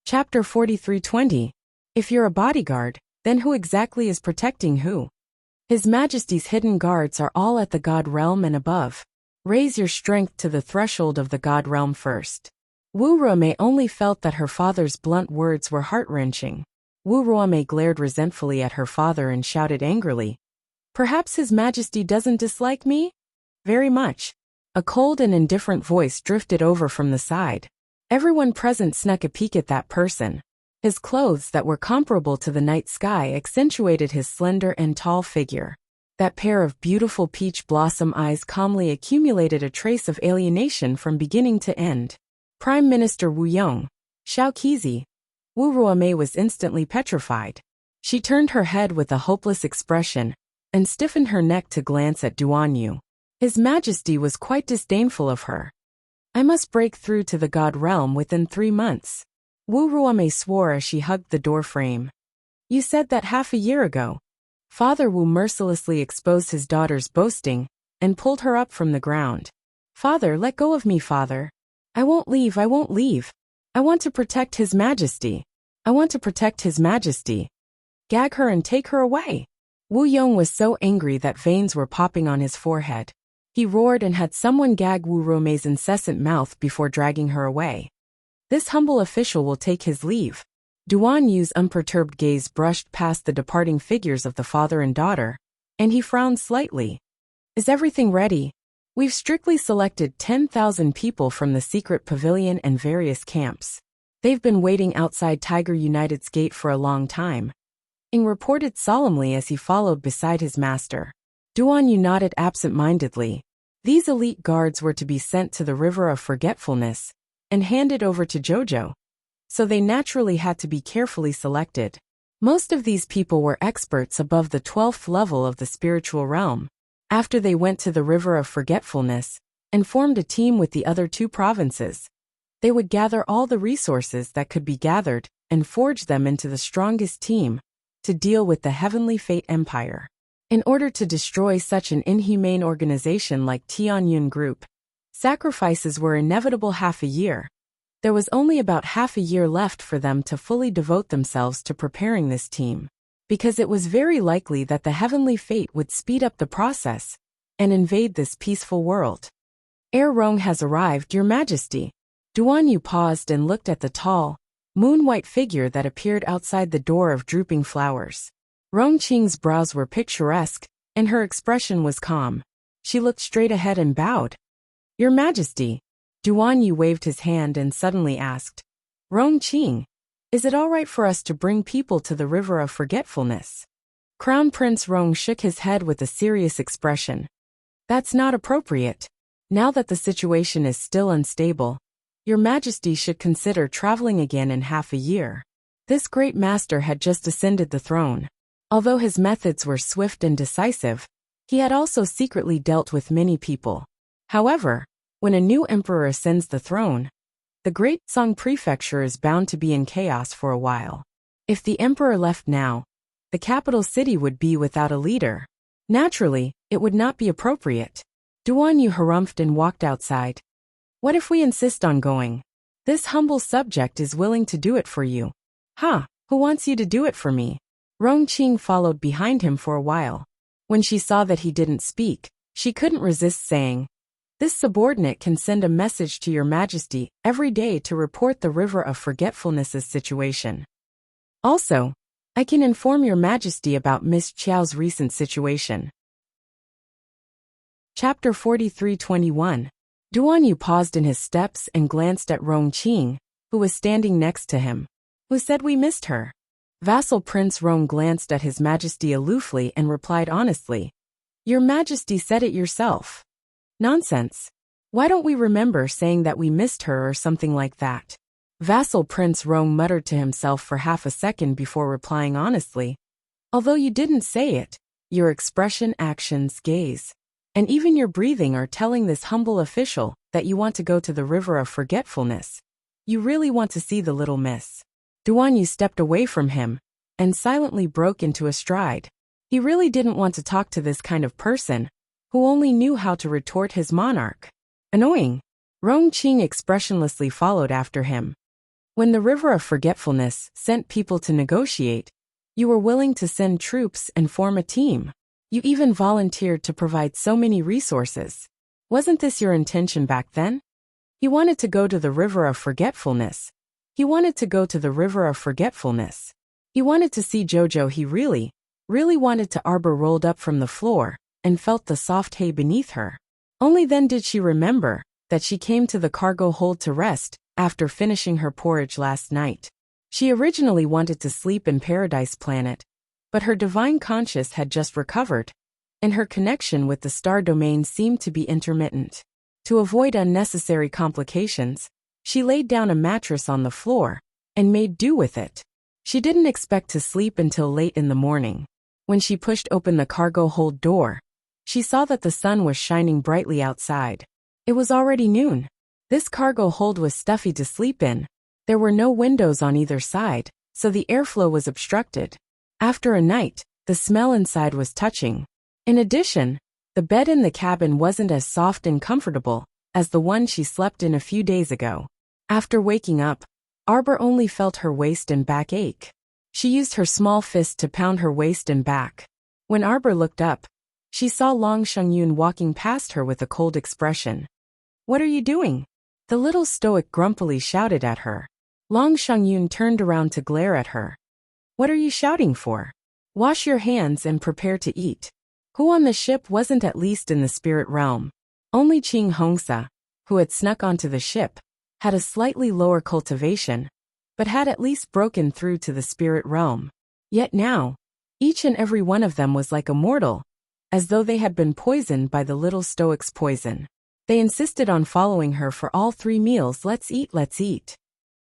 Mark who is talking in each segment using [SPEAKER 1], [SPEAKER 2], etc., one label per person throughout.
[SPEAKER 1] Chapter 43:20. If you're a bodyguard, then who exactly is protecting who? His Majesty's hidden guards are all at the God realm and above. Raise your strength to the threshold of the God realm first. Wu Ruomei only felt that her father's blunt words were heart-wrenching. Wu Ruomei glared resentfully at her father and shouted angrily, "Perhaps His Majesty doesn't dislike me?" "Very much." A cold and indifferent voice drifted over from the side. Everyone present snuck a peek at that person. His clothes that were comparable to the night sky accentuated his slender and tall figure. That pair of beautiful peach blossom eyes calmly accumulated a trace of alienation from beginning to end. Prime Minister Wu Yong, Xiao Qizi. Wu Ruomei was instantly petrified. She turned her head with a hopeless expression and stiffened her neck to glance at Duan Yu. His Majesty was quite disdainful of her. "I must break through to the God realm within 3 months." Wu Ruomei swore as she hugged the door frame. "You said that half a year ago." Father Wu mercilessly exposed his daughter's boasting and pulled her up from the ground. "Father, let go of me, father. I won't leave, I won't leave. I want to protect His Majesty. I want to protect His Majesty. Gag her and take her away." Wu Yong was so angry that veins were popping on his forehead. He roared and had someone gag Wu Ruomei's incessant mouth before dragging her away. "This humble official will take his leave." Duan Yu's unperturbed gaze brushed past the departing figures of the father and daughter, and he frowned slightly. "Is everything ready? We've strictly selected 10,000 people from the secret pavilion and various camps. They've been waiting outside Tiger United's gate for a long time," Ing reported solemnly as he followed beside his master. Duan Yu nodded absent-mindedly. These elite guards were to be sent to the River of Forgetfulness and handed over to Jojo, so they naturally had to be carefully selected. Most of these people were experts above the 12th level of the spiritual realm. After they went to the River of Forgetfulness and formed a team with the other 2 provinces, they would gather all the resources that could be gathered and forge them into the strongest team to deal with the Heavenly Fate Empire. In order to destroy such an inhumane organization like Tianyun Group, sacrifices were inevitable half a year. There was only about half a year left for them to fully devote themselves to preparing this team, because it was very likely that the Heavenly Fate would speed up the process and invade this peaceful world. "Heir Rong has arrived, Your Majesty." Duan Yu paused and looked at the tall, moon-white figure that appeared outside the door of drooping flowers. Rong Qing's brows were picturesque, and her expression was calm. She looked straight ahead and bowed. "Your Majesty." Duan Yu waved his hand and suddenly asked, "Rong Qing, is it all right for us to bring people to the River of Forgetfulness?" Crown Prince Rong shook his head with a serious expression. "That's not appropriate. Now that the situation is still unstable, Your Majesty should consider traveling again in half a year." This great master had just ascended the throne. Although his methods were swift and decisive, he had also secretly dealt with many people. However, when a new emperor ascends the throne, the great Song prefecture is bound to be in chaos for a while. If the emperor left now, the capital city would be without a leader. Naturally, it would not be appropriate. Duan Yu harumphed and walked outside. "What if we insist on going? This humble subject is willing to do it for you." "Huh, who wants you to do it for me?" Rong Qing followed behind him for a while. When she saw that he didn't speak, she couldn't resist saying, "This subordinate can send a message to Your Majesty every day to report the River of Forgetfulness's situation. Also, I can inform Your Majesty about Miss Qiao's recent situation." Chapter 43:21. Duan Yu paused in his steps and glanced at Rong Qing, who was standing next to him. "Who said we missed her?" Vassal Prince Rong glanced at His Majesty aloofly and replied honestly, "Your Majesty said it yourself." "Nonsense. Why don't we remember saying that we missed her or something like that?" Vassal Prince Rong muttered to himself for half a second before replying honestly, "Although you didn't say it, your expression, actions, gaze, and even your breathing are telling this humble official that you want to go to the River of Forgetfulness. You really want to see the little miss." Duan Yu stepped away from him and silently broke into a stride. He really didn't want to talk to this kind of person, who only knew how to retort his monarch. Annoying. Rong Qing expressionlessly followed after him. When the River of Forgetfulness sent people to negotiate, you were willing to send troops and form a team. You even volunteered to provide so many resources. Wasn't this your intention back then? He wanted to go to the River of Forgetfulness. He wanted to go to the River of Forgetfulness. He wanted to see Jojo. He really wanted to. Arbor rolled up from the floor and felt the soft hay beneath her. Only then did she remember that she came to the cargo hold to rest after finishing her porridge last night. She originally wanted to sleep in Paradise Planet, but her divine conscious had just recovered, and her connection with the star domain seemed to be intermittent. To avoid unnecessary complications, she laid down a mattress on the floor and made do with it. She didn't expect to sleep until late in the morning. When she pushed open the cargo hold door, she saw that the sun was shining brightly outside. It was already noon. This cargo hold was stuffy to sleep in. There were no windows on either side, so the airflow was obstructed. After a night, the smell inside was touching. In addition, the bed in the cabin wasn't as soft and comfortable as the one she slept in a few days ago. After waking up, Arbor only felt her waist and back ache. She used her small fist to pound her waist and back. When Arbor looked up, she saw Long Shengyun walking past her with a cold expression. "What are you doing?" The little stoic grumpily shouted at her. Long Shengyun turned around to glare at her. "What are you shouting for? Wash your hands and prepare to eat." Who on the ship wasn't at least in the spirit realm? Only Qing Hongsa, who had snuck onto the ship, had a slightly lower cultivation, but had at least broken through to the spirit realm. Yet now, each and every one of them was like a mortal, as though they had been poisoned by the little stoic's poison. They insisted on following her for all 3 meals. Let's eat, let's eat.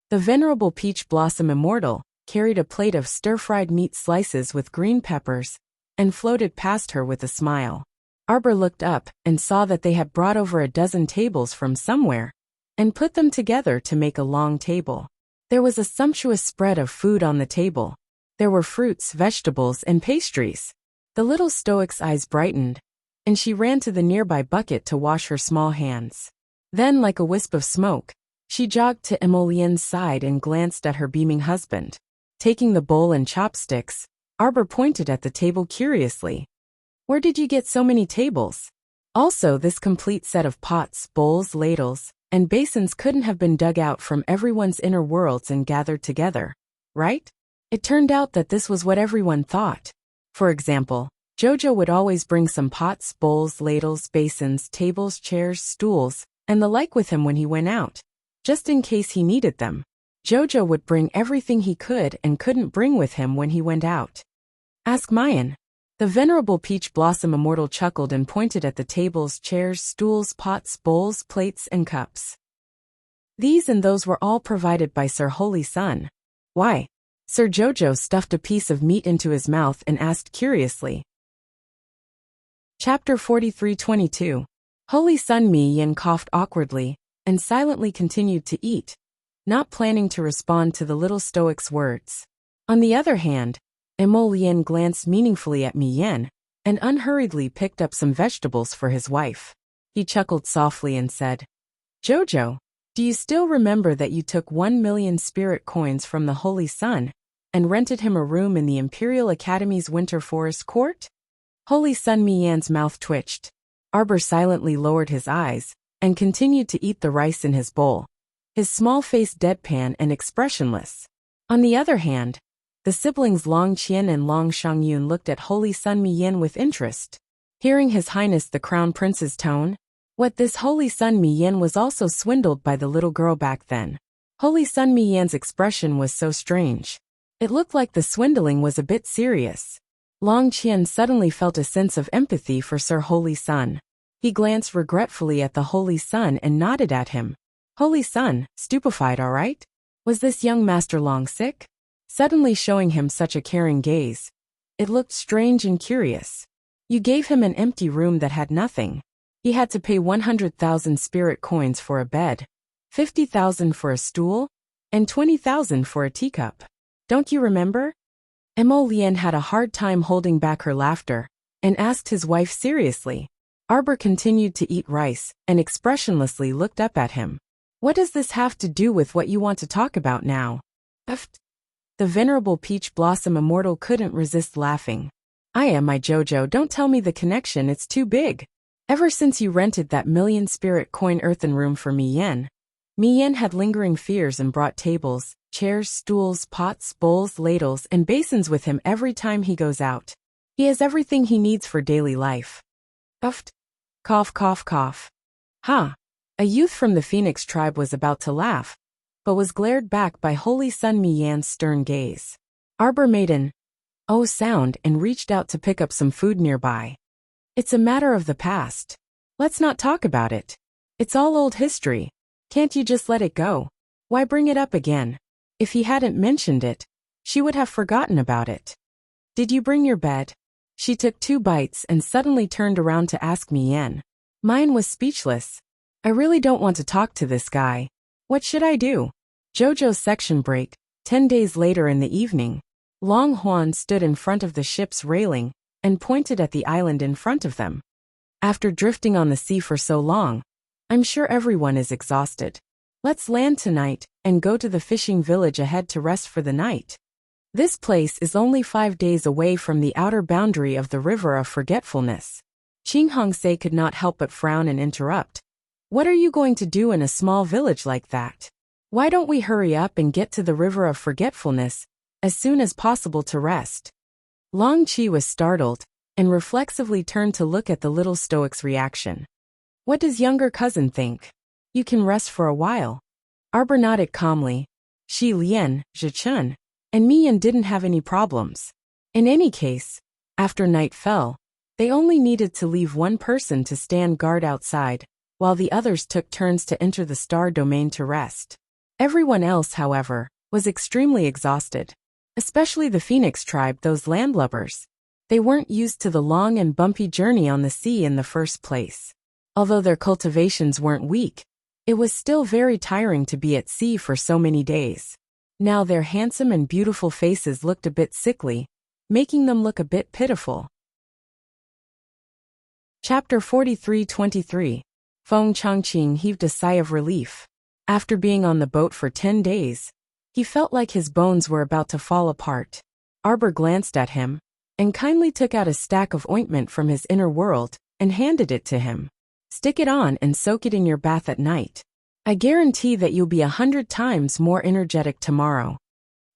[SPEAKER 1] The venerable Peach Blossom Immortal carried a plate of stir-fried meat slices with green peppers and floated past her with a smile. Arbor looked up and saw that they had brought over a dozen tables from somewhere and put them together to make a long table. There was a sumptuous spread of food on the table. There were fruits, vegetables, and pastries. The little stoic's eyes brightened, and she ran to the nearby bucket to wash her small hands. Then, like a wisp of smoke, she jogged to Emolien's side and glanced at her beaming husband. Taking the bowl and chopsticks, Arbor pointed at the table curiously. "Where did you get so many tables? Also, this complete set of pots, bowls, ladles, and basins couldn't have been dug out from everyone's inner worlds and gathered together, right?" It turned out that this was what everyone thought. For example, Jojo would always bring some pots, bowls, ladles, basins, tables, chairs, stools, and the like with him when he went out, just in case he needed them. Jojo would bring everything he could and couldn't bring with him when he went out. "Ask Mayan." The venerable Peach Blossom Immortal chuckled and pointed at the tables, chairs, stools, pots, bowls, plates, and cups. These and those were all provided by Sir Holy Sun. "Why?" Sir Jojo stuffed a piece of meat into his mouth and asked curiously. Chapter 43:22. Holy Sun Mi Yin coughed awkwardly and silently continued to eat, not planning to respond to the little stoic's words. On the other hand, Emolian glanced meaningfully at Mi Yin and unhurriedly picked up some vegetables for his wife. He chuckled softly and said, "Jojo, do you still remember that you took 1,000,000 spirit coins from the Holy Sun and rented him a room in the Imperial Academy's Winter Forest Court?" Holy Sun Mi Yan's mouth twitched. Arbor silently lowered his eyes and continued to eat the rice in his bowl, his small face deadpan and expressionless. On the other hand, the siblings Long Qian and Long Shengyun looked at Holy Sun Mi Yin with interest. Hearing His Highness the Crown Prince's tone, what this Holy Sun Mi Yin was also swindled by the little girl back then. Holy Sun Mi Yan's expression was so strange. It looked like the swindling was a bit serious. Long Qian suddenly felt a sense of empathy for Sir Holy Sun. He glanced regretfully at the Holy Sun and nodded at him. Holy Sun, stupefied, all right? Was this young Master Long sick? Suddenly showing him such a caring gaze. It looked strange and curious. You gave him an empty room that had nothing. He had to pay 100,000 spirit coins for a bed, 50,000 for a stool, and 20,000 for a teacup. Don't you remember? Emolian had a hard time holding back her laughter and asked his wife seriously. Arbor continued to eat rice and expressionlessly looked up at him. What does this have to do with what you want to talk about now? Uft. The venerable peach blossom immortal couldn't resist laughing. I am my Jojo, don't tell me the connection, it's too big. Ever since you rented that million spirit coin earthen room for Mi Yen had lingering fears and brought tables, chairs, stools, pots, bowls, ladles, and basins with him every time he goes out. He has everything he needs for daily life. Uft. Cough, cough, cough. Ha! A youth from the Phoenix tribe was about to laugh, but was glared back by Holy Sun Mi Yan's stern gaze. Arbor made an oh sound and reached out to pick up some food nearby. It's a matter of the past. Let's not talk about it. It's all old history. Can't you just let it go? Why bring it up again? If he hadn't mentioned it, she would have forgotten about it. Did you bring your bed? She took 2 bites and suddenly turned around to ask Mi Yen. Mine was speechless. I really don't want to talk to this guy. What should I do? Jojo's section break. 10 days later in the evening, Long Huan stood in front of the ship's railing and pointed at the island in front of them. After drifting on the sea for so long, I'm sure everyone is exhausted. Let's land tonight and go to the fishing village ahead to rest for the night. This place is only 5 days away from the outer boundary of the River of Forgetfulness. Qing Hongse could not help but frown and interrupt. What are you going to do in a small village like that? Why don't we hurry up and get to the River of Forgetfulness as soon as possible to rest? Long Qi was startled and reflexively turned to look at the little stoic's reaction. What does younger cousin think? You can rest for a while. Arbor nodded calmly. Shi Lian, Zhi Chun, and Mi Yen didn't have any problems. In any case, after night fell, they only needed to leave one person to stand guard outside, while the others took turns to enter the star domain to rest. Everyone else, however, was extremely exhausted. Especially the Phoenix tribe, those landlubbers. They weren't used to the long and bumpy journey on the sea in the first place. Although their cultivations weren't weak, it was still very tiring to be at sea for so many days. Now their handsome and beautiful faces looked a bit sickly, making them look a bit pitiful. Chapter 43-23. Feng Changqing heaved a sigh of relief. After being on the boat for 10 days, he felt like his bones were about to fall apart. Arbor glanced at him and kindly took out a stack of ointment from his inner world and handed it to him. Stick it on and soak it in your bath at night. I guarantee that you'll be 100 times more energetic tomorrow.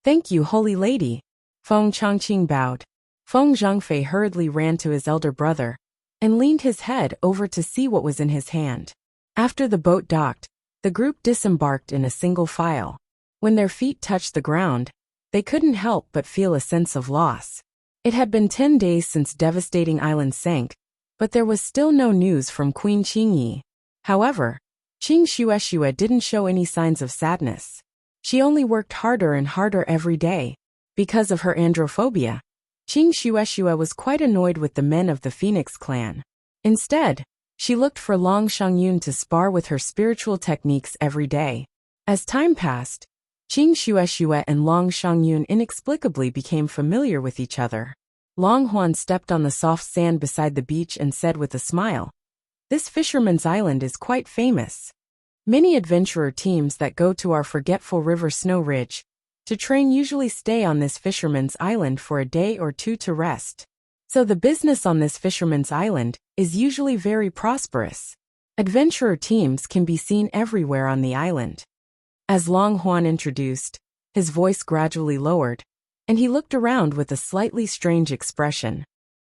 [SPEAKER 1] Thank you, holy lady. Feng Changqing bowed. Feng Zhangfei hurriedly ran to his elder brother and leaned his head over to see what was in his hand. After the boat docked, the group disembarked in a single file. When their feet touched the ground, they couldn't help but feel a sense of loss. It had been 10 days since devastating island sank, but there was still no news from Queen Qingyi. However, Qing Shueshue didn't show any signs of sadness. She only worked harder and harder every day. Because of her androphobia, Qing Shueshue was quite annoyed with the men of the Phoenix clan. Instead, she looked for Long Shangyun to spar with her spiritual techniques every day. As time passed, Qing Shueshue and Long Shangyun inexplicably became familiar with each other. Long Huan stepped on the soft sand beside the beach and said with a smile, "This fisherman's island is quite famous. Many adventurer teams that go to our forgetful river Snow Ridge to train usually stay on this fisherman's island for a day or two to rest. So the business on this fisherman's island is usually very prosperous. Adventurer teams can be seen everywhere on the island." As Long Huan introduced, his voice gradually lowered, and he looked around with a slightly strange expression.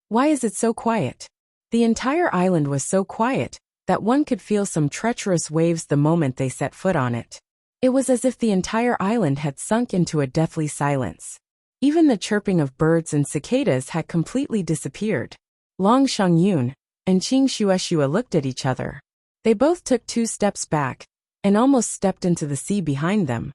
[SPEAKER 1] Why is it so quiet? The entire island was so quiet that one could feel some treacherous waves the moment they set foot on it. It was as if the entire island had sunk into a deathly silence. Even the chirping of birds and cicadas had completely disappeared. Long Shangyun and Qing Shueshue looked at each other. They both took 2 steps back and almost stepped into the sea behind them.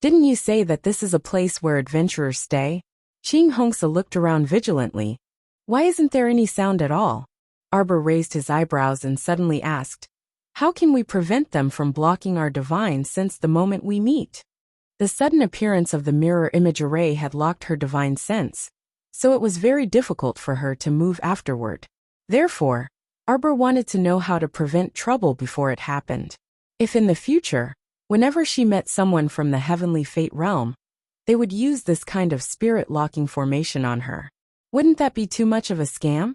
[SPEAKER 1] Didn't you say that this is a place where adventurers stay? Qing Hongse looked around vigilantly. Why isn't there any sound at all? Arbor raised his eyebrows and suddenly asked, how can we prevent them from blocking our divine sense the moment we meet? The sudden appearance of the mirror image array had locked her divine sense, so it was very difficult for her to move afterward. Therefore, Arbor wanted to know how to prevent trouble before it happened. If in the future, Whenever she met someone from the heavenly fate realm, they would use this kind of spirit-locking formation on her. Wouldn't that be too much of a scam?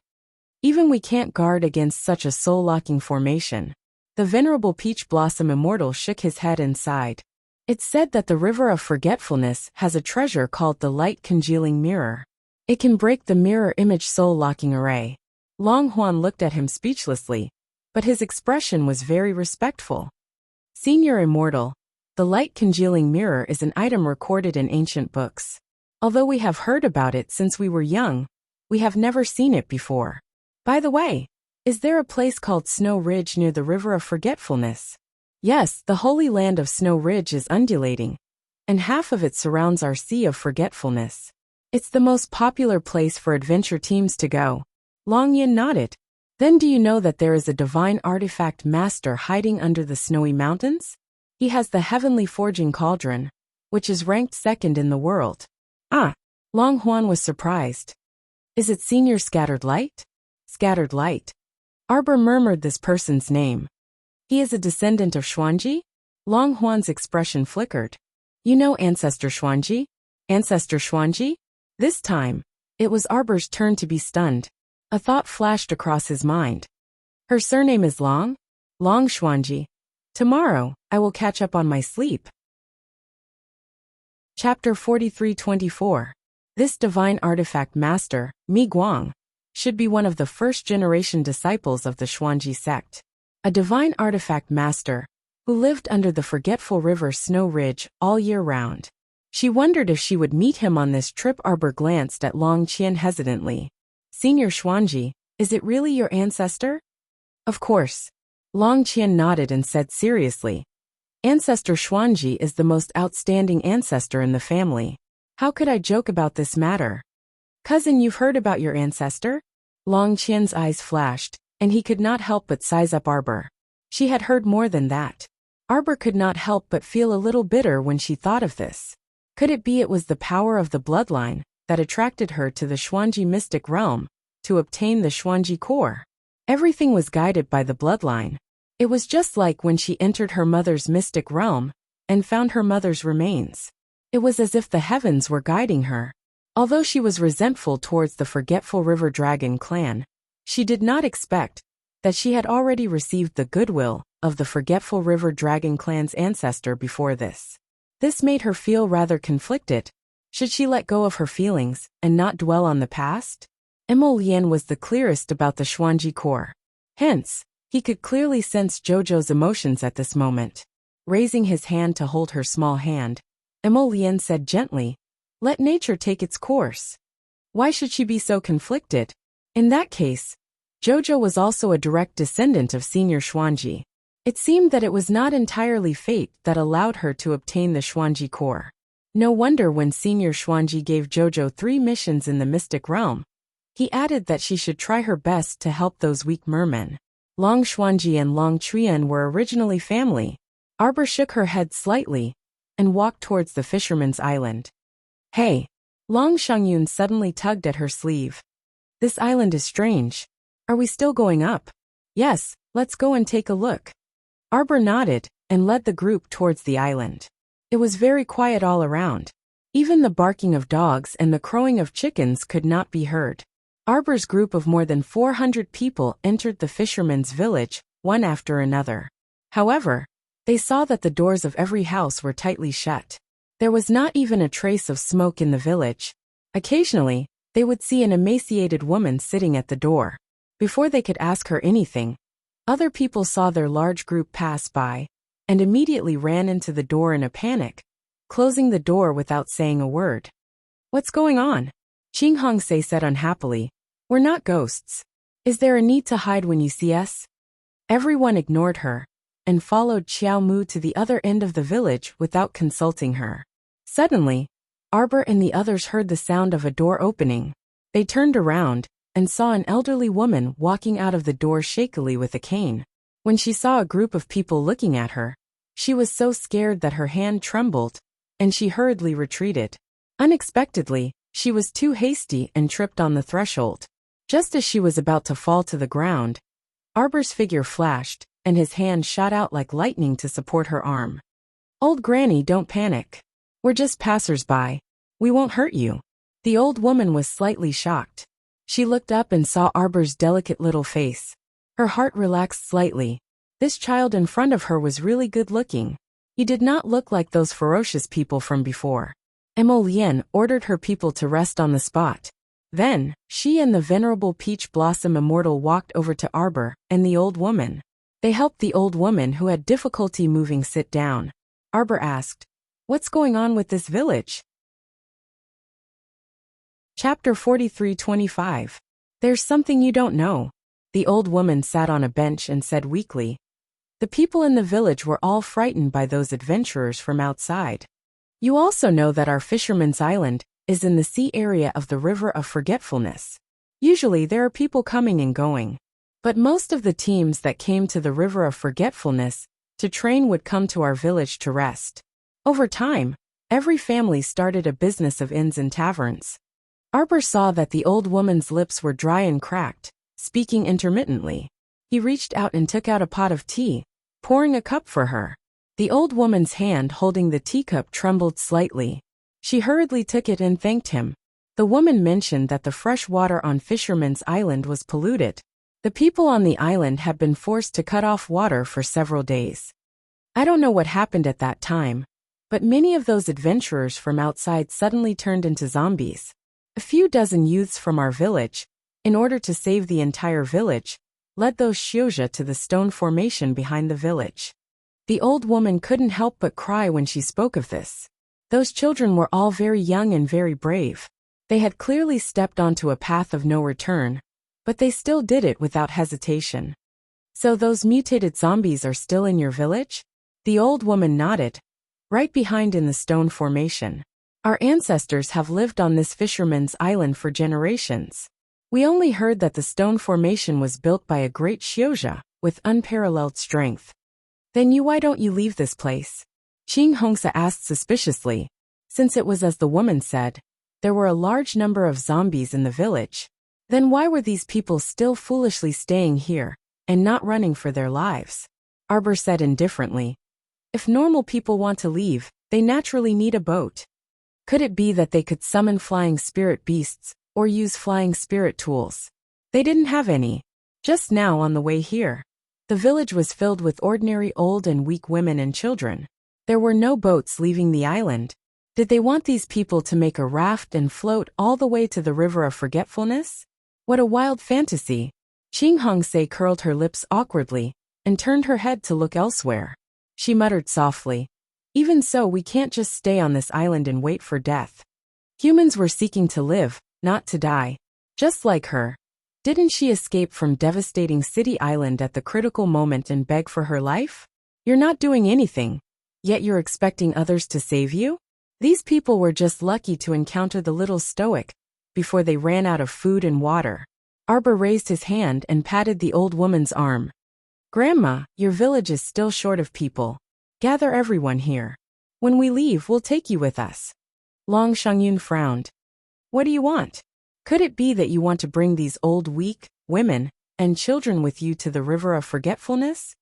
[SPEAKER 1] Even we can't guard against such a soul-locking formation. The venerable Peach Blossom Immortal shook his head and sighed. It's said that the River of Forgetfulness has a treasure called the Light-Congealing Mirror. It can break the mirror image soul-locking array. Long Huan looked at him speechlessly, but his expression was very respectful. Senior Immortal, the Light-Congealing Mirror is an item recorded in ancient books. Although we have heard about it since we were young, we have never seen it before. By the way, is there a place called Snow Ridge near the River of Forgetfulness? Yes, the holy land of Snow Ridge is undulating, and half of it surrounds our Sea of Forgetfulness. It's the most popular place for adventure teams to go. Long Yin nodded. Then do you know that there is a divine artifact master hiding under the snowy mountains? He has the heavenly forging cauldron, which is ranked second in the world. Ah! Long Huan was surprised. Is it Senior Scattered Light? Scattered Light. Arbor murmured this person's name. He is a descendant of Xuanji? Long Huan's expression flickered. You know Ancestor Xuanji? Ancestor Xuanji? This time, it was Arbor's turn to be stunned. A thought flashed across his mind. Her surname is Long? Long Xuanji. Tomorrow, I will catch up on my sleep. Chapter 43-24. This divine artifact master, Mi Guang, should be one of the first-generation disciples of the Xuanji sect. A divine artifact master, who lived under the forgetful river Snow Ridge all year round. She wondered if she would meet him on this trip. Arbor glanced at Long Qian hesitantly. Senior Xuanji, is it really your ancestor? Of course. Long Qian nodded and said seriously. Ancestor Xuanji is the most outstanding ancestor in the family. How could I joke about this matter? Cousin, you've heard about your ancestor? Long Qian's eyes flashed, and he could not help but size up Arbor. She had heard more than that. Arbor could not help but feel a little bitter when she thought of this. Could it be it was the power of the bloodline that attracted her to the Xuanji mystic realm, to obtain the Xuanji core? Everything was guided by the bloodline. It was just like when she entered her mother's mystic realm and found her mother's remains. It was as if the heavens were guiding her. Although she was resentful towards the Forgetful River Dragon clan, she did not expect that she had already received the goodwill of the Forgetful River Dragon clan's ancestor before this. This made her feel rather conflicted. Should she let go of her feelings and not dwell on the past? Emolian was the clearest about the Xuanji core. Hence, he could clearly sense Jojo's emotions at this moment. Raising his hand to hold her small hand, Emolian said gently, "Let nature take its course. Why should she be so conflicted?" In that case, Jojo was also a direct descendant of Senior Xuanji. It seemed that it was not entirely fate that allowed her to obtain the Xuanji core. No wonder when Senior Xuanji gave Jojo 3 missions in the mystic realm, he added that she should try her best to help those weak mermen. Long Xuanji and Long Chuan were originally family. Arbor shook her head slightly and walked towards the fisherman's island. Hey! Long Shangyun suddenly tugged at her sleeve. This island is strange. Are we still going up? Yes, let's go and take a look. Arbor nodded and led the group towards the island. It was very quiet all around. Even the barking of dogs and the crowing of chickens could not be heard. Arbor's group of more than 400 people entered the fisherman's village, one after another. However, they saw that the doors of every house were tightly shut. There was not even a trace of smoke in the village. Occasionally, they would see an emaciated woman sitting at the door. Before they could ask her anything, other people saw their large group pass by and immediately ran into the door in a panic, closing the door without saying a word. What's going on? Qing Hongse said unhappily. We're not ghosts. Is there a need to hide when you see us? Everyone ignored her and followed Xiao Mu to the other end of the village without consulting her. Suddenly, Arbor and the others heard the sound of a door opening. They turned around and saw an elderly woman walking out of the door shakily with a cane. When she saw a group of people looking at her, she was so scared that her hand trembled, and she hurriedly retreated. Unexpectedly, she was too hasty and tripped on the threshold. Just as she was about to fall to the ground, Arbor's figure flashed, and his hand shot out like lightning to support her arm. Old Granny, don't panic. We're just passers-by. We won't hurt you. The old woman was slightly shocked. She looked up and saw Arbor's delicate little face. Her heart relaxed slightly. This child in front of her was really good-looking. He did not look like those ferocious people from before. Emolienne ordered her people to rest on the spot. Then, she and the venerable Peach Blossom Immortal walked over to Arbor and the old woman. They helped the old woman who had difficulty moving sit down. Arbor asked, "What's going on with this village?" Chapter 43:25. There's something you don't know. The old woman sat on a bench and said weakly. The people in the village were all frightened by those adventurers from outside. You also know that our Fisherman's Island is in the sea area of the River of Forgetfulness. Usually there are people coming and going. But most of the teams that came to the River of Forgetfulness to train would come to our village to rest. Over time, every family started a business of inns and taverns. Arbor saw that the old woman's lips were dry and cracked, speaking intermittently. He reached out and took out a pot of tea, pouring a cup for her. The old woman's hand holding the teacup trembled slightly. She hurriedly took it and thanked him. The woman mentioned that the fresh water on Fisherman's Island was polluted. The people on the island had been forced to cut off water for several days. I don't know what happened at that time, but many of those adventurers from outside suddenly turned into zombies. A few dozen youths from our village, in order to save the entire village, led those Shioja to the stone formation behind the village. The old woman couldn't help but cry when she spoke of this. Those children were all very young and very brave. They had clearly stepped onto a path of no return, but they still did it without hesitation. So those mutated zombies are still in your village? The old woman nodded. Right behind in the stone formation. Our ancestors have lived on this Fisherman's Island for generations. We only heard that the stone formation was built by a great Shioja with unparalleled strength. Then why don't you leave this place? Qing Hongsa asked suspiciously. Since it was as the woman said, there were a large number of zombies in the village. Then why were these people still foolishly staying here and not running for their lives? Arbor said indifferently. If normal people want to leave, they naturally need a boat. Could it be that they could summon flying spirit beasts or use flying spirit tools? They didn't have any. Just now on the way here, the village was filled with ordinary old and weak women and children. There were no boats leaving the island. Did they want these people to make a raft and float all the way to the River of Forgetfulness? What a wild fantasy. Qing Hongse curled her lips awkwardly and turned her head to look elsewhere. She muttered softly. Even so, we can't just stay on this island and wait for death. Humans were seeking to live, not to die. Just like her. Didn't she escape from devastating City Island at the critical moment and beg for her life? You're not doing anything, yet you're expecting others to save you? These people were just lucky to encounter the little stoic before they ran out of food and water. Arbor raised his hand and patted the old woman's arm. Grandma, your village is still short of people. Gather everyone here. When we leave, we'll take you with us. Long Shangyun frowned. What do you want? Could it be that you want to bring these old weak women and children with you to the River of Forgetfulness?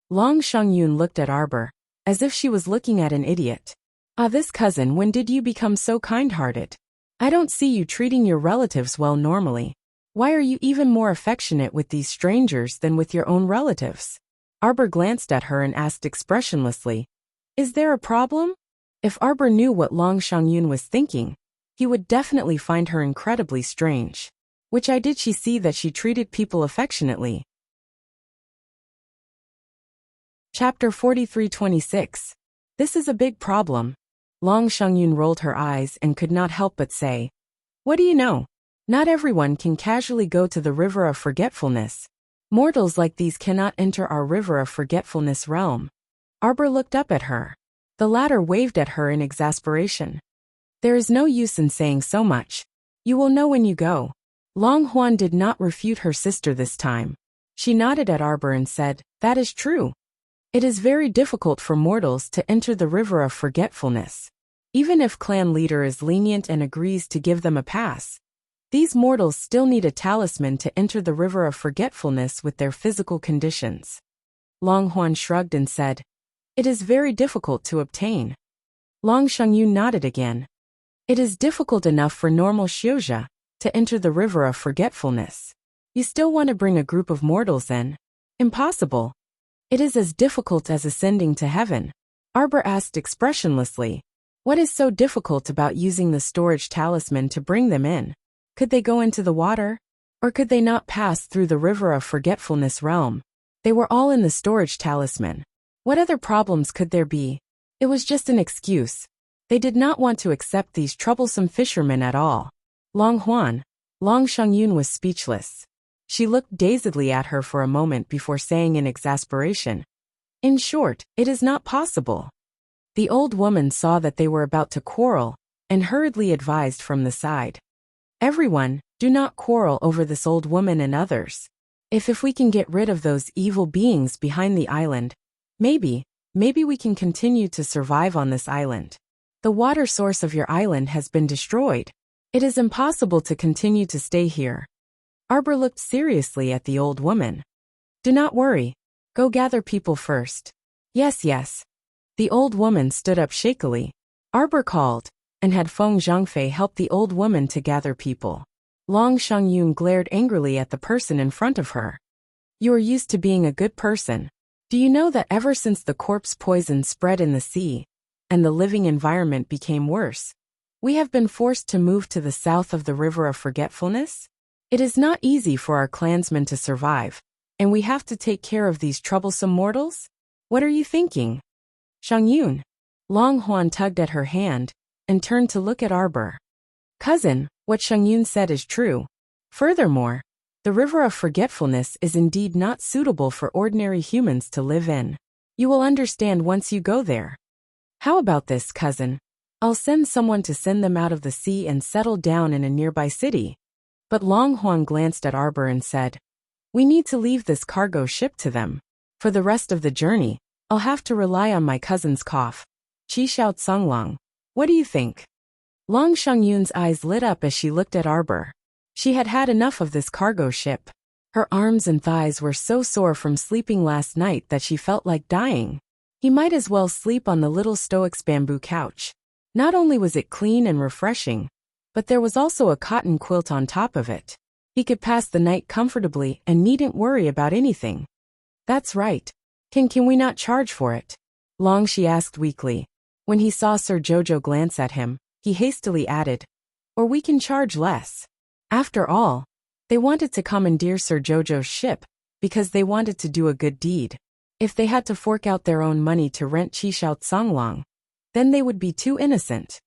[SPEAKER 1] Long Shangyun looked at Arbor, as if she was looking at an idiot. This cousin, when did you become so kind-hearted? I don't see you treating your relatives well normally. Why are you even more affectionate with these strangers than with your own relatives? Arbor glanced at her and asked expressionlessly, Is there a problem? If Arbor knew what Long Shangyun was thinking, he would definitely find her incredibly strange. Which eye did she see that she treated people affectionately? Chapter 43:26. This is a big problem. Long Shangyun rolled her eyes and could not help but say, What do you know? Not everyone can casually go to the River of Forgetfulness. Mortals like these cannot enter our River of Forgetfulness realm. Arbor looked up at her. The latter waved at her in exasperation. There is no use in saying so much. You will know when you go. Long Huan did not refute her sister this time. She nodded at Arbor and said, That is true. It is very difficult for mortals to enter the River of Forgetfulness. Even if clan leader is lenient and agrees to give them a pass, these mortals still need a talisman to enter the River of Forgetfulness with their physical conditions. Long Huan shrugged and said, It is very difficult to obtain. Long Shengyun nodded again. It is difficult enough for normal Xiuzha to enter the river of forgetfulness. You still want to bring a group of mortals in? Impossible. It is as difficult as ascending to heaven. Arbor asked expressionlessly. What is so difficult about using the storage talisman to bring them in? Could they go into the water? Or could they not pass through the river of forgetfulness realm? They were all in the storage talisman. What other problems could there be? It was just an excuse. They did not want to accept these troublesome fishermen at all. Long Shengyun was speechless. She looked dazedly at her for a moment before saying in exasperation, in short, it is not possible. The old woman saw that they were about to quarrel, and hurriedly advised from the side. Everyone, do not quarrel over this old woman and others. If we can get rid of those evil beings behind the island, maybe we can continue to survive on this island. The water source of your island has been destroyed. It is impossible to continue to stay here. Arbor looked seriously at the old woman. Do not worry. Go gather people first. Yes. The old woman stood up shakily. Arbor called, and had Feng Zhangfei help the old woman to gather people. Long Shengyun glared angrily at the person in front of her. You are used to being a good person. Do you know that ever since the corpse poison spread in the sea, and the living environment became worse, we have been forced to move to the south of the river of forgetfulness? It is not easy for our clansmen to survive, and we have to take care of these troublesome mortals? What are you thinking? Shengyun. Long Huan tugged at her hand, and turned to look at Arbor. Cousin, what Shengyun said is true. Furthermore, the river of forgetfulness is indeed not suitable for ordinary humans to live in. You will understand once you go there. How about this, cousin? I'll send someone to send them out of the sea and settle down in a nearby city. But Long Huan glanced at Arbor and said, we need to leave this cargo ship to them. For the rest of the journey, I'll have to rely on my cousin's cough. Qi Xiao Tsonglong. What do you think? Long Shengyun's eyes lit up as she looked at Arbor. She had had enough of this cargo ship. Her arms and thighs were so sore from sleeping last night that she felt like dying. He might as well sleep on the little stoic's bamboo couch. Not only was it clean and refreshing, but there was also a cotton quilt on top of it. He could pass the night comfortably and needn't worry about anything. That's right. Can we not charge for it? Long Shi asked weakly. When he saw Sir Jojo glance at him, he hastily added, or we can charge less. After all, they wanted to commandeer Sir Jojo's ship, because they wanted to do a good deed. If they had to fork out their own money to rent Qi Xiao Tsonglong, then they would be too innocent.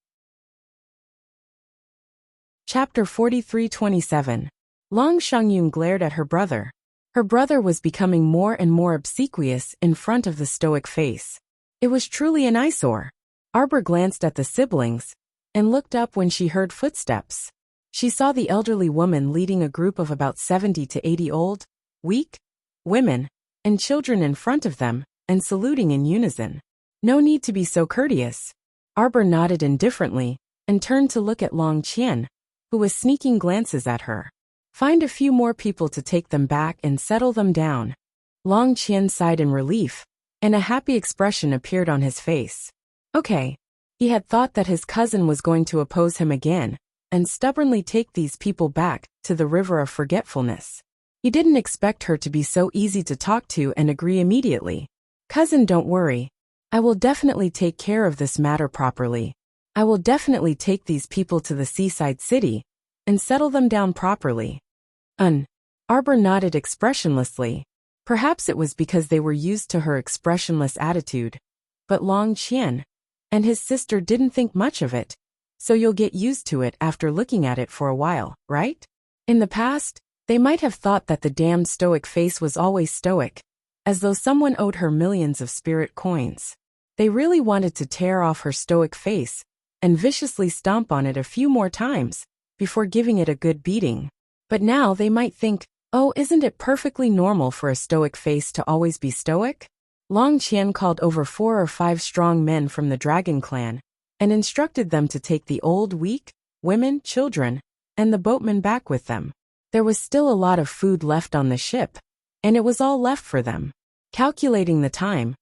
[SPEAKER 1] Chapter 43:27. Long Shengyun glared at her brother. Her brother was becoming more and more obsequious in front of the stoic face. It was truly an eyesore. Arbor glanced at the siblings, and looked up when she heard footsteps. She saw the elderly woman leading a group of about 70 to 80 old, weak women, and children in front of them, and saluting in unison. No need to be so courteous. Arbor nodded indifferently, and turned to look at Long Qian, who was sneaking glances at her. Find a few more people to take them back and settle them down. Long Qian sighed in relief, and a happy expression appeared on his face. Okay. He had thought that his cousin was going to oppose him again, and stubbornly take these people back to the river of forgetfulness. He didn't expect her to be so easy to talk to and agree immediately. Cousin, don't worry. I will definitely take care of this matter properly. I will definitely take these people to the seaside city, and settle them down properly. Arbor nodded expressionlessly. Perhaps it was because they were used to her expressionless attitude. But Long Qian and his sister didn't think much of it, so you'll get used to it after looking at it for a while, right? In the past, they might have thought that the damned stoic face was always stoic, as though someone owed her millions of spirit coins. They really wanted to tear off her stoic face and viciously stomp on it a few more times before giving it a good beating. But now they might think, oh, isn't it perfectly normal for a stoic face to always be stoic? Long Qian called over 4 or 5 strong men from the dragon clan, and instructed them to take the old, weak women, children, and the boatmen back with them. There was still a lot of food left on the ship, and it was all left for them. Calculating the time,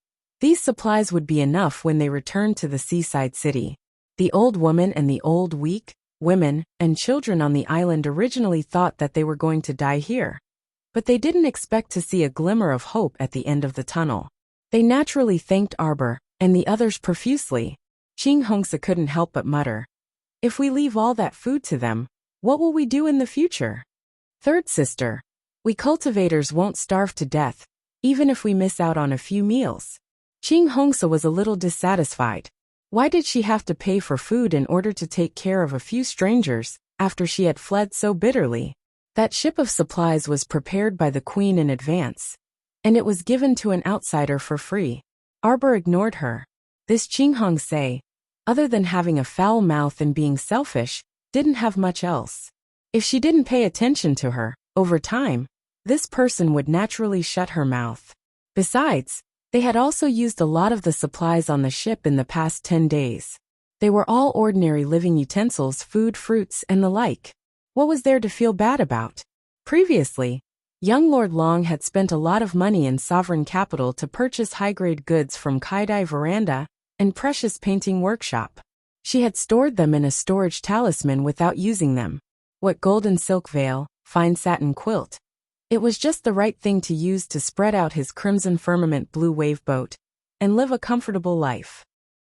[SPEAKER 1] These supplies would be enough when they returned to the seaside city. The old woman and the old weak women and children on the island originally thought that they were going to die here. But they didn't expect to see a glimmer of hope at the end of the tunnel. They naturally thanked Arbor and the others profusely. Ching Hongsa couldn't help but mutter, "If we leave all that food to them, what will we do in the future?" Third sister, "We cultivators won't starve to death, even if we miss out on a few meals." Ching Hongsa was a little dissatisfied. Why did she have to pay for food in order to take care of a few strangers, after she had fled so bitterly? That ship of supplies was prepared by the queen in advance, and it was given to an outsider for free. Arbor ignored her. This Ching Hongsa, other than having a foul mouth and being selfish, didn't have much else. If she didn't pay attention to her, over time, this person would naturally shut her mouth. Besides, they had also used a lot of the supplies on the ship in the past 10 days. They were all ordinary living utensils, food, fruits, and the like. What was there to feel bad about? Previously, young Lord Long had spent a lot of money in sovereign capital to purchase high-grade goods from Kaidai Veranda and Precious Painting Workshop. She had stored them in a storage talisman without using them. What golden silk veil, fine satin quilt. It was just the right thing to use to spread out his crimson firmament blue wave boat and live a comfortable life.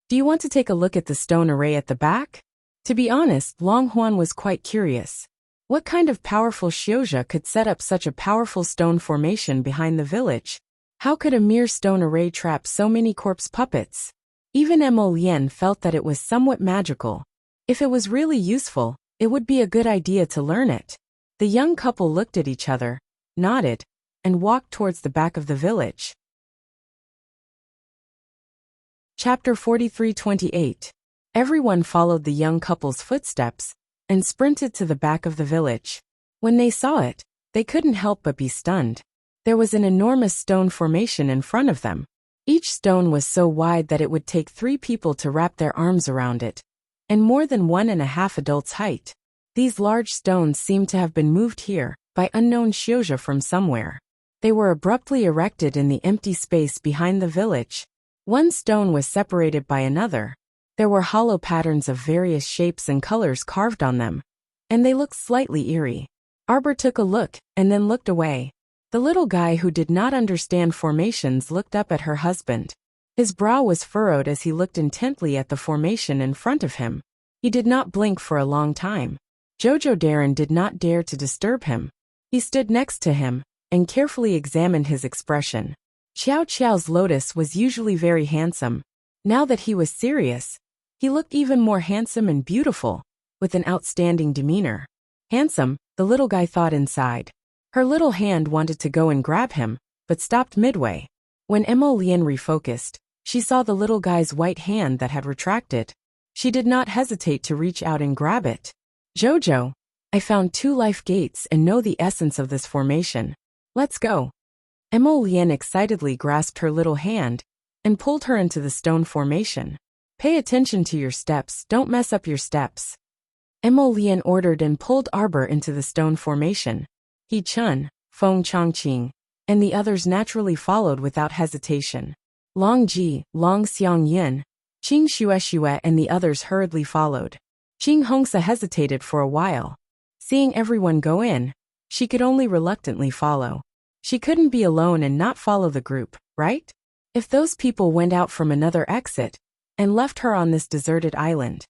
[SPEAKER 1] Do you want to take a look at the stone array at the back? To be honest, Long Huan was quite curious. What kind of powerful Xiuzha could set up such a powerful stone formation behind the village? How could a mere stone array trap so many corpse puppets? Even Mo Lien felt that it was somewhat magical. If it was really useful, it would be a good idea to learn it. The young couple looked at each other, nodded, and walked towards the back of the village. Chapter 43:28. Everyone followed the young couple's footsteps and sprinted to the back of the village. When they saw it, they couldn't help but be stunned. There was an enormous stone formation in front of them. Each stone was so wide that it would take 3 people to wrap their arms around it, and more than 1.5 adults' height. These large stones seemed to have been moved here by unknown Xiuzha from somewhere. They were abruptly erected in the empty space behind the village. One stone was separated by another. There were hollow patterns of various shapes and colors carved on them, and they looked slightly eerie. Arbor took a look and then looked away. The little guy who did not understand formations looked up at her husband. His brow was furrowed as he looked intently at the formation in front of him. He did not blink for a long time. Jojo Darren did not dare to disturb him. He stood next to him and carefully examined his expression. Xiao Qiao's lotus was usually very handsome. Now that he was serious, he looked even more handsome and beautiful, with an outstanding demeanor. Handsome, the little guy thought inside. Her little hand wanted to go and grab him, but stopped midway. When Mo Lien refocused, she saw the little guy's white hand that had retracted. She did not hesitate to reach out and grab it. "Jojo, I found 2 life gates and know the essence of this formation. Let's go." Mo Lien excitedly grasped her little hand and pulled her into the stone formation. "Pay attention to your steps, don't mess up your steps." Mo Lien ordered and pulled Arbor into the stone formation. He Chun, Feng Chongqing, and the others naturally followed without hesitation. Long Ji, Long Xiang Yin, Qing Xue and the others hurriedly followed. Ching Hongsa hesitated for a while. Seeing everyone go in, she could only reluctantly follow. She couldn't be alone and not follow the group, right? If those people went out from another exit and left her on this deserted island,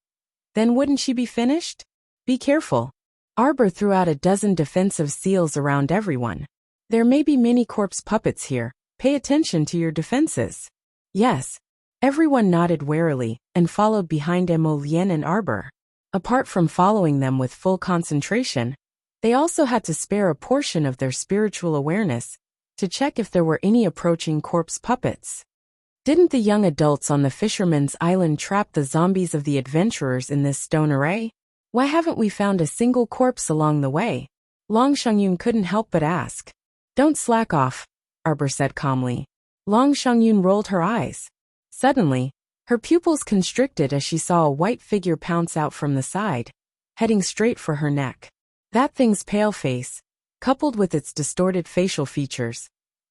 [SPEAKER 1] then wouldn't she be finished? Be careful. Arbor threw out a dozen defensive seals around everyone. There may be many corpse puppets here. Pay attention to your defenses. Yes. Everyone nodded warily and followed behind Mo Lien and Arbor. Apart from following them with full concentration, they also had to spare a portion of their spiritual awareness to check if there were any approaching corpse puppets. Didn't the young adults on the fisherman's island trap the zombies of the adventurers in this stone array? Why haven't we found a single corpse along the way? Long Shengyun couldn't help but ask. "Don't slack off," Arbor said calmly. Long Shengyun rolled her eyes. Suddenly, her pupils constricted as she saw a white figure pounce out from the side, heading straight for her neck. That thing's pale face, coupled with its distorted facial features,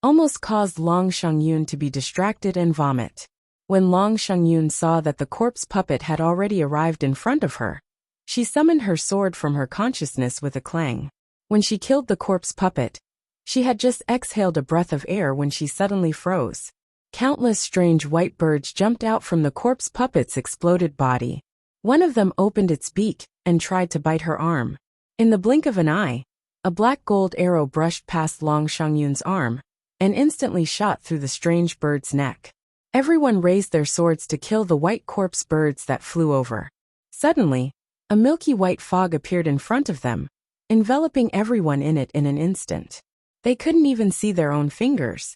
[SPEAKER 1] almost caused Long Shengyun to be distracted and vomit. When Long Shengyun saw that the corpse puppet had already arrived in front of her, she summoned her sword from her consciousness with a clang. When she killed the corpse puppet, she had just exhaled a breath of air when she suddenly froze. Countless strange white birds jumped out from the corpse puppet's exploded body. One of them opened its beak and tried to bite her arm. In the blink of an eye, a black gold arrow brushed past Long Shengyun's arm and instantly shot through the strange bird's neck. Everyone raised their swords to kill the white corpse birds that flew over. Suddenly, a milky white fog appeared in front of them, enveloping everyone in it in an instant. They couldn't even see their own fingers.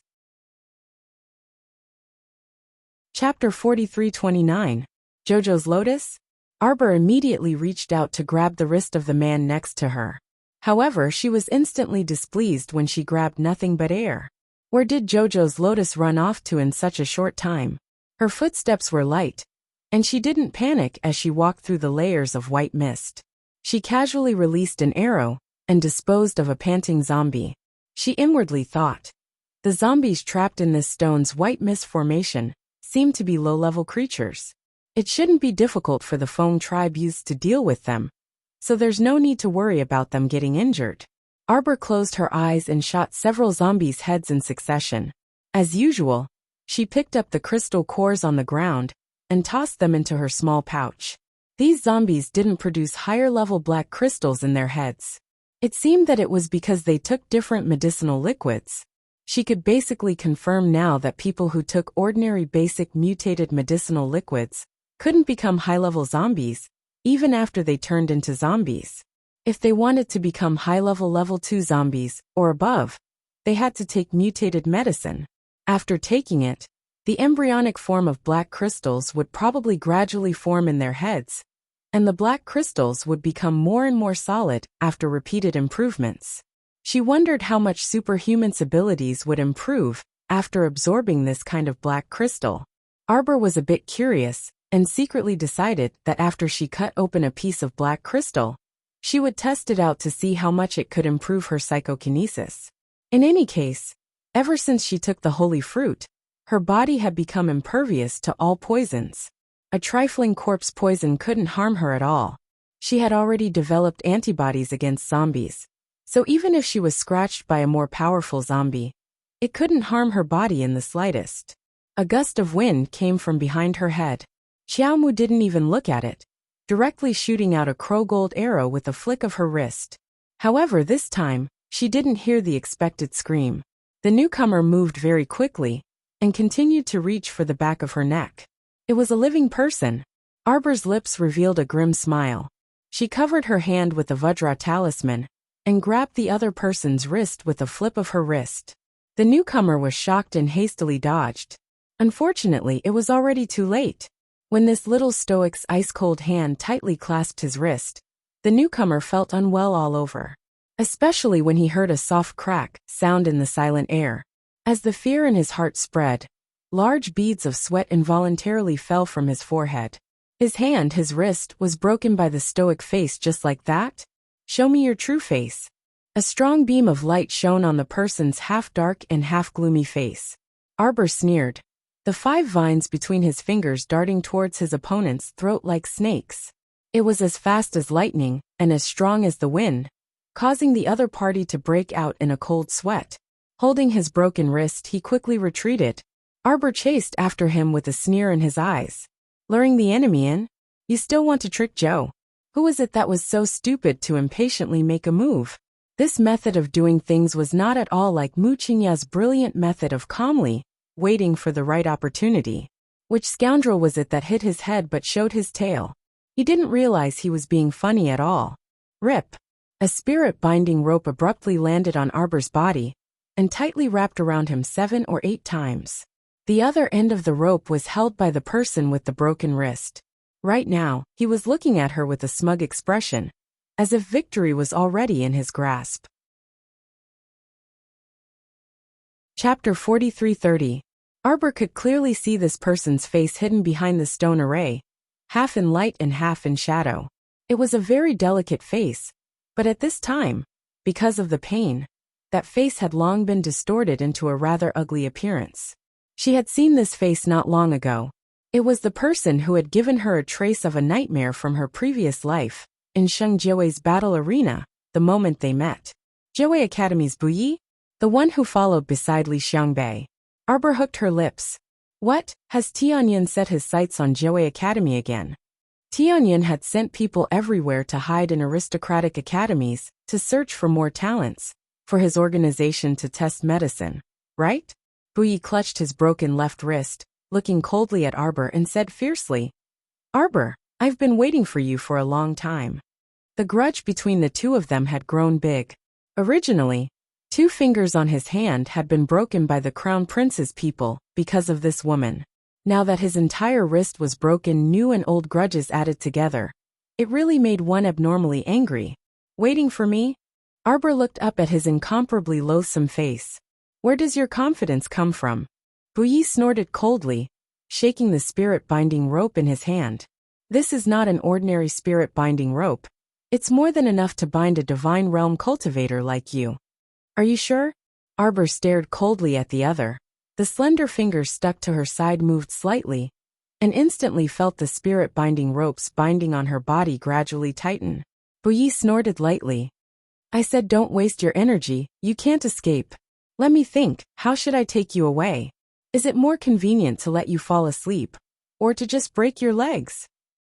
[SPEAKER 1] Chapter 43:29. Jojo's Lotus? Arbor immediately reached out to grab the wrist of the man next to her. However, she was instantly displeased when she grabbed nothing but air. Where did Jojo's Lotus run off to in such a short time? Her footsteps were light, and she didn't panic as she walked through the layers of white mist. She casually released an arrow and disposed of a panting zombie. She inwardly thought. The zombies trapped in this stone's white mist formation seemed to be low-level creatures. It shouldn't be difficult for the Feng tribe youths to deal with them, so there's no need to worry about them getting injured. Arbor closed her eyes and shot several zombies' heads in succession. As usual, she picked up the crystal cores on the ground and tossed them into her small pouch. These zombies didn't produce higher-level black crystals in their heads. It seemed that it was because they took different medicinal liquids. She could basically confirm now that people who took ordinary basic mutated medicinal liquids couldn't become high-level zombies, even after they turned into zombies. If they wanted to become high-level level 2 zombies, or above, they had to take mutated medicine. After taking it, the embryonic form of black crystals would probably gradually form in their heads, and the black crystals would become more and more solid after repeated improvements. She wondered how much superhuman's abilities would improve after absorbing this kind of black crystal. Arbor was a bit curious and secretly decided that after she cut open a piece of black crystal, she would test it out to see how much it could improve her psychokinesis. In any case, ever since she took the holy fruit, her body had become impervious to all poisons. A trifling corpse poison couldn't harm her at all. She had already developed antibodies against zombies, so even if she was scratched by a more powerful zombie, it couldn't harm her body in the slightest. A gust of wind came from behind her head. Xiaomu didn't even look at it, directly shooting out a crow-gold arrow with a flick of her wrist. However, this time, she didn't hear the expected scream. The newcomer moved very quickly and continued to reach for the back of her neck. It was a living person. Arbor's lips revealed a grim smile. She covered her hand with the Vajra talisman and grabbed the other person's wrist with a flip of her wrist. The newcomer was shocked and hastily dodged. Unfortunately, it was already too late. When this little stoic's ice-cold hand tightly clasped his wrist, the newcomer felt unwell all over. Especially when he heard a soft crack sound in the silent air. As the fear in his heart spread, large beads of sweat involuntarily fell from his forehead. His wrist, was broken by the stoic face just like that? Show me your true face. A strong beam of light shone on the person's half-dark and half-gloomy face. Arbor sneered, the 5 vines between his fingers darting towards his opponent's throat like snakes. It was as fast as lightning and as strong as the wind, causing the other party to break out in a cold sweat. Holding his broken wrist, he quickly retreated. Arbor chased after him with a sneer in his eyes. Luring the enemy in? You still want to trick Joe? Who was it that was so stupid to impatiently make a move? This method of doing things was not at all like Mu Qingya's brilliant method of calmly waiting for the right opportunity. Which scoundrel was it that hit his head but showed his tail? He didn't realize he was being funny at all. Rip! A spirit-binding rope abruptly landed on Arbor's body and tightly wrapped around him 7 or 8 times. The other end of the rope was held by the person with the broken wrist. Right now, he was looking at her with a smug expression, as if victory was already in his grasp. Chapter 43:30. Arbor could clearly see this person's face hidden behind the stone array, half in light and half in shadow. It was a very delicate face, but at this time, because of the pain, that face had long been distorted into a rather ugly appearance. She had seen this face not long ago. It was the person who had given her a trace of a nightmare from her previous life, in Sheng Jiawei's battle arena, the moment they met. Jiawei Academy's Buyi? The one who followed beside Li Xiangbei. Arbor hooked her lips. What? Has Tianyan set his sights on Jiawei Academy again? Tianyan had sent people everywhere to hide in aristocratic academies, to search for more talents, for his organization to test medicine, right? Buyi clutched his broken left wrist, looking coldly at Arbor and said fiercely, Arbor, I've been waiting for you for a long time. The grudge between the two of them had grown big. Originally, 2 fingers on his hand had been broken by the Crown Prince's people because of this woman. Now that his entire wrist was broken, new and old grudges added together. It really made one abnormally angry. Waiting for me? Arbor looked up at his incomparably loathsome face. Where does your confidence come from? Buyi snorted coldly, shaking the spirit-binding rope in his hand. This is not an ordinary spirit-binding rope. It's more than enough to bind a divine realm cultivator like you. Are you sure? Arbor stared coldly at the other. The slender fingers stuck to her side moved slightly, and instantly felt the spirit-binding ropes binding on her body gradually tighten. Buyi snorted lightly. I said don't waste your energy, you can't escape. Let me think, how should I take you away? Is it more convenient to let you fall asleep, or to just break your legs?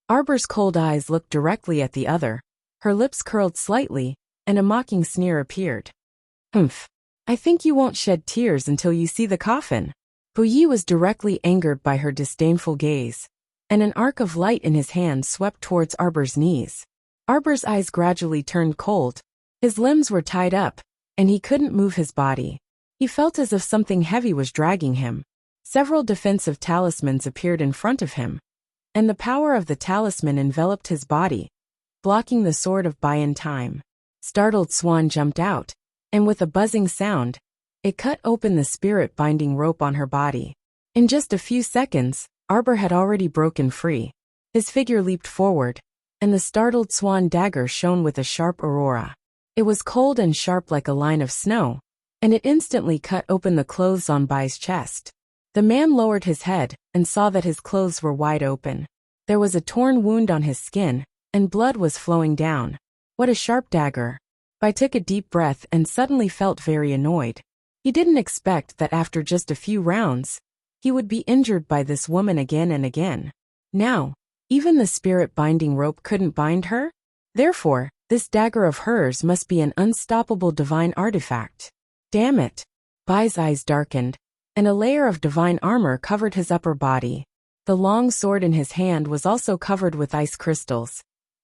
[SPEAKER 1] Arbor's cold eyes looked directly at the other. Her lips curled slightly, and a mocking sneer appeared. Humph. I think you won't shed tears until you see the coffin. Buyi was directly angered by her disdainful gaze, and an arc of light in his hand swept towards Arbor's knees. Arbor's eyes gradually turned cold. His limbs were tied up, and he couldn't move his body. He felt as if something heavy was dragging him. Several defensive talismans appeared in front of him, and the power of the talisman enveloped his body, blocking the sword of Bayan time. Startled Swan jumped out, and with a buzzing sound, it cut open the spirit-binding rope on her body. In just a few seconds, Arbor had already broken free. His figure leaped forward, and the startled swan dagger shone with a sharp aurora. It was cold and sharp like a line of snow, and it instantly cut open the clothes on Bai's chest. The man lowered his head and saw that his clothes were wide open. There was a torn wound on his skin, and blood was flowing down. What a sharp dagger! Bai took a deep breath and suddenly felt very annoyed. He didn't expect that after just a few rounds, he would be injured by this woman again and again. Now, even the spirit-binding rope couldn't bind her? Therefore, this dagger of hers must be an unstoppable divine artifact. Damn it! Bai's eyes darkened, and a layer of divine armor covered his upper body. The long sword in his hand was also covered with ice crystals,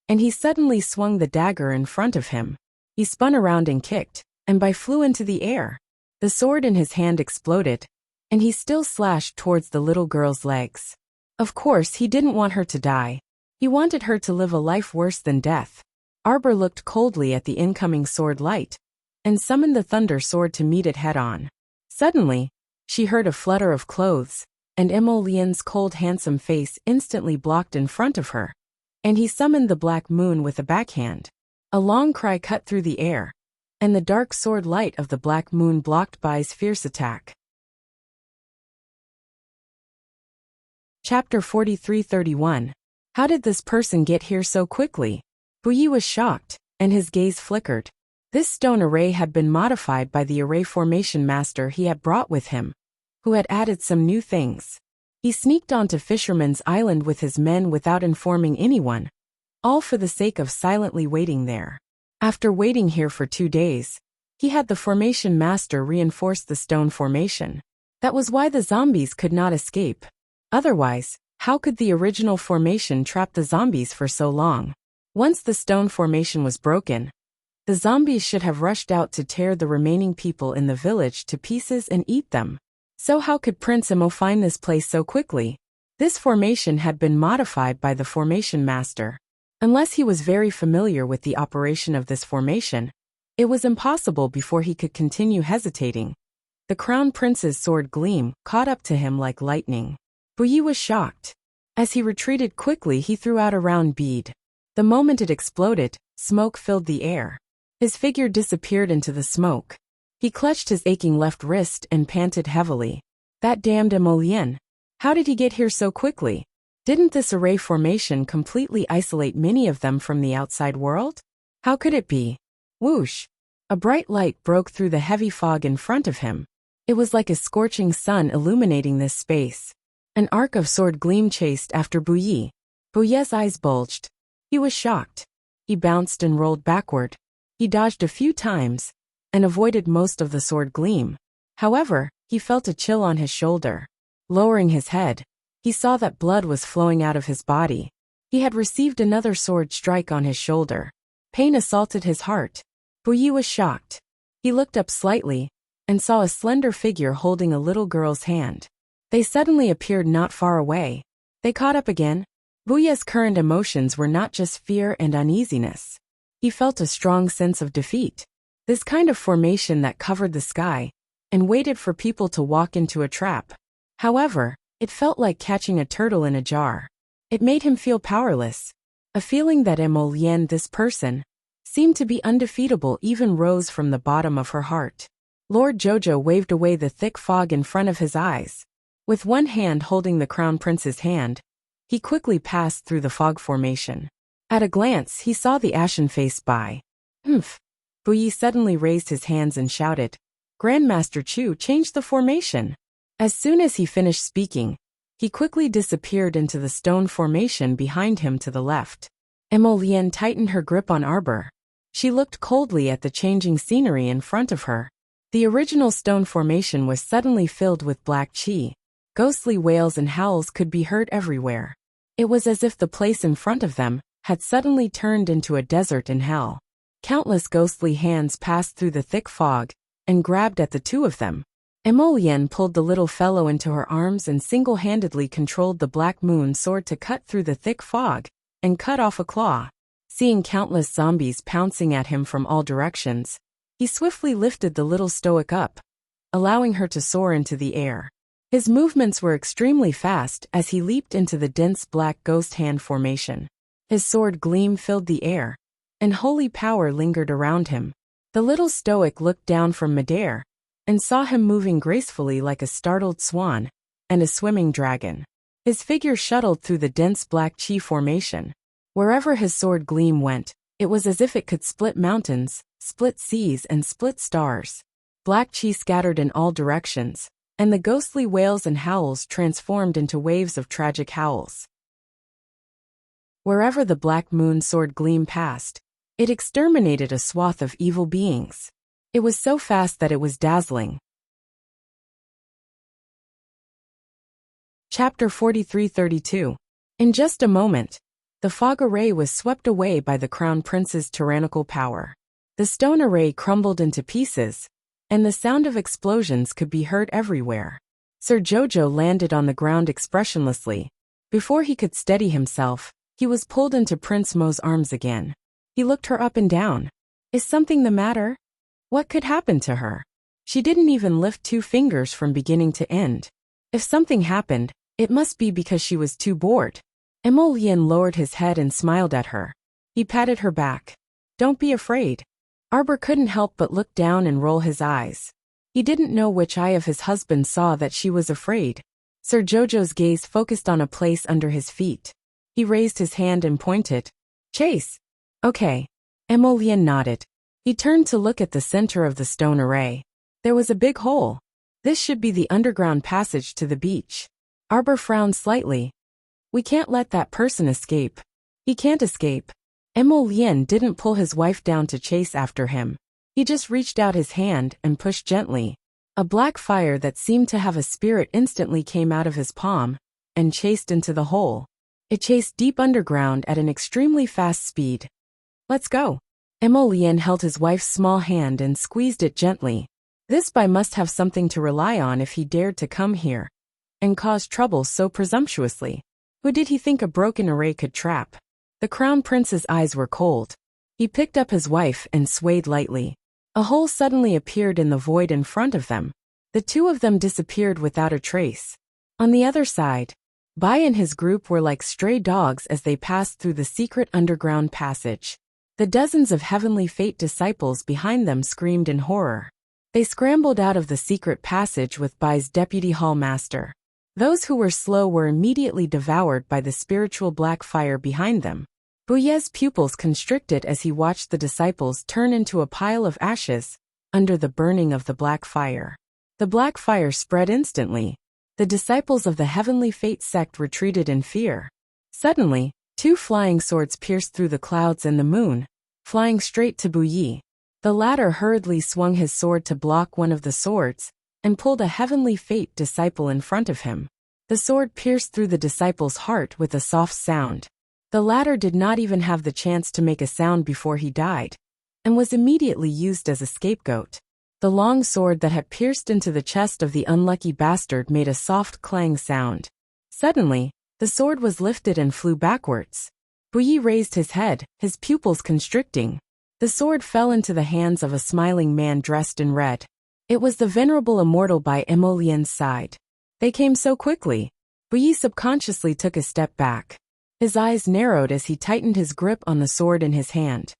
[SPEAKER 1] and he suddenly swung the dagger in front of him. He spun around and kicked, and Bai flew into the air. The sword in his hand exploded, and he still slashed towards the little girl's legs. Of course, he didn't want her to die. He wanted her to live a life worse than death. Arbor looked coldly at the incoming sword light, and summoned the thunder sword to meet it head-on. Suddenly, she heard a flutter of clothes, and Emo Lian's cold handsome face instantly blocked in front of her, and he summoned the black moon with a backhand. A long cry cut through the air, and the dark sword light of the black moon blocked Bai's fierce attack. Chapter 43-31. How did this person get here so quickly? Buyi was shocked, and his gaze flickered. This stone array had been modified by the array formation master he had brought with him, who had added some new things. He sneaked onto Fisherman's Island with his men without informing anyone, all for the sake of silently waiting there. After waiting here for 2 days, he had the formation master reinforce the stone formation. That was why the zombies could not escape. Otherwise, how could the original formation trap the zombies for so long? Once the stone formation was broken, the zombies should have rushed out to tear the remaining people in the village to pieces and eat them. So how could Prince Emo find this place so quickly? This formation had been modified by the formation master. Unless he was very familiar with the operation of this formation, it was impossible before he could continue hesitating. The Crown Prince's sword gleam caught up to him like lightning. Buyi was shocked. As he retreated quickly, he threw out a round bead. The moment it exploded, smoke filled the air. His figure disappeared into the smoke. He clutched his aching left wrist and panted heavily. That damned Emolien. How did he get here so quickly? Didn't this array formation completely isolate many of them from the outside world? How could it be? Whoosh! A bright light broke through the heavy fog in front of him. It was like a scorching sun illuminating this space. An arc of sword gleam chased after Bouilly. Bouillet's eyes bulged. He was shocked. He bounced and rolled backward. He dodged a few times and avoided most of the sword gleam. However, he felt a chill on his shoulder. Lowering his head, he saw that blood was flowing out of his body. He had received another sword strike on his shoulder. Pain assaulted his heart. Bouilly was shocked. He looked up slightly and saw a slender figure holding a little girl's hand. They suddenly appeared not far away. They caught up again. Bouillet's current emotions were not just fear and uneasiness. He felt a strong sense of defeat. This kind of formation that covered the sky and waited for people to walk into a trap. However, it felt like catching a turtle in a jar. It made him feel powerless. A feeling that Emolien, this person, seemed to be undefeatable, even rose from the bottom of her heart. Lord Jojo waved away the thick fog in front of his eyes. With one hand holding the crown prince's hand, he quickly passed through the fog formation. At a glance, he saw the ashen-faced Bai. Humph! Bouilly suddenly raised his hands and shouted. Grandmaster Chu changed the formation. As soon as he finished speaking, he quickly disappeared into the stone formation behind him to the left. Emolien tightened her grip on Arbor. She looked coldly at the changing scenery in front of her. The original stone formation was suddenly filled with black chi. Ghostly wails and howls could be heard everywhere. It was as if the place in front of them had suddenly turned into a desert in hell. Countless ghostly hands passed through the thick fog and grabbed at the two of them. Emolien pulled the little fellow into her arms and single-handedly controlled the Black Moon sword to cut through the thick fog and cut off a claw. Seeing countless zombies pouncing at him from all directions, he swiftly lifted the little stoic up, allowing her to soar into the air. His movements were extremely fast as he leaped into the dense black ghost hand formation. His sword gleam filled the air, and holy power lingered around him. The little stoic looked down from midair and saw him moving gracefully like a startled swan and a swimming dragon. His figure shuttled through the dense black chi formation. Wherever his sword gleam went, it was as if it could split mountains, split seas, and split stars. Black chi scattered in all directions, and the ghostly wails and howls transformed into waves of tragic howls. Wherever the Black Moon sword gleam passed, it exterminated a swath of evil beings. It was so fast that it was dazzling. Chapter 43-32. In just a moment, the fog array was swept away by the Crown Prince's tyrannical power. The stone array crumbled into pieces, and the sound of explosions could be heard everywhere. Sir Jojo landed on the ground expressionlessly. Before he could steady himself, he was pulled into Prince Mo's arms again. He looked her up and down. Is something the matter? What could happen to her? She didn't even lift 2 fingers from beginning to end. If something happened, it must be because she was too bored. Emolien lowered his head and smiled at her. He patted her back. Don't be afraid. Arbor couldn't help but look down and roll his eyes. He didn't know which eye of his husband saw that she was afraid. Sir Jojo's gaze focused on a place under his feet. He raised his hand and pointed. Chase. Okay. Emolien nodded. He turned to look at the center of the stone array. There was a big hole. This should be the underground passage to the beach. Arbor frowned slightly. We can't let that person escape. He can't escape. Emolien didn't pull his wife down to chase after him. He just reached out his hand and pushed gently. A black fire that seemed to have a spirit instantly came out of his palm and chased into the hole. It chased deep underground at an extremely fast speed. Let's go. Emolien held his wife's small hand and squeezed it gently. This boy must have something to rely on if he dared to come here and cause trouble so presumptuously. Who did he think a broken array could trap? The Crown Prince's eyes were cold. He picked up his wife and swayed lightly. A hole suddenly appeared in the void in front of them. The two of them disappeared without a trace. On the other side, Bai and his group were like stray dogs as they passed through the secret underground passage. The dozens of Heavenly Fate disciples behind them screamed in horror. They scrambled out of the secret passage with Bai's deputy hallmaster. Those who were slow were immediately devoured by the spiritual black fire behind them. Wuxia's pupils constricted as he watched the disciples turn into a pile of ashes under the burning of the black fire. The black fire spread instantly. The disciples of the Heavenly Fate sect retreated in fear. Suddenly, 2 flying swords pierced through the clouds and the moon, flying straight to Wuxia. The latter hurriedly swung his sword to block one of the swords, and pulled a Heavenly Fate disciple in front of him. The sword pierced through the disciple's heart with a soft sound. The latter did not even have the chance to make a sound before he died, and was immediately used as a scapegoat. The long sword that had pierced into the chest of the unlucky bastard made a soft clang sound. Suddenly, the sword was lifted and flew backwards. Wuxia raised his head, his pupils constricting. The sword fell into the hands of a smiling man dressed in red. It was the venerable immortal by Emolien's side. They came so quickly. Wuxia subconsciously took a step back. His eyes narrowed as he tightened his grip on the sword in his hand.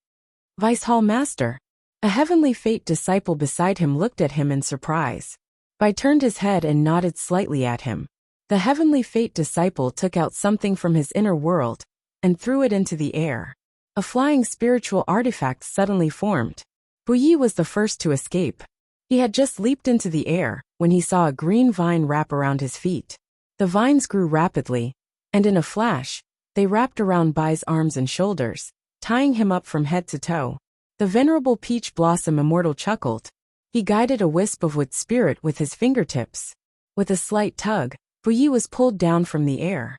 [SPEAKER 1] Vice Hall Master. A Heavenly Fate disciple beside him looked at him in surprise. Bai turned his head and nodded slightly at him. The Heavenly Fate disciple took out something from his inner world and threw it into the air. A flying spiritual artifact suddenly formed. Wuxia was the first to escape. He had just leaped into the air when he saw a green vine wrap around his feet. The vines grew rapidly, and in a flash, they wrapped around Bai's arms and shoulders, tying him up from head to toe. The venerable peach blossom immortal chuckled. He guided a wisp of wood spirit with his fingertips. With a slight tug, Wuxia was pulled down from the air.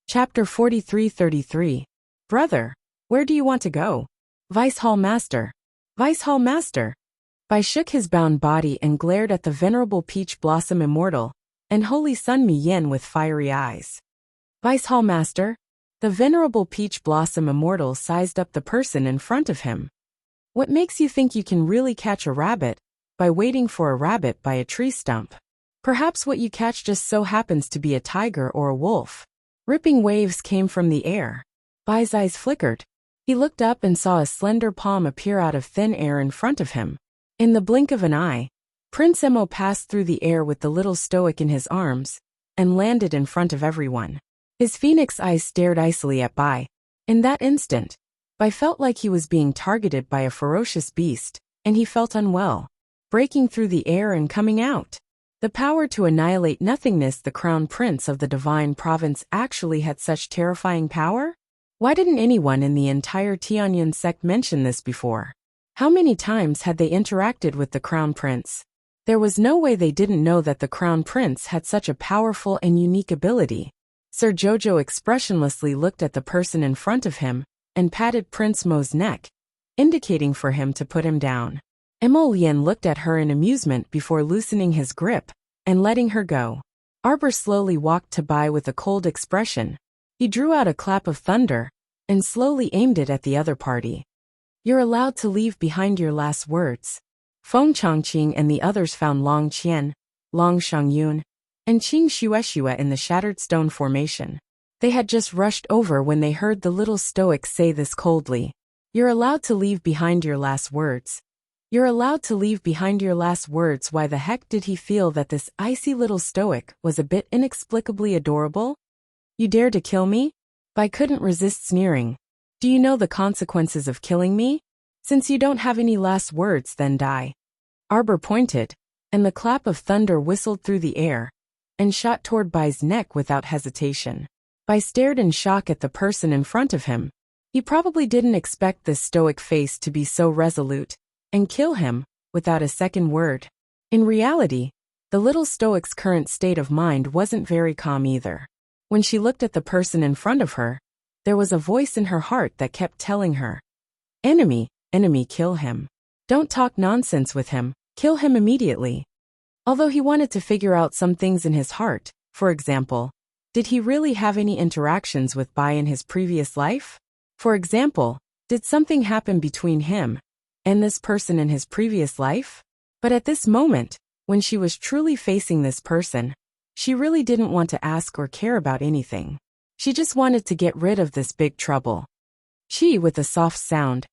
[SPEAKER 1] Chapter 43-33. Brother, where do you want to go? Vice Hall Master. Vice Hall Master. Bai shook his bound body and glared at the venerable peach blossom immortal and Holy Sun Mi Yen with fiery eyes. Vice Hall Master. The venerable peach blossom immortal sized up the person in front of him. What makes you think you can really catch a rabbit by waiting for a rabbit by a tree stump? Perhaps what you catch just so happens to be a tiger or a wolf. Ripping waves came from the air. Bai's eyes flickered. He looked up and saw a slender palm appear out of thin air in front of him. In the blink of an eye, Prince Emo passed through the air with the little stoic in his arms and landed in front of everyone. His phoenix eyes stared icily at Bai. In that instant, Bai felt like he was being targeted by a ferocious beast, and he felt unwell. Breaking through the air and coming out. The power to annihilate nothingness. The crown prince of the divine province actually had such terrifying power? Why didn't anyone in the entire Tianyan sect mention this before? How many times had they interacted with the crown prince? There was no way they didn't know that the crown prince had such a powerful and unique ability. Sir Jojo expressionlessly looked at the person in front of him and patted Prince Mo's neck, indicating for him to put him down. Emolian looked at her in amusement before loosening his grip and letting her go. Arbor slowly walked to Bai with a cold expression. He drew out a clap of thunder and slowly aimed it at the other party. You're allowed to leave behind your last words. Feng Chongqing and the others found Long Qian, Long Shangyun, and Qing Shueshua in the shattered stone formation. They had just rushed over when they heard the little stoic say this coldly. You're allowed to leave behind your last words. You're allowed to leave behind your last words. Why the heck did he feel that this icy little stoic was a bit inexplicably adorable? You dare to kill me? Bai couldn't resist sneering. Do you know the consequences of killing me? Since you don't have any last words, then die. Arbor pointed, and the clap of thunder whistled through the air and shot toward Bai's neck without hesitation. Bai stared in shock at the person in front of him. He probably didn't expect this stoic face to be so resolute and kill him without a second word. In reality, the little stoic's current state of mind wasn't very calm either. When she looked at the person in front of her, there was a voice in her heart that kept telling her, "Enemy, enemy, kill him. Don't talk nonsense with him, kill him immediately." Although he wanted to figure out some things in his heart, for example, did he really have any interactions with Bai in his previous life? For example, did something happen between him and this person in his previous life? But at this moment, when she was truly facing this person, she really didn't want to ask or care about anything. She just wanted to get rid of this big trouble. She, with a soft sound,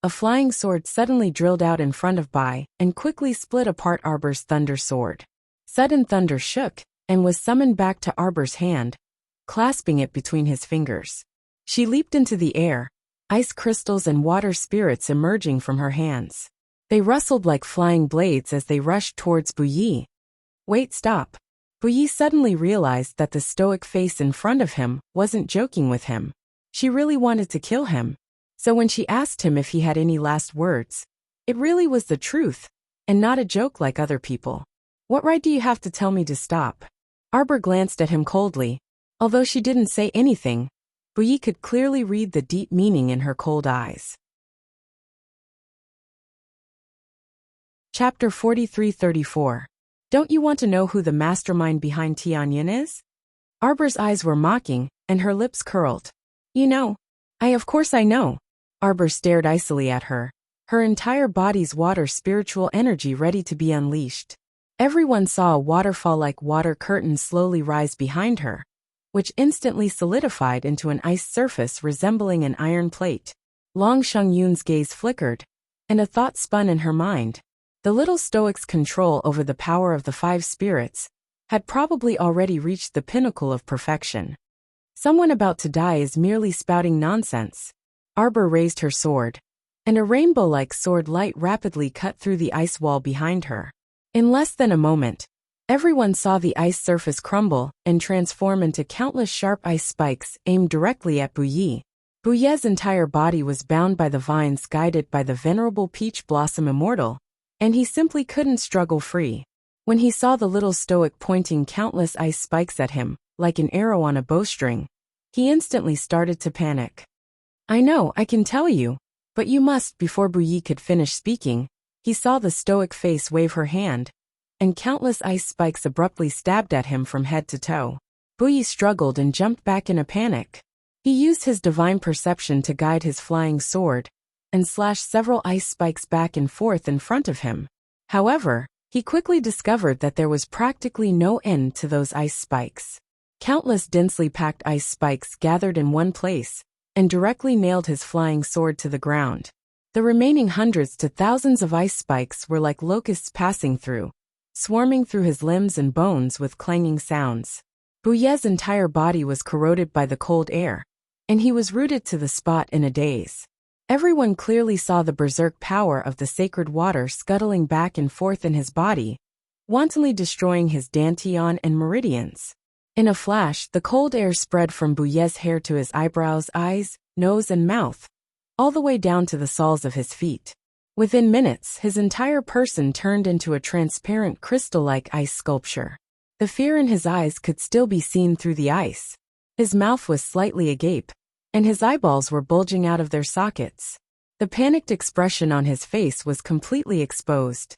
[SPEAKER 1] a flying sword suddenly drilled out in front of Bai and quickly split apart Arbor's thunder sword. Sudden thunder shook and was summoned back to Arbor's hand, clasping it between his fingers. She leaped into the air, ice crystals and water spirits emerging from her hands. They rustled like flying blades as they rushed towards Buyi. Wait, stop. Buyi suddenly realized that the stoic face in front of him wasn't joking with him. She really wanted to kill him. So when she asked him if he had any last words, it really was the truth, and not a joke like other people. What right do you have to tell me to stop? Arbor glanced at him coldly. Although she didn't say anything, Buyi could clearly read the deep meaning in her cold eyes. Chapter 43-34. Don't you want to know who the mastermind behind Tianyin is? Arbor's eyes were mocking, and her lips curled. You know. Of course I know. Arbor stared icily at her, her entire body's water spiritual energy ready to be unleashed. Everyone saw a waterfall-like water curtain slowly rise behind her, which instantly solidified into an ice surface resembling an iron plate. Long Shengyun's gaze flickered, and a thought spun in her mind. The little stoic's control over the power of the five spirits had probably already reached the pinnacle of perfection. Someone about to die is merely spouting nonsense. Arbor raised her sword, and a rainbow-like sword light rapidly cut through the ice wall behind her. In less than a moment, everyone saw the ice surface crumble and transform into countless sharp ice spikes aimed directly at Buyi. Buyi's entire body was bound by the vines guided by the venerable Peach Blossom Immortal, and he simply couldn't struggle free. When he saw the little stoic pointing countless ice spikes at him, like an arrow on a bowstring, he instantly started to panic. I know, I can tell you, but you must. Before Buyi could finish speaking, he saw the stoic face wave her hand, and countless ice spikes abruptly stabbed at him from head to toe. Buyi struggled and jumped back in a panic. He used his divine perception to guide his flying sword, and slashed several ice spikes back and forth in front of him. However, he quickly discovered that there was practically no end to those ice spikes. Countless densely packed ice spikes gathered in one place, and directly nailed his flying sword to the ground. The remaining hundreds to thousands of ice spikes were like locusts passing through, swarming through his limbs and bones with clanging sounds. Buyi's entire body was corroded by the cold air, and he was rooted to the spot in a daze. Everyone clearly saw the berserk power of the sacred water scuttling back and forth in his body, wantonly destroying his dantian and meridians. In a flash, the cold air spread from Buyi's hair to his eyebrows, eyes, nose and mouth, all the way down to the soles of his feet. Within minutes, his entire person turned into a transparent crystal-like ice sculpture. The fear in his eyes could still be seen through the ice. His mouth was slightly agape, and his eyeballs were bulging out of their sockets. The panicked expression on his face was completely exposed.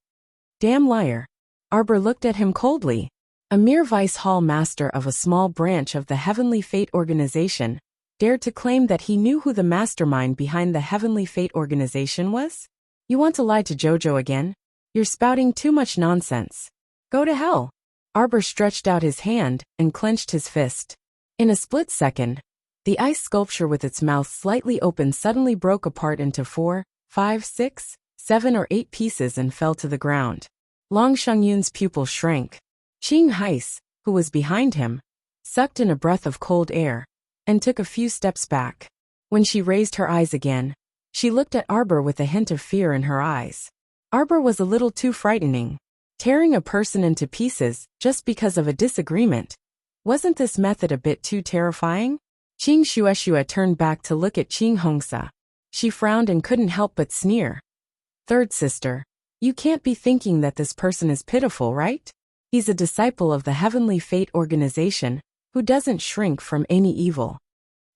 [SPEAKER 1] Damn liar. Arbor looked at him coldly. A mere vice hall master of a small branch of the Heavenly Fate organization dared to claim that he knew who the mastermind behind the Heavenly Fate organization was? You want to lie to Jojo again? You're spouting too much nonsense. Go to hell. Arbor stretched out his hand and clenched his fist. In a split second, the ice sculpture with its mouth slightly open suddenly broke apart into 4, 5, 6, 7 or 8 pieces and fell to the ground. Long Shengyun's pupil shrank. Qing Heis, who was behind him, sucked in a breath of cold air, and took a few steps back. When she raised her eyes again, she looked at Arbor with a hint of fear in her eyes. Arbor was a little too frightening. Tearing a person into pieces just because of a disagreement. Wasn't this method a bit too terrifying? Qing Shueshue turned back to look at Qing Hongsa. She frowned and couldn't help but sneer. Third sister, you can't be thinking that this person is pitiful, right? He's a disciple of the Heavenly Fate organization, who doesn't shrink from any evil.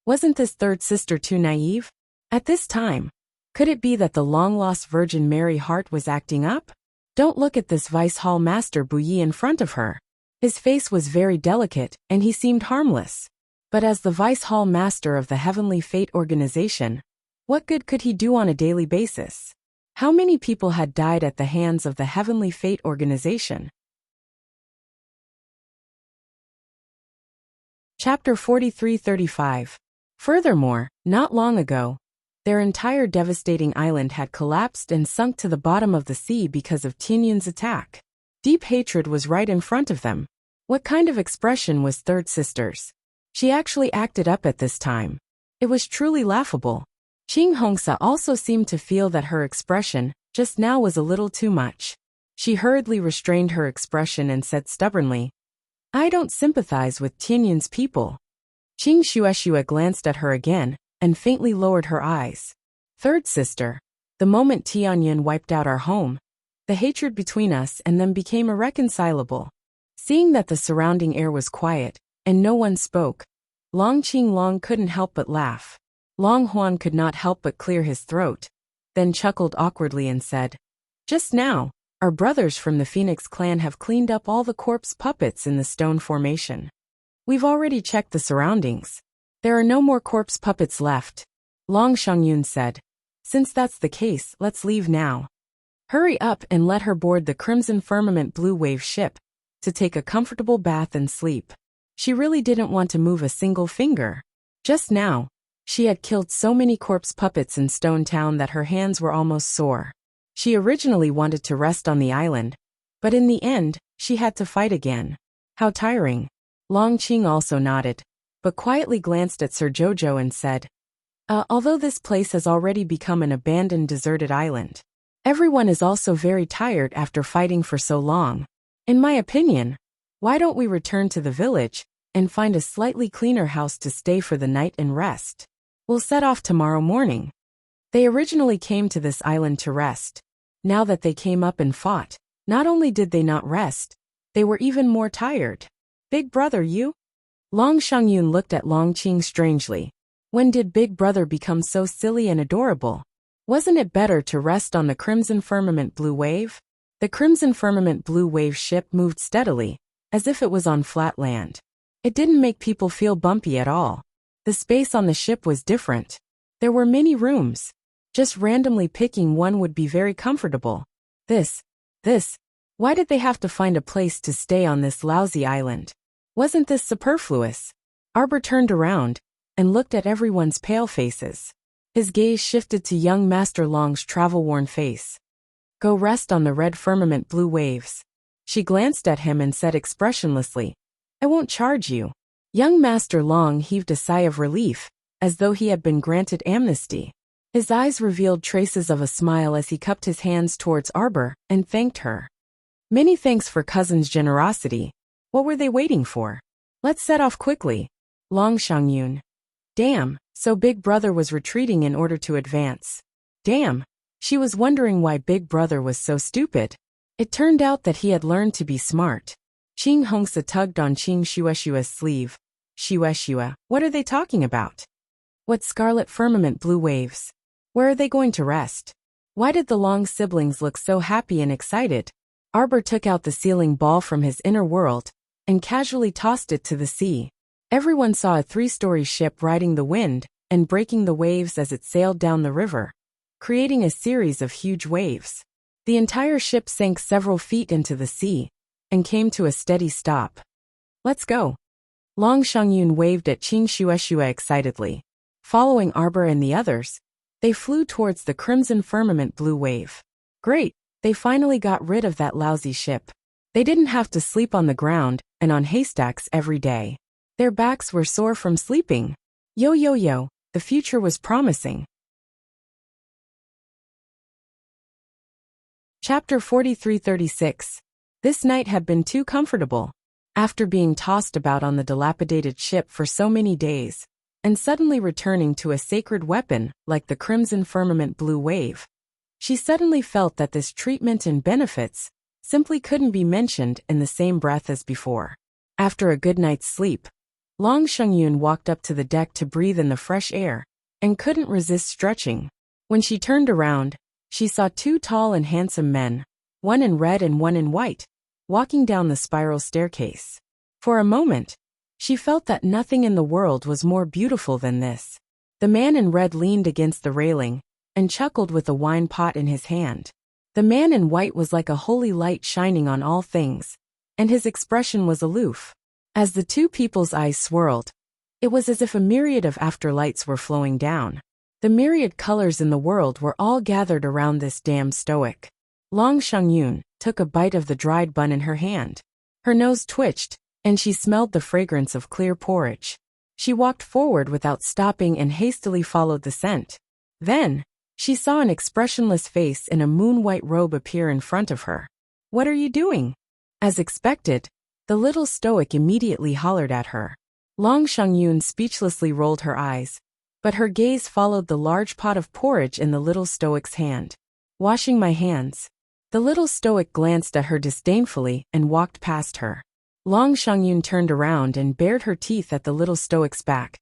[SPEAKER 1] Wasn't this third sister too naive? At this time, could it be that the long-lost Virgin Mary heart was acting up? Don't look at this Vice Hall Master Buyi in front of her. His face was very delicate, and he seemed harmless. But as the Vice Hall Master of the Heavenly Fate organization, what good could he do on a daily basis? How many people had died at the hands of the Heavenly Fate organization? Chapter 43-35. Furthermore, not long ago, Their entire devastating island had collapsed and sunk to the bottom of the sea because of Tianyun's attack. Deep hatred was right in front of them. What kind of expression was third sister's? She actually acted up at this time. It was truly laughable. Qing Hongsa also seemed to feel that her expression, just now, was a little too much. She hurriedly restrained her expression and said stubbornly, "I don't sympathize with Tianyun's people." Qing Shueshue glanced at her again, and faintly lowered her eyes. "Third sister, the moment Tianyun wiped out our home, the hatred between us and them became irreconcilable." Seeing that the surrounding air was quiet, and no one spoke, Long Qinglong couldn't help but laugh. Long Huan could not help but clear his throat, then chuckled awkwardly and said, "Just now, our brothers from the Phoenix clan have cleaned up all the corpse puppets in the stone formation. We've already checked the surroundings. There are no more corpse puppets left." Long Shangyun said, "Since that's the case, let's leave now. Hurry up and let her board the Crimson Firmament Blue Wave ship to take a comfortable bath and sleep." She really didn't want to move a single finger. Just now, she had killed so many corpse puppets in Stone Town that her hands were almost sore. She originally wanted to rest on the island, but in the end, she had to fight again. How tiring. Long Qing also nodded, but quietly glanced at Sir Jojo and said, Although this place has already become an abandoned deserted island, everyone is also very tired after fighting for so long. In my opinion, why don't we return to the village and find a slightly cleaner house to stay for the night and rest? We'll set off tomorrow morning." They originally came to this island to rest. Now that they came up and fought, not only did they not rest, they were even more tired. "Big brother, you?" Long Shangyun looked at Long Qing strangely. When did Big Brother become so silly and adorable? Wasn't it better to rest on the Crimson Firmament Blue Wave? The Crimson Firmament Blue Wave ship moved steadily, as if it was on flat land. It didn't make people feel bumpy at all. The space on the ship was different. There were many rooms. Just randomly picking one would be very comfortable. Why did they have to find a place to stay on this lousy island? Wasn't this superfluous? Arbor turned around and looked at everyone's pale faces. His gaze shifted to young Master Long's travel-worn face. "Go rest on the red firmament blue waves." She glanced at him and said expressionlessly, "I won't charge you." Young Master Long heaved a sigh of relief, as though he had been granted amnesty. His eyes revealed traces of a smile as he cupped his hands towards Arbor and thanked her. "Many thanks for cousin's generosity. What were they waiting for? Let's set off quickly." Long Shangyun. Damn, so Big Brother was retreating in order to advance. Damn, she was wondering why Big Brother was so stupid. It turned out that he had learned to be smart. Qing Hongsa tugged on Qing Shueshue's sleeve. "Shueshue, what are they talking about? What scarlet firmament blue waves? Where are they going to rest? Why did the Long siblings look so happy and excited?" Arbor took out the sealing ball from his inner world and casually tossed it to the sea. Everyone saw a 3-story ship riding the wind and breaking the waves as it sailed down the river, creating a series of huge waves. The entire ship sank several feet into the sea and came to a steady stop. "Let's go." Long Shangyun waved at Qing Shueshue excitedly. Following Arbor and the others, they flew towards the Crimson Firmament Blue Wave. Great, they finally got rid of that lousy ship. They didn't have to sleep on the ground and on haystacks every day. Their backs were sore from sleeping. Yo, the future was promising. Chapter 43-36. This night had been too comfortable. After being tossed about on the dilapidated ship for so many days, and suddenly returning to a sacred weapon like the Crimson Firmament Blue Wave, she suddenly felt that this treatment and benefits simply couldn't be mentioned in the same breath as before. After a good night's sleep, Long Shangyun walked up to the deck to breathe in the fresh air, and couldn't resist stretching. When she turned around, she saw 2 tall and handsome men, one in red and one in white, walking down the spiral staircase. For a moment, she felt that nothing in the world was more beautiful than this. The man in red leaned against the railing and chuckled with a wine pot in his hand. The man in white was like a holy light shining on all things, and his expression was aloof. As the 2 people's eyes swirled, it was as if a myriad of afterlights were flowing down. The myriad colors in the world were all gathered around this damned stoic. Long Shangyun took a bite of the dried bun in her hand. Her nose twitched, and she smelled the fragrance of clear porridge. She walked forward without stopping and hastily followed the scent. Then, she saw an expressionless face in a moon-white robe appear in front of her. "What are you doing?" As expected, the little stoic immediately hollered at her. Long Shangyun speechlessly rolled her eyes, but her gaze followed the large pot of porridge in the little stoic's hand. "Washing my hands." The little stoic glanced at her disdainfully and walked past her. Long Shangyun turned around and bared her teeth at the little stoic's back.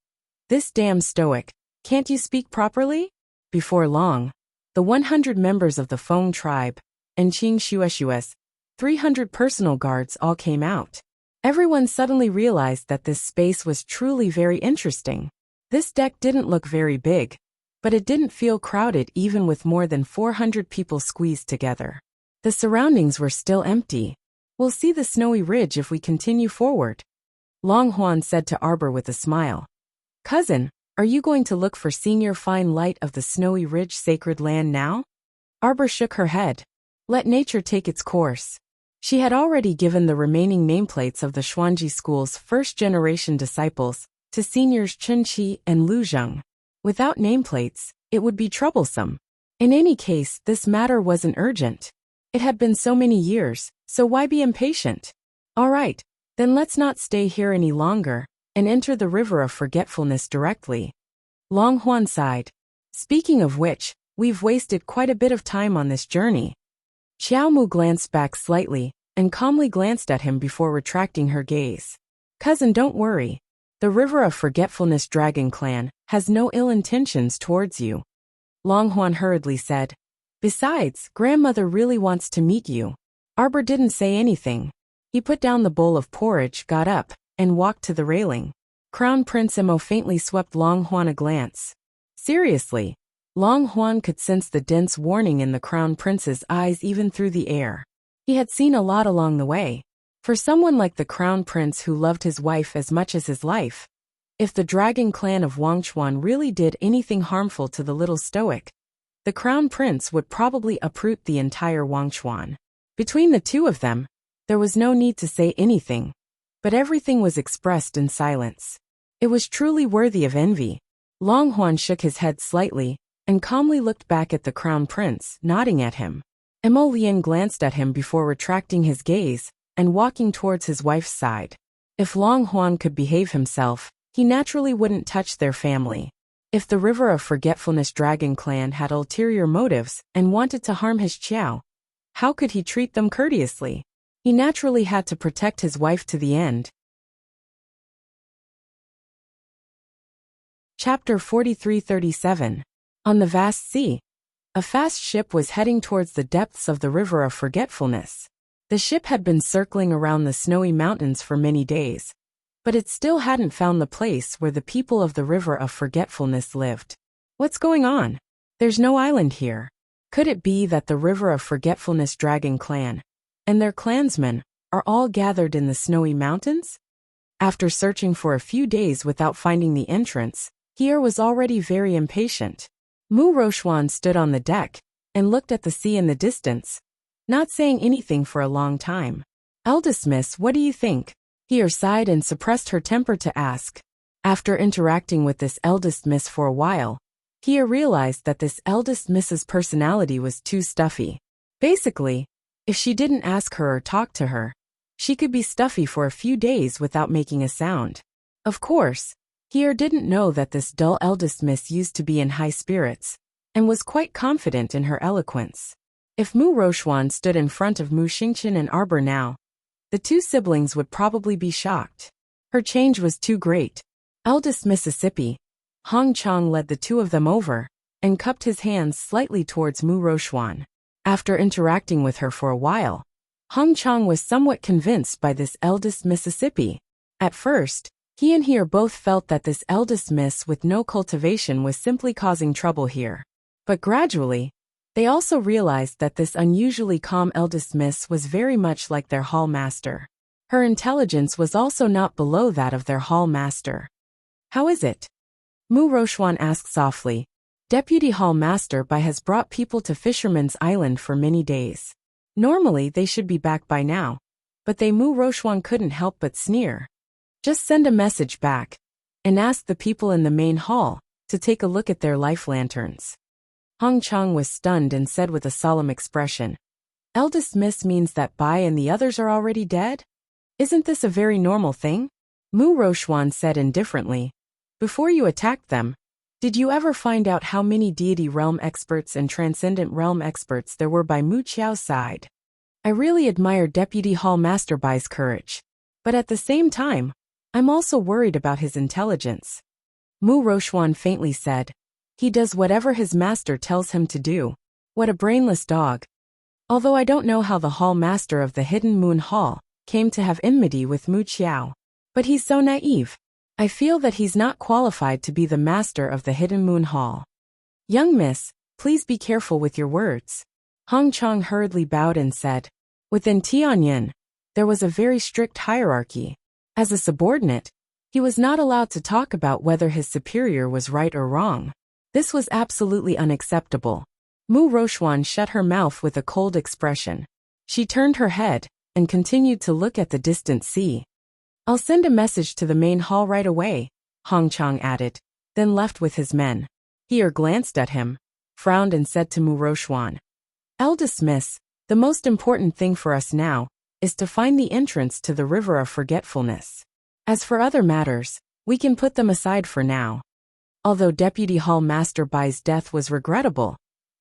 [SPEAKER 1] "This damn stoic, can't you speak properly?" Before long, the 100 members of the Feng tribe, and Qing Shueshues, 300 personal guards all came out. Everyone suddenly realized that this space was truly very interesting. This deck didn't look very big, but it didn't feel crowded even with more than 400 people squeezed together. The surroundings were still empty. "We'll see the snowy ridge if we continue forward," Long Huan said to Arbor with a smile. "Cousin, are you going to look for senior fine light of the snowy ridge sacred land now?" Arbor shook her head. "Let nature take its course." She had already given the remaining nameplates of the Xuanji school's first-generation disciples to seniors Chen Qi and Lu Zheng. Without nameplates, it would be troublesome. In any case, this matter wasn't urgent. It had been so many years, so why be impatient? "All right, then let's not stay here any longer and enter the river of forgetfulness directly." Long Huan sighed. "Speaking of which, we've wasted quite a bit of time on this journey." Xiao Mu glanced back slightly and calmly glanced at him before retracting her gaze. "Cousin, don't worry. The River of Forgetfulness Dragon Clan has no ill intentions towards you," Long Huan hurriedly said. "Besides, grandmother really wants to meet you." Arbor didn't say anything. He put down the bowl of porridge, got up, and walked to the railing. Crown Prince Emo faintly swept Long Huan a glance. Seriously, Long Huan could sense the dense warning in the Crown Prince's eyes even through the air. He had seen a lot along the way. For someone like the Crown Prince who loved his wife as much as his life, if the Dragon Clan of Wangchuan really did anything harmful to the little stoic, the Crown Prince would probably uproot the entire Wangchuan. Between the two of them, there was no need to say anything, but everything was expressed in silence. It was truly worthy of envy. Long Huan shook his head slightly and calmly looked back at the Crown Prince, nodding at him. Emo Lien glanced at him before retracting his gaze and walking towards his wife's side. If Long Huan could behave himself, he naturally wouldn't touch their family. If the River of Forgetfulness Dragon Clan had ulterior motives and wanted to harm his Qiao, how could he treat them courteously? He naturally had to protect his wife to the end. Chapter 43-37. On the vast sea, a fast ship was heading towards the depths of the River of Forgetfulness. The ship had been circling around the snowy mountains for many days, but it still hadn't found the place where the people of the River of Forgetfulness lived. "What's going on? There's no island here." Could it be that the River of Forgetfulness Dragon Clan and their clansmen are all gathered in the snowy mountains? After searching for a few days without finding the entrance, Hier was already very impatient. Mu Rochuan stood on the deck and looked at the sea in the distance, not saying anything for a long time. "Eldest miss, what do you think?" Hier sighed and suppressed her temper to ask. After interacting with this eldest miss for a while, Hier realized that this eldest miss's personality was too stuffy. Basically, if she didn't ask her or talk to her, she could be stuffy for a few days without making a sound. Of course, Hier didn't know that this dull eldest miss used to be in high spirits, and was quite confident in her eloquence. If Mu Rochuan stood in front of Mu Xingqian and Arbor now, the two siblings would probably be shocked. Her change was too great. Eldest Mississippi, Hong Chong led the two of them over, and cupped his hands slightly towards Mu Rochuan. After interacting with her for a while, Hong Chong was somewhat convinced by this eldest Mississippi. At first, he and Hier both felt that this eldest miss with no cultivation was simply causing trouble here. But gradually, they also realized that this unusually calm eldest miss was very much like their hall master. Her intelligence was also not below that of their hall master. "How is it?" Mu Rochuan asked softly, Deputy Hall Master Bai has brought people to Fisherman's Island for many days. Normally they should be back by now, but they Mu Rochuan couldn't help but sneer. Just send a message back and ask the people in the main hall to take a look at their life lanterns. Hong Chang was stunned and said with a solemn expression, Eldest Miss means that Bai and the others are already dead? Isn't this a very normal thing? Mu Rochuan said indifferently. Before you attacked them, did you ever find out how many deity realm experts and transcendent realm experts there were by Mu Qiao's side? I really admire Deputy Hall Master Bai's courage. But at the same time, I'm also worried about his intelligence. Mu Rochuan faintly said. He does whatever his master tells him to do. What a brainless dog. Although I don't know how the Hall Master of the Hidden Moon Hall came to have enmity with Mu Qiao. But he's so naive. I feel that he's not qualified to be the master of the Hidden Moon Hall. Young miss, please be careful with your words. Hong Chang hurriedly bowed and said. Within Tianyin, there was a very strict hierarchy. As a subordinate, he was not allowed to talk about whether his superior was right or wrong. This was absolutely unacceptable. Mu Rochuan shut her mouth with a cold expression. She turned her head and continued to look at the distant sea. I'll send a message to the main hall right away, Hong Chang added, then left with his men. He glanced at him, frowned and said to Mu Rochuan, Eldest Miss, the most important thing for us now is to find the entrance to the River of Forgetfulness. As for other matters, we can put them aside for now. Although Deputy Hall Master Bai's death was regrettable,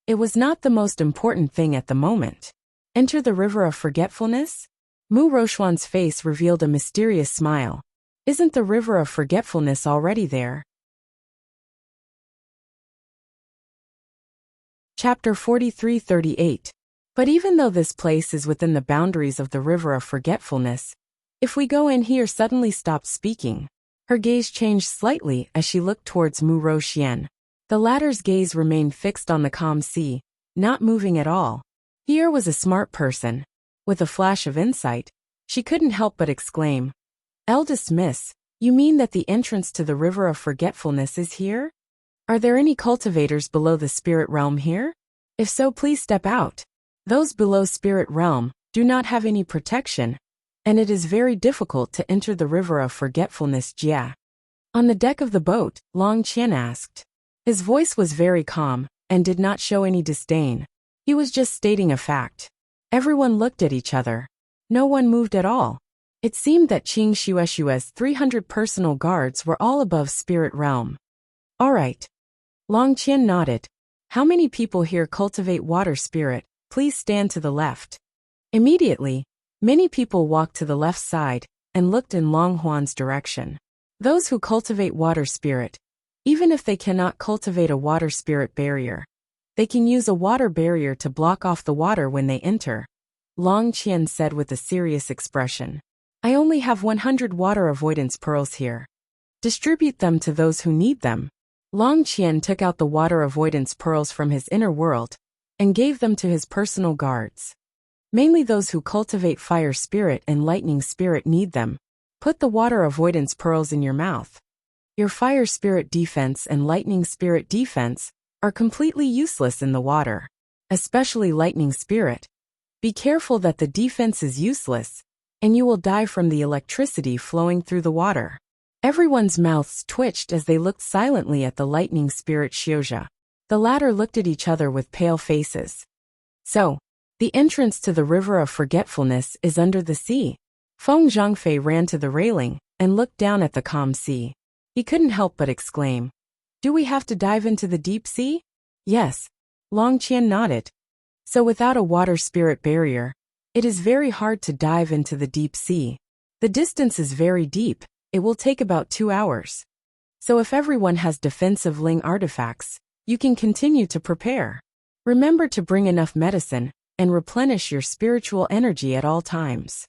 [SPEAKER 1] it was not the most important thing at the moment. Enter the River of Forgetfulness? Mu Rochuan's face revealed a mysterious smile. Isn't the River of Forgetfulness already there? Chapter 43-38. But even though this place is within the boundaries of the River of Forgetfulness, if we go in here suddenly stopped speaking. Her gaze changed slightly as she looked towards Mu Roxian. The latter's gaze remained fixed on the calm sea, not moving at all. Here was a smart person. With a flash of insight, she couldn't help but exclaim, Eldest Miss, you mean that the entrance to the River of Forgetfulness is here? Are there any cultivators below the spirit realm here? If so, please step out. Those below spirit realm do not have any protection, and it is very difficult to enter the River of Forgetfulness. Jia. On the deck of the boat, Long Qian asked. His voice was very calm, and did not show any disdain. He was just stating a fact. Everyone looked at each other. No one moved at all. It seemed that Qing Xueshue's 300 personal guards were all above spirit realm. All right. Long Qian nodded. How many people here cultivate water spirit? Please stand to the left. Immediately, many people walked to the left side and looked in Long Huan's direction. Those who cultivate water spirit, even if they cannot cultivate a water spirit barrier, they can use a water barrier to block off the water when they enter. Long Qian said with a serious expression. I only have 100 water avoidance pearls here. Distribute them to those who need them. Long Qian took out the water avoidance pearls from his inner world and gave them to his personal guards. Mainly those who cultivate fire spirit and lightning spirit need them. Put the water avoidance pearls in your mouth. Your fire spirit defense and lightning spirit defense are completely useless in the water, especially lightning spirit. Be careful that the defense is useless, and you will die from the electricity flowing through the water. Everyone's mouths twitched as they looked silently at the lightning spirit Xiuzha. The latter looked at each other with pale faces. So, the entrance to the River of Forgetfulness is under the sea. Feng Zhangfei ran to the railing and looked down at the calm sea. He couldn't help but exclaim, Do we have to dive into the deep sea? Yes. Long Qian nodded. So without a water spirit barrier, it is very hard to dive into the deep sea. The distance is very deep. It will take about 2 hours. So if everyone has defensive Ling artifacts, you can continue to prepare. Remember to bring enough medicine and replenish your spiritual energy at all times.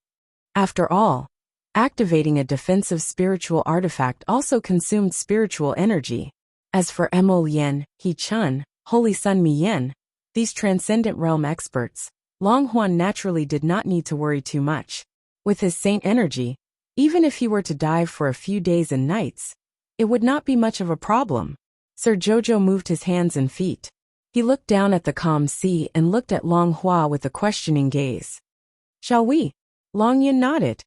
[SPEAKER 1] After all, activating a defensive spiritual artifact also consumed spiritual energy. As for Mo Lian, He Chun, Holy Sun Mi Yen, these transcendent realm experts, Long Huan naturally did not need to worry too much. With his saint energy, even if he were to dive for a few days and nights, it would not be much of a problem. Sir Jojo moved his hands and feet. He looked down at the calm sea and looked at Long Hua with a questioning gaze. Shall we? Long Yun nodded.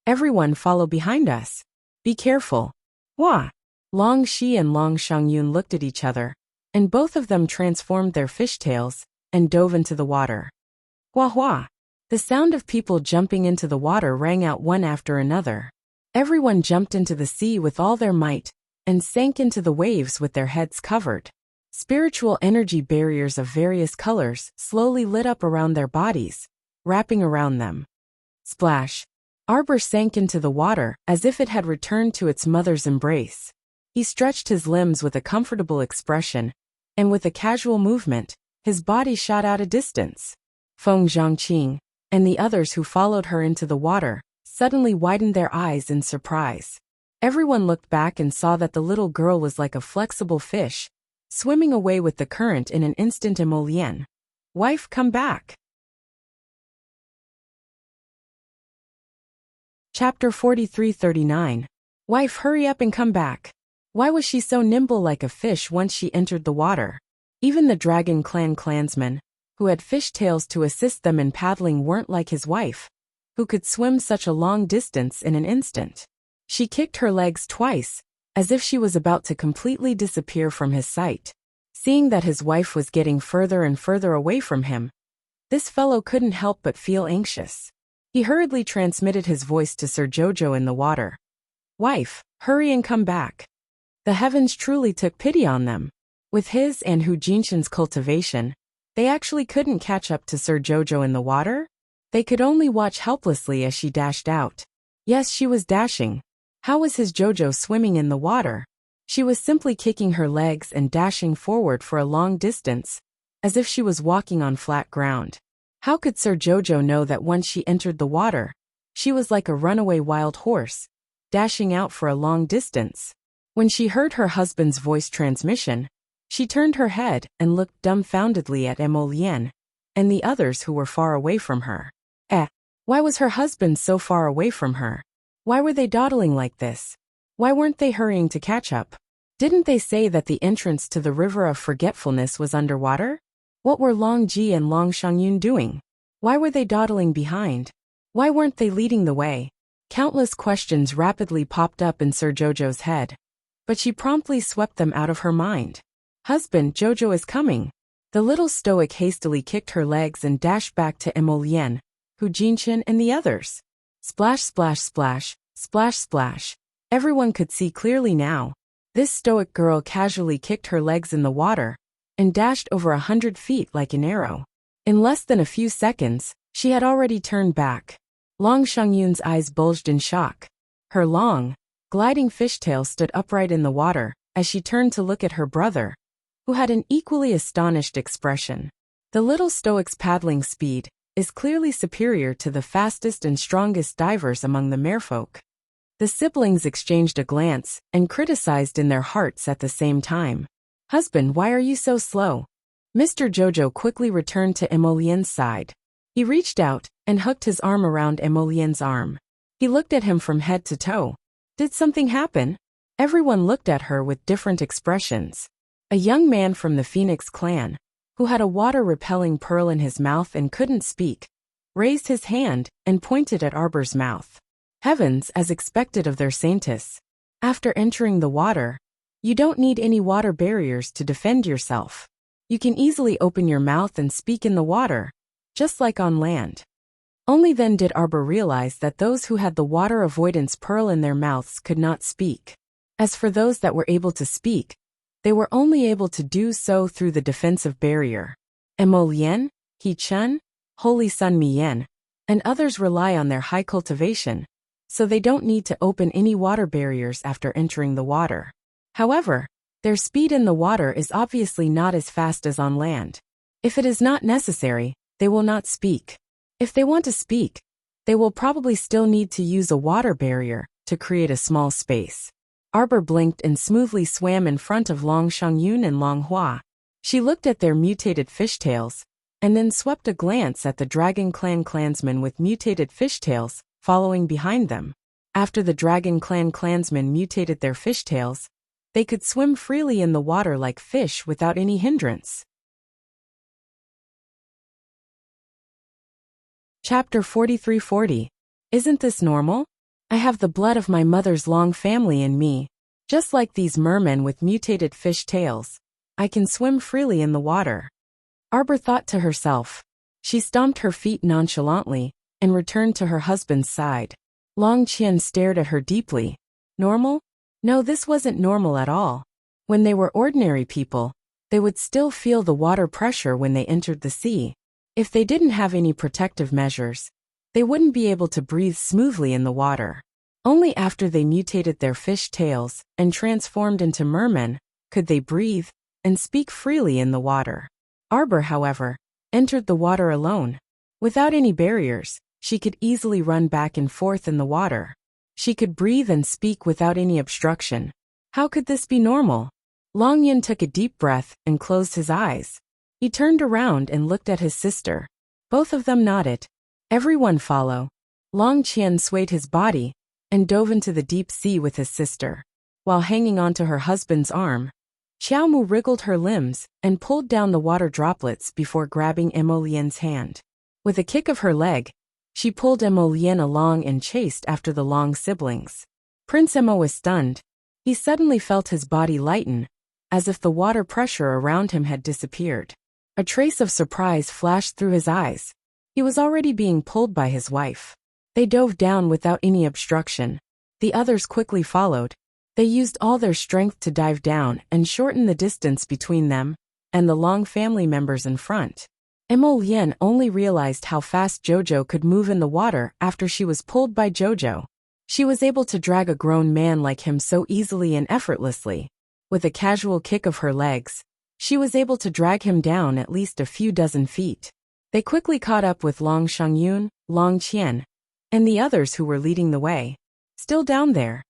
[SPEAKER 1] Everyone follow behind us. Be careful. Hua. Long Shi and Long Shangyun looked at each other, and both of them transformed their fishtails and dove into the water. Hua hua. The sound of people jumping into the water rang out one after another. Everyone jumped into the sea with all their might and sank into the waves with their heads covered. Spiritual energy barriers of various colors slowly lit up around their bodies, wrapping around them. Splash. Arbor sank into the water as if it had returned to its mother's embrace. He stretched his limbs with a comfortable expression, and with a casual movement, his body shot out a distance. Feng Zhangqing and the others who followed her into the water suddenly widened their eyes in surprise. Everyone looked back and saw that the little girl was like a flexible fish, swimming away with the current in an instant. Emolian. Wife, come back. Chapter 43-39. Wife, hurry up and come back. Why was she so nimble like a fish once she entered the water? Even the Dragon Clan clansmen, who had fishtails to assist them in paddling, weren't like his wife, who could swim such a long distance in an instant. She kicked her legs twice, as if she was about to completely disappear from his sight. Seeing that his wife was getting further and further away from him, this fellow couldn't help but feel anxious. He hurriedly transmitted his voice to Sir Jojo in the water. Wife, hurry and come back. The heavens truly took pity on them. With his and Hu Jinshan's cultivation, they actually couldn't catch up to Sir Jojo in the water. They could only watch helplessly as she dashed out. Yes, she was dashing. How was his Jojo swimming in the water? She was simply kicking her legs and dashing forward for a long distance, as if she was walking on flat ground. How could Sir Jojo know that once she entered the water, she was like a runaway wild horse, dashing out for a long distance? When she heard her husband's voice transmission, she turned her head and looked dumbfoundedly at Emolian and the others who were far away from her. Why was her husband so far away from her? Why were they dawdling like this? Why weren't they hurrying to catch up? Didn't they say that the entrance to the River of Forgetfulness was underwater? What were Long Ji and Long Shangyun doing? Why were they dawdling behind? Why weren't they leading the way? Countless questions rapidly popped up in Sir Jojo's head, but she promptly swept them out of her mind. Husband, Jojo is coming. The little stoic hastily kicked her legs and dashed back to Emolian, Hu Jinshan and the others. Splash, splash, splash, splash, splash. Everyone could see clearly now. This stoic girl casually kicked her legs in the water and dashed over 100 feet like an arrow. In less than a few seconds, she had already turned back. Long Shangyun's eyes bulged in shock. Her long, gliding fishtail stood upright in the water as she turned to look at her brother, who had an equally astonished expression. The little stoic's paddling speed is clearly superior to the fastest and strongest divers among the merfolk. The siblings exchanged a glance and criticized in their hearts at the same time. Husband, why are you so slow? Mr. Jojo quickly returned to Emolian's side. He reached out and hooked his arm around Emolian's arm. He looked at him from head to toe. Did something happen? Everyone looked at her with different expressions. A young man from the Phoenix clan, who had a water-repelling pearl in his mouth and couldn't speak, raised his hand and pointed at Arbor's mouth. Heavens, as expected of their saintess. After entering the water, you don't need any water barriers to defend yourself. You can easily open your mouth and speak in the water, just like on land. Only then did Arbor realize that those who had the water avoidance pearl in their mouths could not speak. As for those that were able to speak, they were only able to do so through the defensive barrier. Emolian, He Chun, Holy Sun Mian, and others rely on their high cultivation, so they don't need to open any water barriers after entering the water. However, their speed in the water is obviously not as fast as on land. If it is not necessary, they will not speak. If they want to speak, they will probably still need to use a water barrier to create a small space. Arbor blinked and smoothly swam in front of Long Shangyun and Long Hua. She looked at their mutated fishtails, and then swept a glance at the Dragon Clan clansmen with mutated fishtails following behind them. After the Dragon Clan clansmen mutated their fishtails, They could swim freely in the water like fish without any hindrance. Chapter 4340. Isn't this normal? I have the blood of my mother's long family in me. Just like these mermen with mutated fish tails, I can swim freely in the water. Arbor thought to herself. She stomped her feet nonchalantly and returned to her husband's side. Long Qian stared at her deeply. Normal? No, this wasn't normal at all. When they were ordinary people, they would still feel the water pressure when they entered the sea. If they didn't have any protective measures, they wouldn't be able to breathe smoothly in the water. Only after they mutated their fish tails and transformed into mermen could they breathe and speak freely in the water. Arbor, however, entered the water alone. Without any barriers, she could easily run back and forth in the water. She could breathe and speak without any obstruction. How could this be normal? Long Yin took a deep breath and closed his eyes. He turned around and looked at his sister. Both of them nodded. Everyone follow. Long Qian swayed his body and dove into the deep sea with his sister. While hanging onto her husband's arm, Xiaomu wriggled her limbs and pulled down the water droplets before grabbing Emolien's hand. With a kick of her leg, she pulled Emolien along and chased after the Long siblings. Prince Emo was stunned. He suddenly felt his body lighten, as if the water pressure around him had disappeared. A trace of surprise flashed through his eyes. He was already being pulled by his wife. They dove down without any obstruction. The others quickly followed. They used all their strength to dive down and shorten the distance between them and the Long family members in front. Emolien only realized how fast Jojo could move in the water after she was pulled by Jojo. She was able to drag a grown man like him so easily and effortlessly. With a casual kick of her legs, she was able to drag him down at least a few dozen feet. They quickly caught up with Long Shangyun, Long Qian, and the others who were leading the way. Still down there.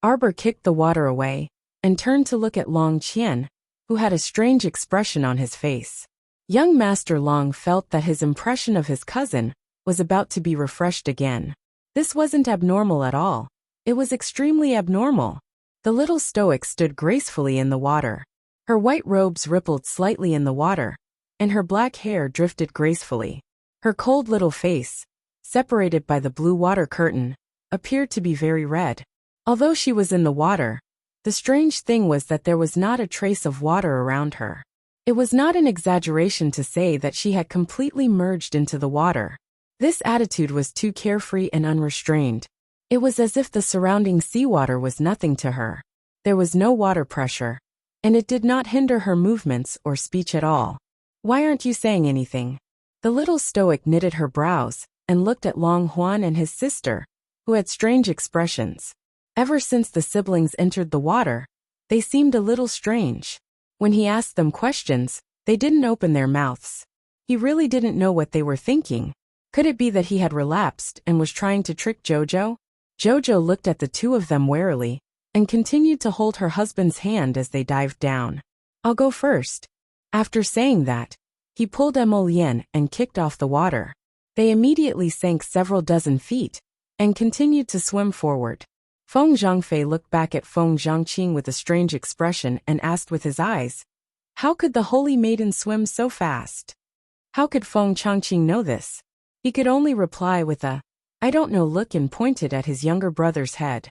[SPEAKER 1] Arbor kicked the water away and turned to look at Long Qian, who had a strange expression on his face. Young Master Long felt that his impression of his cousin was about to be refreshed again. This wasn't abnormal at all. It was extremely abnormal. The little stoic stood gracefully in the water. Her white robes rippled slightly in the water, and her black hair drifted gracefully. Her cold little face, separated by the blue water curtain, appeared to be very red. Although she was in the water, the strange thing was that there was not a trace of water around her. It was not an exaggeration to say that she had completely merged into the water. This attitude was too carefree and unrestrained. It was as if the surrounding seawater was nothing to her. There was no water pressure, and it did not hinder her movements or speech at all. Why aren't you saying anything? The little stoic knitted her brows and looked at Long Huan and his sister, who had strange expressions. Ever since the siblings entered the water, they seemed a little strange. When he asked them questions, they didn't open their mouths. He really didn't know what they were thinking. Could it be that he had relapsed and was trying to trick Jojo? Jojo looked at the two of them warily and continued to hold her husband's hand as they dived down. I'll go first. After saying that, he pulled Emolien and kicked off the water. They immediately sank several dozen feet and continued to swim forward. Feng Zhangfei looked back at Feng Zhangqing with a strange expression and asked with his eyes, how could the holy maiden swim so fast? How could Feng Changqing know this? He could only reply with a, I don't know look and pointed at his younger brother's head.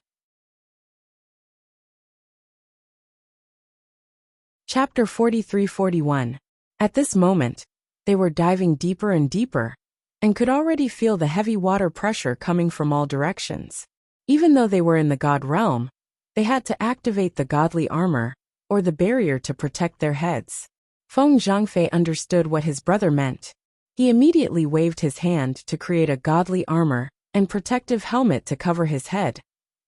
[SPEAKER 1] Chapter 43-41. At this moment, they were diving deeper and deeper, and could already feel the heavy water pressure coming from all directions. Even though they were in the god realm, they had to activate the godly armor, or the barrier to protect their heads. Feng Zhangfei understood what his brother meant. He immediately waved his hand to create a godly armor and protective helmet to cover his head,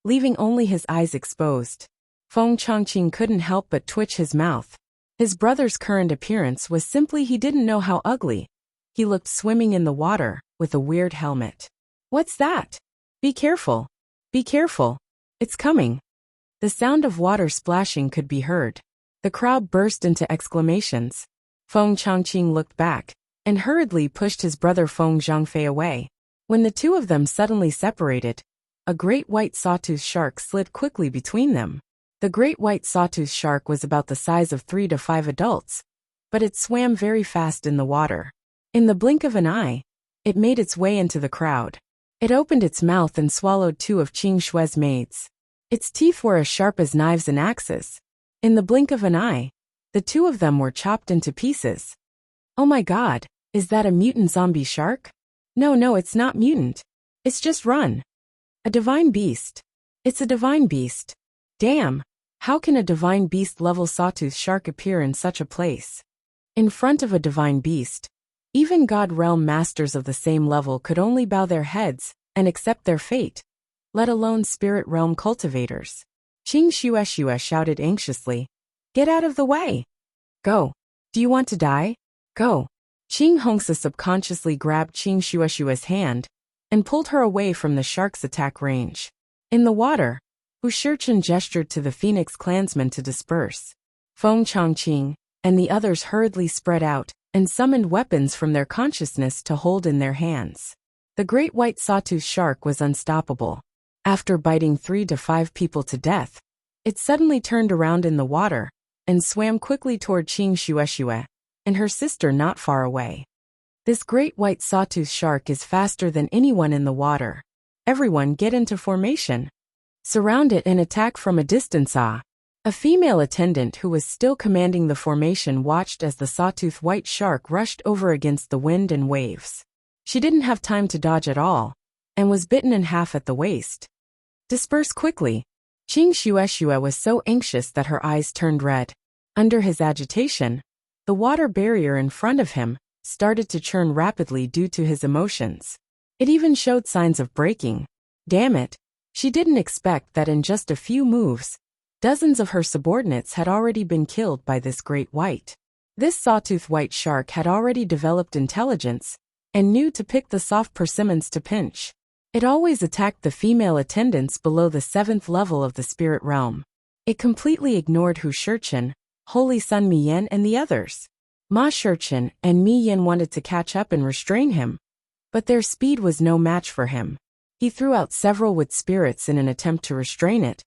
[SPEAKER 1] leaving only his eyes exposed. Feng Changqing couldn't help but twitch his mouth. His brother's current appearance was simply he didn't know how ugly. He looked swimming in the water, with a weird helmet. What's that? Be careful. Be careful. It's coming. The sound of water splashing could be heard. The crowd burst into exclamations. Feng Changqing looked back and hurriedly pushed his brother Feng Zhangfei away. When the two of them suddenly separated, a great white sawtooth shark slid quickly between them. The great white sawtooth shark was about the size of 3 to 5 adults, but it swam very fast in the water. In the blink of an eye, it made its way into the crowd. It opened its mouth and swallowed 2 of Qing Shue's maids. Its teeth were as sharp as knives and axes. In the blink of an eye, the 2 of them were chopped into pieces. Oh my god, is that a mutant zombie shark? No, it's not mutant. It's just run. A divine beast. It's a divine beast. Damn, how can a divine beast level sawtooth shark appear in such a place? In front of a divine beast, even God Realm masters of the same level could only bow their heads and accept their fate, let alone Spirit Realm cultivators. Qing Shueshue shouted anxiously, "Get out of the way! Go! Do you want to die? Go!" Qing Hongsa subconsciously grabbed Qing Shueshue's hand and pulled her away from the shark's attack range. In the water, Hu Shurchen gestured to the Phoenix clansmen to disperse. Feng Chongqing and the others hurriedly spread out and summoned weapons from their consciousness to hold in their hands. The great white sawtooth shark was unstoppable. After biting 3 to 5 people to death, it suddenly turned around in the water and swam quickly toward Qing Shueshue and her sister not far away. This great white sawtooth shark is faster than anyone in the water. Everyone get into formation. Surround it and attack from a distance. A female attendant who was still commanding the formation watched as the sawtooth white shark rushed over against the wind and waves. She didn't have time to dodge at all, and was bitten in half at the waist. Disperse quickly. Qing Shueshue was so anxious that her eyes turned red. Under his agitation, the water barrier in front of him started to churn rapidly due to his emotions. It even showed signs of breaking. Damn it, she didn't expect that in just a few moves, dozens of her subordinates had already been killed by this great white. This sawtooth white shark had already developed intelligence and knew to pick the soft persimmons to pinch. It always attacked the female attendants below the 7th level of the spirit realm. It completely ignored Hu Shurchen, Holy Sun Miyan and the others. Ma Shurchen and Miyan wanted to catch up and restrain him, but their speed was no match for him. He threw out several wood spirits in an attempt to restrain it,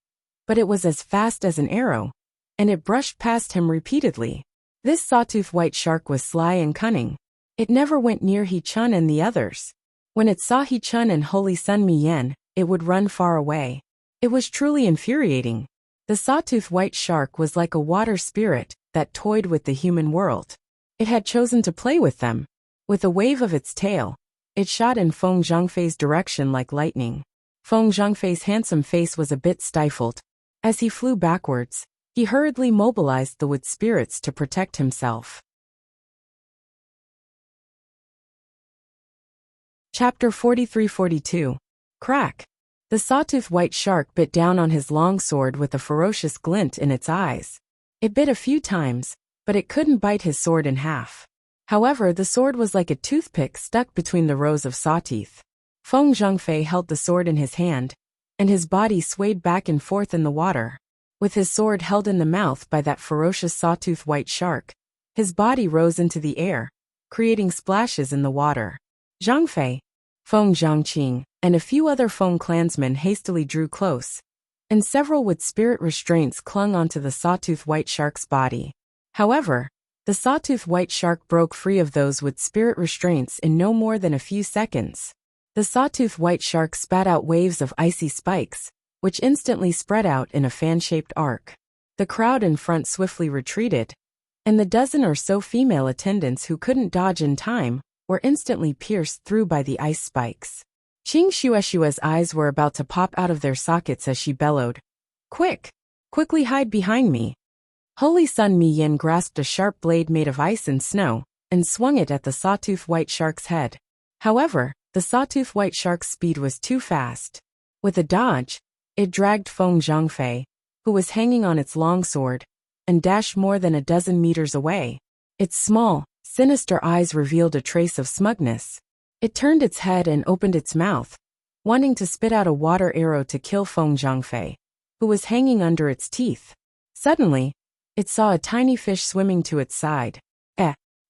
[SPEAKER 1] but it was as fast as an arrow, and it brushed past him repeatedly. This sawtooth white shark was sly and cunning. It never went near He-chun and the others. When it saw He-chun and Holy Sun Miyan, it would run far away. It was truly infuriating. The sawtooth white shark was like a water spirit that toyed with the human world. It had chosen to play with them. With a wave of its tail, it shot in Feng Zhangfei's direction like lightning. Feng Zhangfei's handsome face was a bit stifled. As he flew backwards, he hurriedly mobilized the wood spirits to protect himself. Chapter 43-42. Crack. The sawtooth white shark bit down on his long sword with a ferocious glint in its eyes. It bit a few times, but it couldn't bite his sword in half. However, the sword was like a toothpick stuck between the rows of sawteeth. Feng Zhangfei held the sword in his hand, and his body swayed back and forth in the water. With his sword held in the mouth by that ferocious sawtooth white shark, his body rose into the air, creating splashes in the water. Zhangfei, Feng Zhangqing, and a few other Feng clansmen hastily drew close, and several wood spirit restraints clung onto the sawtooth white shark's body. However, the sawtooth white shark broke free of those wood spirit restraints in no more than a few seconds. The sawtooth white shark spat out waves of icy spikes, which instantly spread out in a fan-shaped arc. The crowd in front swiftly retreated, and the dozen or so female attendants who couldn't dodge in time were instantly pierced through by the ice spikes. Qing Shueshue's eyes were about to pop out of their sockets as she bellowed, "Quick! Quickly hide behind me!" Holy Sun Miyan grasped a sharp blade made of ice and snow, and swung it at the sawtooth white shark's head. However, the sawtooth white shark's speed was too fast. With a dodge, it dragged Feng Zhangfei, who was hanging on its long sword, and dashed more than a dozen meters away. Its small, sinister eyes revealed a trace of smugness. It turned its head and opened its mouth, wanting to spit out a water arrow to kill Feng Zhangfei, who was hanging under its teeth. Suddenly, it saw a tiny fish swimming to its side.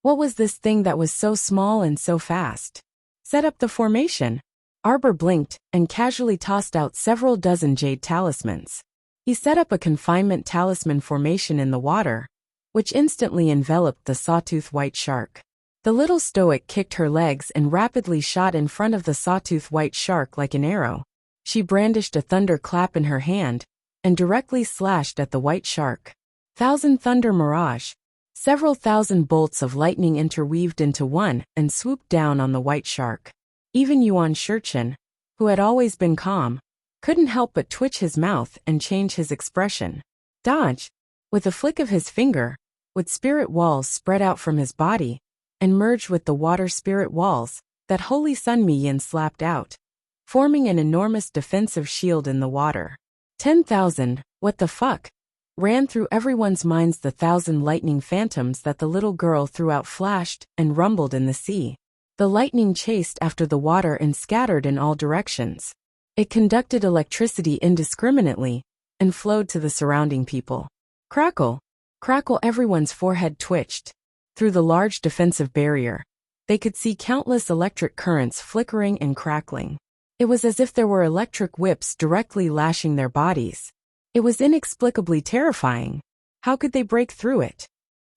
[SPEAKER 1] What was this thing that was so small and so fast? Set up the formation. Arbor blinked and casually tossed out several dozen jade talismans. He set up a confinement talisman formation in the water, which instantly enveloped the sawtooth white shark. The little stoic kicked her legs and rapidly shot in front of the sawtooth white shark like an arrow. She brandished a thunder clap in her hand and directly slashed at the white shark. Thousand thunder mirage. Several thousand bolts of lightning interweaved into one and swooped down on the white shark. Even Yuan Shurchen, who had always been calm, couldn't help but twitch his mouth and change his expression. Dodge! With a flick of his finger, would spirit walls spread out from his body and merge with the water spirit walls that Holy Sun Mi-Yin slapped out, forming an enormous defensive shield in the water. 10,000, what the fuck? Ran through everyone's minds. The 1,000 lightning phantoms that the little girl threw out flashed and rumbled in the sea. The lightning chased after the water and scattered in all directions. It conducted electricity indiscriminately and flowed to the surrounding people. Crackle! Crackle! Everyone's forehead twitched. Through the large defensive barrier, they could see countless electric currents flickering and crackling. It was as if there were electric whips directly lashing their bodies. It was inexplicably terrifying. How could they break through it?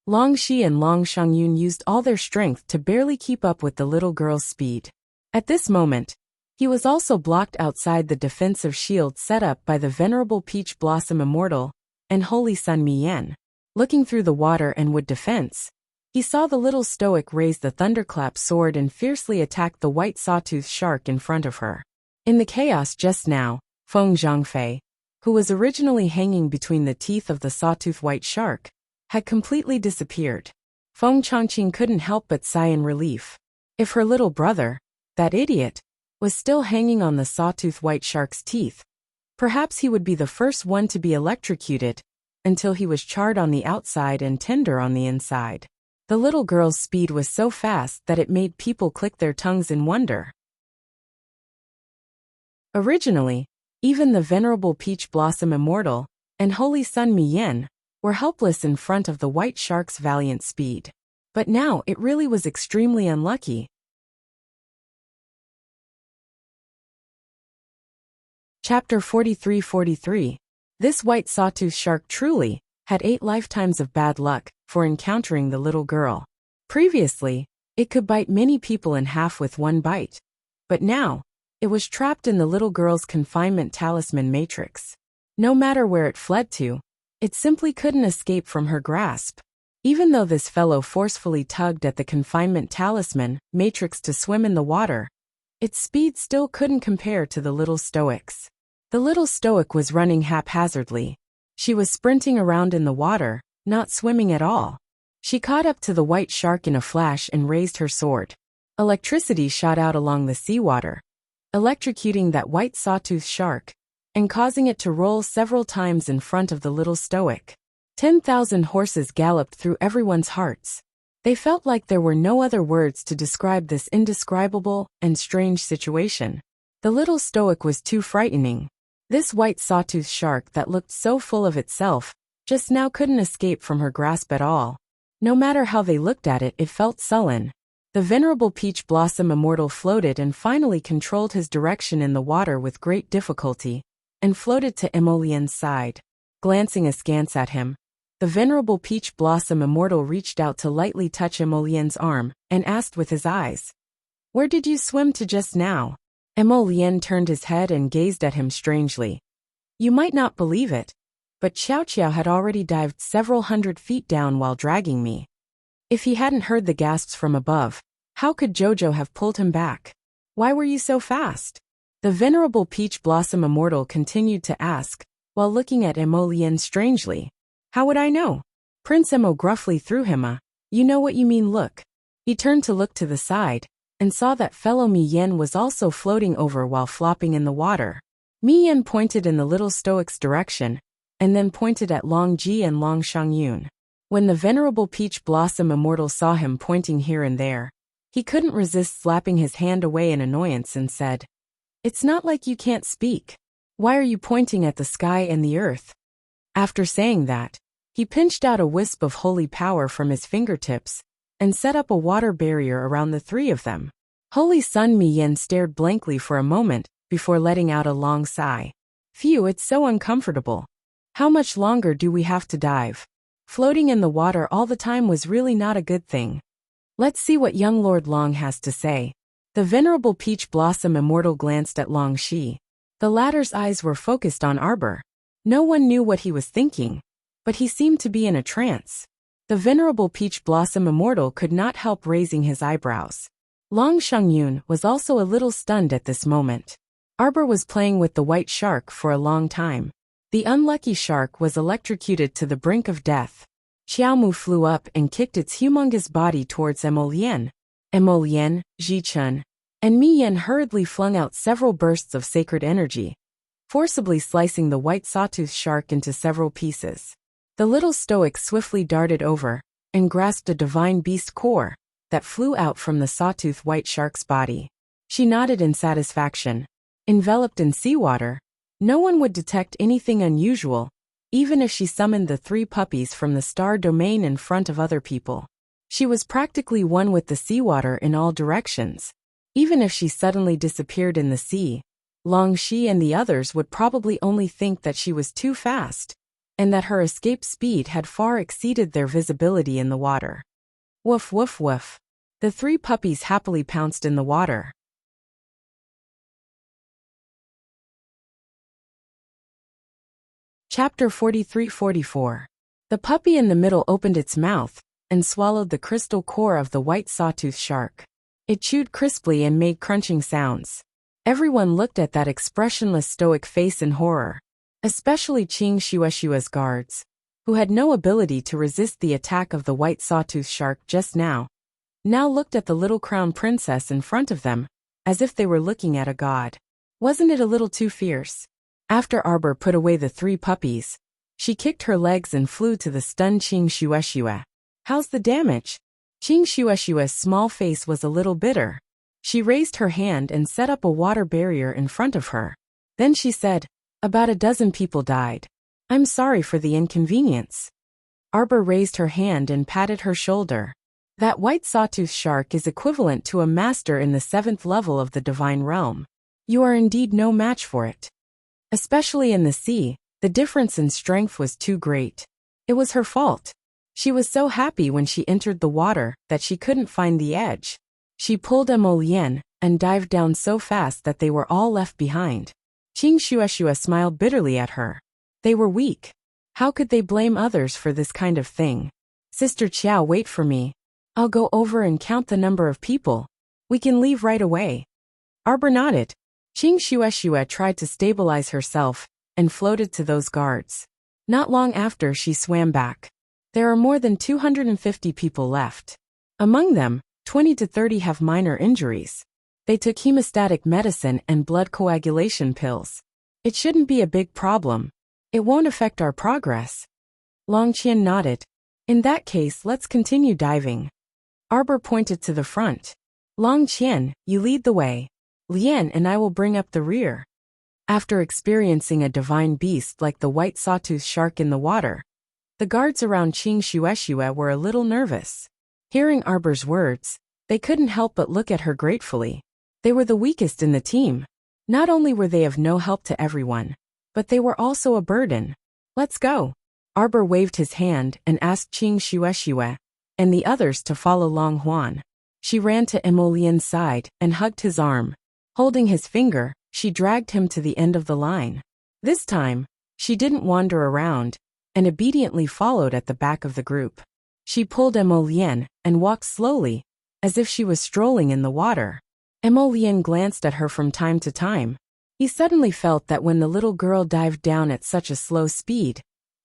[SPEAKER 1] Long Shi and Long Shangyun used all their strength to barely keep up with the little girl's speed. At this moment, he was also blocked outside the defensive shield set up by the Venerable Peach Blossom Immortal and Holy Sun Mi-Yin. Looking through the water and wood defense, he saw the little stoic raise the thunderclap sword and fiercely attack the white sawtooth shark in front of her. In the chaos just now, Feng Zhangfei, who was originally hanging between the teeth of the sawtooth white shark, had completely disappeared. Feng Changqing couldn't help but sigh in relief. If her little brother, that idiot, was still hanging on the sawtooth white shark's teeth, perhaps he would be the first one to be electrocuted until he was charred on the outside and tender on the inside. The little girl's speed was so fast that it made people click their tongues in wonder. Originally, even the Venerable Peach Blossom Immortal and Holy Sun Mi-Yin were helpless in front of the white shark's valiant speed. But now it really was extremely unlucky. Chapter 43-43. This white sawtooth shark truly had 8 lifetimes of bad luck for encountering the little girl. Previously, it could bite many people in half with one bite. But now, it was trapped in the little girl's confinement talisman matrix. No matter where it fled to, it simply couldn't escape from her grasp. Even though this fellow forcefully tugged at the confinement talisman matrix to swim in the water, its speed still couldn't compare to the little stoic's. The little stoic was running haphazardly. She was sprinting around in the water, not swimming at all. She caught up to the white shark in a flash and raised her sword. Electricity shot out along the seawater, electrocuting that white sawtooth shark and causing it to roll several times in front of the little stoic. 10,000 horses galloped through everyone's hearts. They felt like there were no other words to describe this indescribable and strange situation. The little stoic was too frightening. This white sawtooth shark that looked so full of itself just now couldn't escape from her grasp at all. No matter how they looked at it, it felt sullen. The Venerable Peach Blossom Immortal floated and finally controlled his direction in the water with great difficulty, and floated to Emolien's side. Glancing askance at him, the Venerable Peach Blossom Immortal reached out to lightly touch Emolien's arm, and asked with his eyes, "Where did you swim to just now?" Emolien turned his head and gazed at him strangely. You might not believe it, but Xiao Qiao had already dived several hundred feet down while dragging me. If he hadn't heard the gasps from above, how could Jojo have pulled him back? Why were you so fast? The Venerable Peach Blossom Immortal continued to ask, while looking at Emolien strangely. How would I know? Prince Emo gruffly threw him a, "You know what you mean" look. He turned to look to the side, and saw that fellow Mi-Yen was also floating over while flopping in the water. Mi-Yen pointed in the little stoic's direction, and then pointed at Long Ji and Long Shangyun. When the Venerable Peach Blossom Immortal saw him pointing here and there, he couldn't resist slapping his hand away in annoyance and said, "It's not like you can't speak. Why are you pointing at the sky and the earth?" After saying that, he pinched out a wisp of holy power from his fingertips and set up a water barrier around the three of them. Holy Sun Mi-Yen stared blankly for a moment before letting out a long sigh. Phew, it's so uncomfortable. How much longer do we have to dive? Floating in the water all the time was really not a good thing. Let's see what young Lord Long has to say. The venerable Peach Blossom Immortal glanced at Long Shi. The latter's eyes were focused on Arbor. No one knew what he was thinking, but he seemed to be in a trance. The venerable Peach Blossom Immortal could not help raising his eyebrows. Long Shengyun was also a little stunned at this moment. Arbor was playing with the white shark for a long time. The unlucky shark was electrocuted to the brink of death. Xiaomu flew up and kicked its humongous body towards Emolian. Emolian, Ji-chun, and Mi Yen hurriedly flung out several bursts of sacred energy, forcibly slicing the white sawtooth shark into several pieces. The little stoic swiftly darted over and grasped a divine beast core that flew out from the sawtooth white shark's body. She nodded in satisfaction. Enveloped in seawater, no one would detect anything unusual, even if she summoned the 3 puppies from the star domain in front of other people. She was practically one with the seawater in all directions. Even if she suddenly disappeared in the sea, Long Shi and the others would probably only think that she was too fast, and that her escape speed had far exceeded their visibility in the water. Woof woof woof. The 3 puppies happily pounced in the water. Chapter 43-44. The puppy in the middle opened its mouth and swallowed the crystal core of the white sawtooth shark. It chewed crisply and made crunching sounds. Everyone looked at that expressionless stoic face in horror, especially Qing Shueshua's guards, who had no ability to resist the attack of the white sawtooth shark just now looked at the little crown princess in front of them, as if they were looking at a god. Wasn't it a little too fierce? After Arbor put away the 3 puppies, she kicked her legs and flew to the stunned Qing Shueshua. How's the damage? Qing Shueshua's small face was a little bitter. She raised her hand and set up a water barrier in front of her. Then she said, about a dozen people died. I'm sorry for the inconvenience. Arbor raised her hand and patted her shoulder. That white sawtooth shark is equivalent to a master in the 7th level of the divine realm. You are indeed no match for it. Especially in the sea, the difference in strength was too great. It was her fault. She was so happy when she entered the water that she couldn't find the edge. She pulled Emolian and dived down so fast that they were all left behind. Qing Shueshua smiled bitterly at her. They were weak. How could they blame others for this kind of thing? Sister Qiao, wait for me. I'll go over and count the number of people. We can leave right away. Arbor nodded. Qing Shueshua tried to stabilize herself and floated to those guards. Not long after, she swam back. There are more than 250 people left. Among them, 20 to 30 have minor injuries. They took hemostatic medicine and blood coagulation pills. It shouldn't be a big problem. It won't affect our progress. Long Qian nodded. In that case, let's continue diving. Arbor pointed to the front. Long Qian, you lead the way. Lian and I will bring up the rear. After experiencing a divine beast like the white sawtooth shark in the water, the guards around Qing Shueshua were a little nervous. Hearing Arbor's words, they couldn't help but look at her gratefully. They were the weakest in the team. Not only were they of no help to everyone, but they were also a burden. Let's go. Arbor waved his hand and asked Qing Shueshua and the others to follow Long Huan. She ran to Emolian's side and hugged his arm. Holding his finger, she dragged him to the end of the line. This time, she didn't wander around and obediently followed at the back of the group. She pulled Emolian and walked slowly, as if she was strolling in the water. Emolian glanced at her from time to time. He suddenly felt that when the little girl dived down at such a slow speed,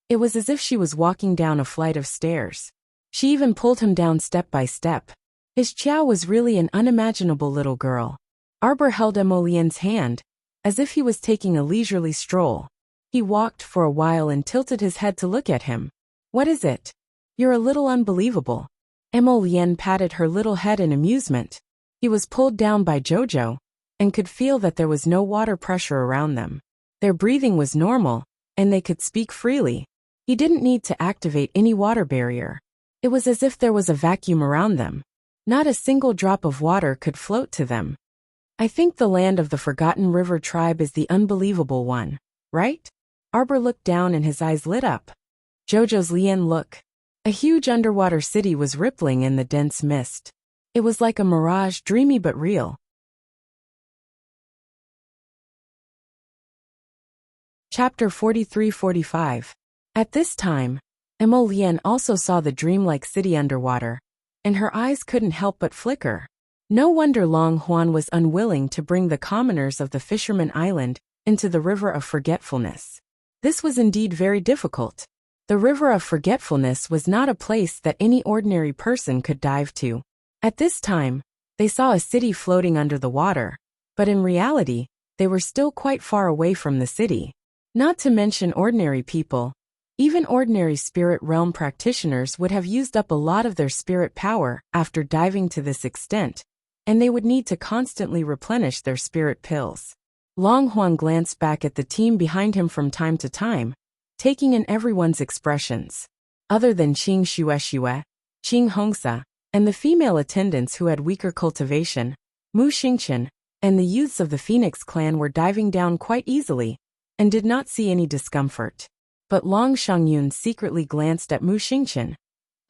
[SPEAKER 1] it was as if she was walking down a flight of stairs. She even pulled him down step by step. His Qiao was really an unimaginable little girl. Arbor held Emolian's hand, as if he was taking a leisurely stroll. He walked for a while and tilted his head to look at him. What is it? You're a little unbelievable. Emolian patted her little head in amusement. He was pulled down by Jojo, and could feel that there was no water pressure around them. Their breathing was normal, and they could speak freely. He didn't need to activate any water barrier. It was as if there was a vacuum around them. Not a single drop of water could float to them. I think the land of the Forgotten River tribe is the unbelievable one, right? Arbor looked down and his eyes lit up. Jojo's Lien look. A huge underwater city was rippling in the dense mist. It was like a mirage, dreamy but real. Chapter 43-45. At this time, Emo Lien also saw the dreamlike city underwater, and her eyes couldn't help but flicker. No wonder Long Huan was unwilling to bring the commoners of the Fisherman Island into the River of Forgetfulness. This was indeed very difficult. The River of Forgetfulness was not a place that any ordinary person could dive to. At this time, they saw a city floating under the water, but in reality, they were still quite far away from the city. Not to mention ordinary people. Even ordinary spirit realm practitioners would have used up a lot of their spirit power after diving to this extent, and they would need to constantly replenish their spirit pills. Long Huan glanced back at the team behind him from time to time, taking in everyone's expressions. Other than Qing Xuexue, Qing Hongsa, and the female attendants who had weaker cultivation, Mu Xingqian, and the youths of the Phoenix clan were diving down quite easily, and did not see any discomfort. But Long Shangyun secretly glanced at Mu Xingqian,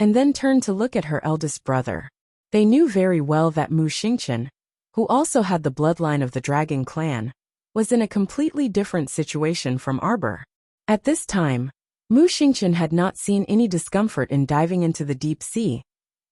[SPEAKER 1] and then turned to look at her eldest brother. They knew very well that Mu Xingqian, who also had the bloodline of the Dragon clan, was in a completely different situation from Arbor. At this time, Mu Xingqian had not seen any discomfort in diving into the deep sea,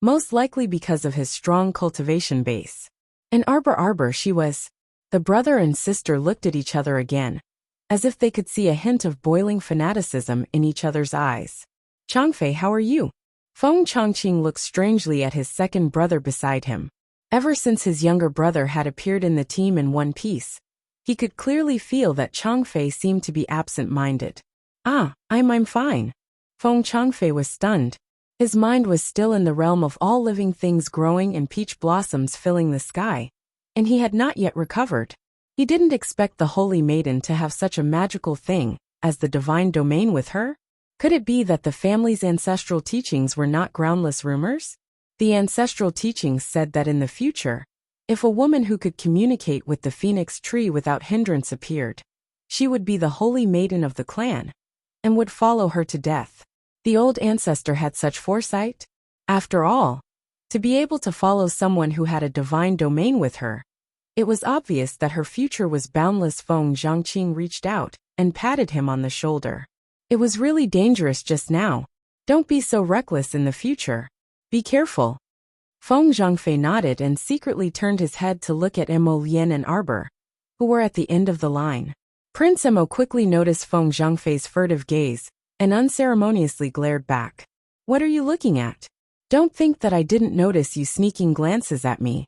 [SPEAKER 1] most likely because of his strong cultivation base. And Arbor she was. The brother and sister looked at each other again, as if they could see a hint of boiling fanaticism in each other's eyes. Changfei, how are you? Feng Chongqing looked strangely at his second brother beside him. Ever since his younger brother had appeared in the team in one piece, he could clearly feel that Changfei seemed to be absent-minded. I'm fine. Feng Changfei was stunned. His mind was still in the realm of all living things growing and peach blossoms filling the sky, and he had not yet recovered. He didn't expect the Holy Maiden to have such a magical thing as the divine domain with her. Could it be that the family's ancestral teachings were not groundless rumors? The ancestral teachings said that in the future, if a woman who could communicate with the phoenix tree without hindrance appeared, she would be the Holy Maiden of the clan, and would follow her to death. The old ancestor had such foresight. After all, to be able to follow someone who had a divine domain with her, it was obvious that her future was boundless. Feng Zhangqing reached out and patted him on the shoulder. It was really dangerous just now. Don't be so reckless in the future. Be careful. Feng Zhangfei nodded and secretly turned his head to look at Emo Lien and Arbor, who were at the end of the line. Prince Emo quickly noticed Feng Zhangfei's furtive gaze and unceremoniously glared back. What are you looking at? Don't think that I didn't notice you sneaking glances at me.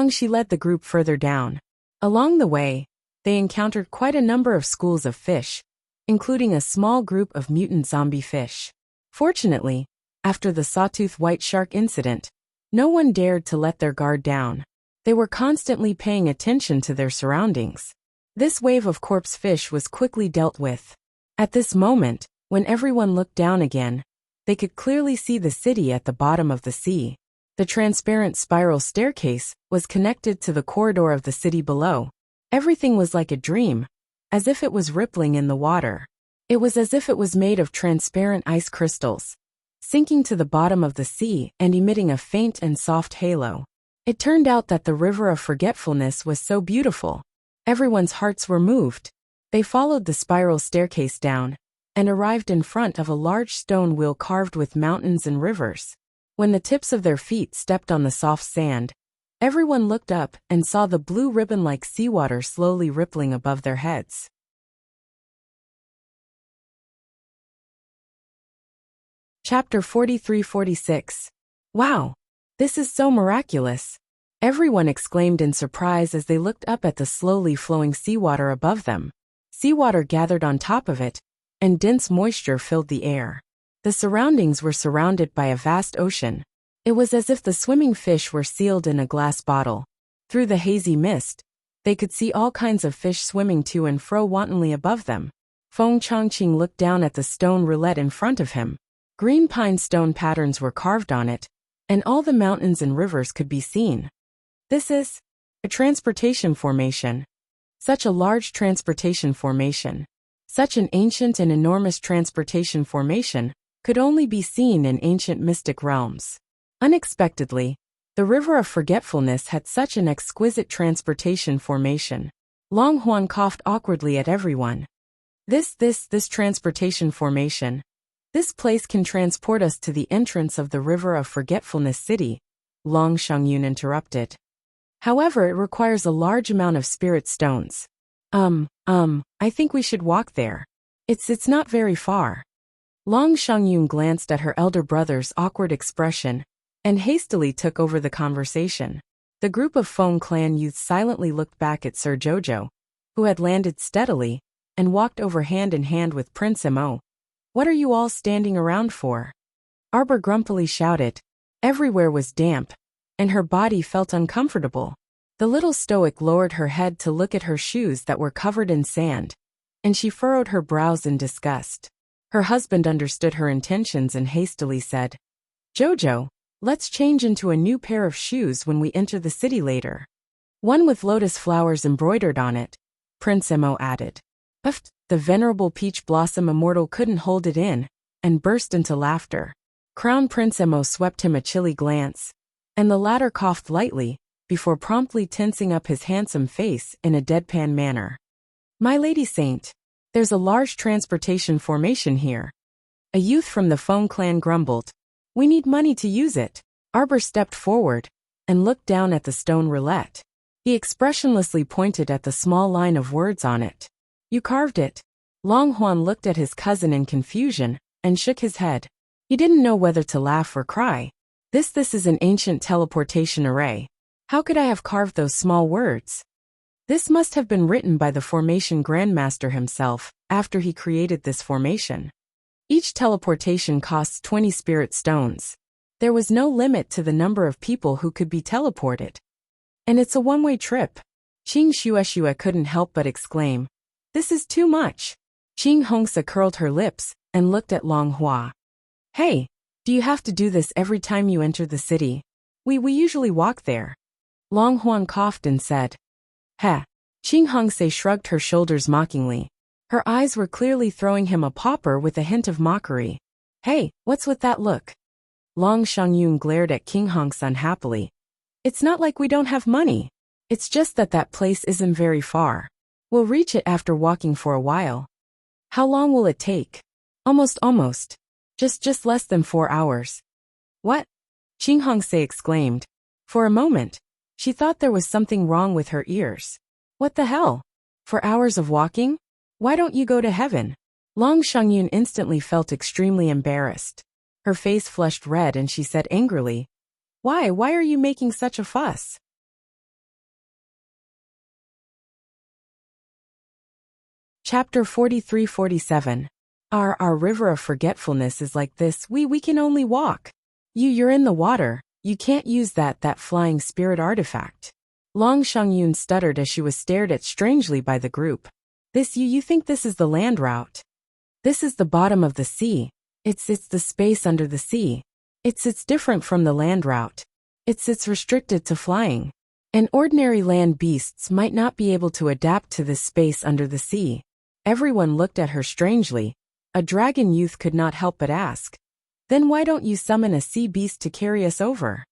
[SPEAKER 1] She led the group further down. Along the way, they encountered quite a number of schools of fish, including a small group of mutant zombie fish. Fortunately, after the sawtooth white shark incident, no one dared to let their guard down. They were constantly paying attention to their surroundings. This wave of corpse fish was quickly dealt with. At this moment, when everyone looked down again, they could clearly see the city at the bottom of the sea. The transparent spiral staircase was connected to the corridor of the city below. Everything was like a dream, as if it was rippling in the water. It was as if it was made of transparent ice crystals, sinking to the bottom of the sea and emitting a faint and soft halo. It turned out that the River of Forgetfulness was so beautiful. Everyone's hearts were moved. They followed the spiral staircase down and arrived in front of a large stone wheel carved with mountains and rivers. When the tips of their feet stepped on the soft sand, everyone looked up and saw the blue ribbon-like seawater slowly rippling above their heads. Chapter 43-46. Wow! This is so miraculous! Everyone exclaimed in surprise as they looked up at the slowly flowing seawater above them. Seawater gathered on top of it, and dense moisture filled the air. The surroundings were surrounded by a vast ocean. It was as if the swimming fish were sealed in a glass bottle. Through the hazy mist, they could see all kinds of fish swimming to and fro wantonly above them. Feng Chongqing looked down at the stone roulette in front of him. Green pine stone patterns were carved on it, and all the mountains and rivers could be seen. This is a transportation formation. Such a large transportation formation. Such an ancient and enormous transportation formation could only be seen in ancient mystic realms. Unexpectedly, the River of Forgetfulness had such an exquisite transportation formation. Long Huan coughed awkwardly at everyone. This transportation formation. This place can transport us to the entrance of the River of Forgetfulness City, Long Shangyun interrupted. However, it requires a large amount of spirit stones. I think we should walk there. It's not very far. Long Shangyun glanced at her elder brother's awkward expression and hastily took over the conversation. The group of Feng clan youths silently looked back at Sir Jojo, who had landed steadily and walked over hand in hand with Prince Mo. What are you all standing around for? Arbor grumpily shouted. Everywhere was damp, and her body felt uncomfortable. The little stoic lowered her head to look at her shoes that were covered in sand, and she furrowed her brows in disgust. Her husband understood her intentions and hastily said, Jojo, let's change into a new pair of shoes when we enter the city later. One with lotus flowers embroidered on it, Prince Mo added. Uft, the venerable peach blossom immortal couldn't hold it in, and burst into laughter. Crown Prince Mo swept him a chilly glance, and the latter coughed lightly, before promptly tensing up his handsome face in a deadpan manner. My lady saint, there's a large transportation formation here. A youth from the Feng clan grumbled. We need money to use it. Arbor stepped forward and looked down at the stone roulette. He expressionlessly pointed at the small line of words on it. You carved it. Long Huan looked at his cousin in confusion and shook his head. He didn't know whether to laugh or cry. This is an ancient teleportation array. How could I have carved those small words? This must have been written by the formation grandmaster himself after he created this formation. Each teleportation costs 20 spirit stones. There was no limit to the number of people who could be teleported. And it's a one-way trip. Qing Shueshue couldn't help but exclaim. This is too much. Qing Hongsa curled her lips and looked at Long Hua. Hey, do you have to do this every time you enter the city? We usually walk there. Long Huan coughed and said. Heh. Qing Hongse shrugged her shoulders mockingly. Her eyes were clearly throwing him a popper with a hint of mockery. Hey, what's with that look? Long Shangyun glared at King Hongse unhappily. It's not like we don't have money. It's just that place isn't very far. We'll reach it after walking for a while. How long will it take? Almost. Just less than 4 hours. What? Qing Hongse exclaimed. For a moment, she thought there was something wrong with her ears. What the hell? 4 hours of walking? Why don't you go to heaven? Long Shangyun instantly felt extremely embarrassed. Her face flushed red and she said angrily, Why are you making such a fuss? Chapter 43-47. Our river of forgetfulness is like this, we can only walk. You're in the water, you can't use that flying spirit artifact. Long Shangyun stuttered as she was stared at strangely by the group. You think this is the land route? This is the bottom of the sea. It's the space under the sea. It's different from the land route. It's restricted to flying. And ordinary land beasts might not be able to adapt to this space under the sea. Everyone looked at her strangely. A dragon youth could not help but ask. Then why don't you summon a sea beast to carry us over?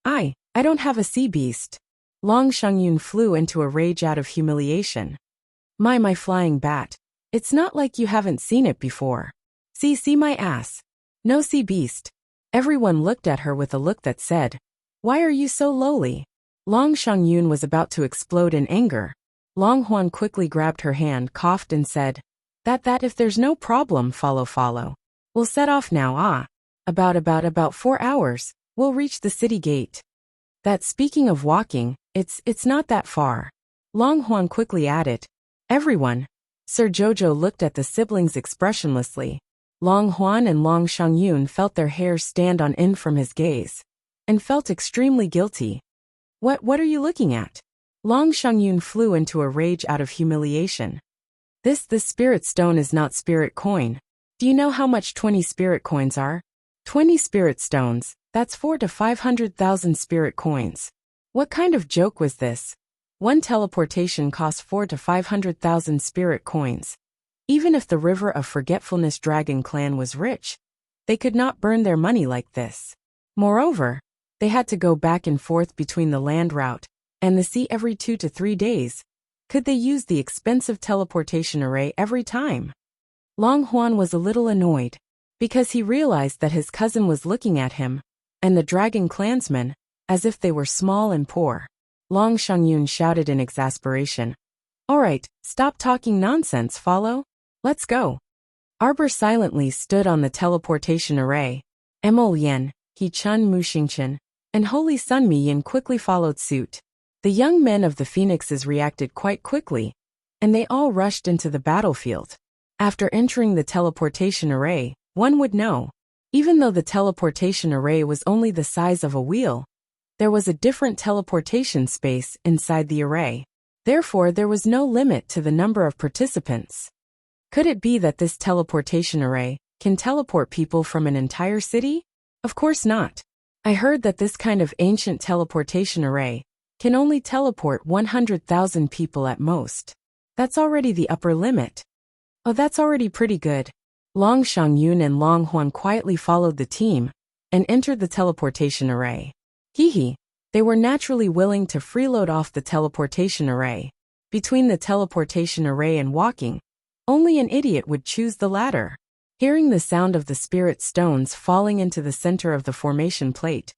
[SPEAKER 1] I don't have a sea beast. Long Shangyun flew into a rage out of humiliation. My flying bat. It's not like you haven't seen it before. See my ass. No sea beast. Everyone looked at her with a look that said, Why are you so lowly? Long Shangyun was about to explode in anger. Long Huan quickly grabbed her hand, coughed and said, That if there's no problem, follow. We'll set off now, About 4 hours, we'll reach the city gate. That speaking of walking, it's not that far. Long Huan quickly added. Everyone. Sir Jojo looked at the siblings expressionlessly. Long Huan and Long Shangyun felt their hair stand on end from his gaze, and felt extremely guilty. What are you looking at? Long Shangyun flew into a rage out of humiliation. This spirit stone is not spirit coin. Do you know how much 20 spirit coins are? 20 spirit stones, that's 400,000 to 500,000 spirit coins. What kind of joke was this? One teleportation costs 400,000 to 500,000 spirit coins. Even if the River of Forgetfulness Dragon clan was rich, they could not burn their money like this. Moreover, they had to go back and forth between the land route and the sea every 2 to 3 days. Could they use the expensive teleportation array every time? Long Huan was a little annoyed, because he realized that his cousin was looking at him, and the dragon clansmen, as if they were small and poor. Long Shangyun shouted in exasperation. All right, stop talking nonsense, follow? Let's go. Arbor silently stood on the teleportation array. Emol Yen, He Chun Muxingchen, and Holy Sun Mi Yin quickly followed suit. The young men of the Phoenixes reacted quite quickly, and they all rushed into the battlefield. After entering the teleportation array, one would know, even though the teleportation array was only the size of a wheel, there was a different teleportation space inside the array. Therefore, there was no limit to the number of participants. Could it be that this teleportation array can teleport people from an entire city? Of course not. I heard that this kind of ancient teleportation array can only teleport 100,000 people at most. That's already the upper limit. Oh, that's already pretty good. Long Shangyun and Long Huan quietly followed the team and entered the teleportation array. Hee. They were naturally willing to freeload off the teleportation array. Between the teleportation array and walking, only an idiot would choose the latter. Hearing the sound of the spirit stones falling into the center of the formation plate,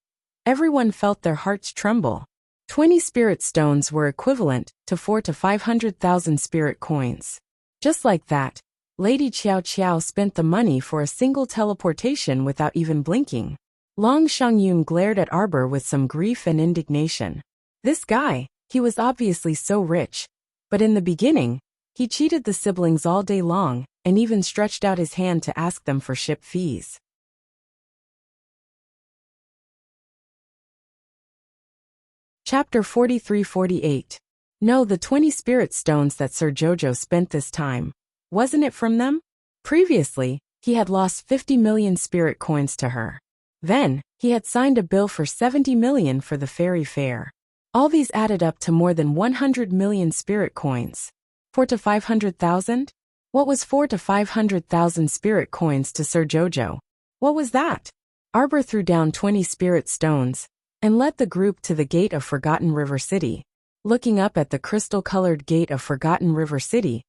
[SPEAKER 1] everyone felt their hearts tremble. 20 spirit stones were equivalent to 400,000 to 500,000 spirit coins. Just like that, Lady Qiao Qiao spent the money for a single teleportation without even blinking. Long Shangyun glared at Arbor with some grief and indignation. This guy, he was obviously so rich, but in the beginning, he cheated the siblings all day long and even stretched out his hand to ask them for ship fees. Chapter 43-48. No, the 20 spirit stones that Sir Jojo spent this time. Wasn't it from them? Previously, he had lost 50 million spirit coins to her. Then, he had signed a bill for 70 million for the fairy fair. All these added up to more than 100 million spirit coins. 400,000 to 500,000? What was 400,000 to 500,000 spirit coins to Sir Jojo? What was that? Arbor threw down 20 spirit stones and led the group to the gate of Forgotten River City. Looking up at the crystal-colored gate of Forgotten River City,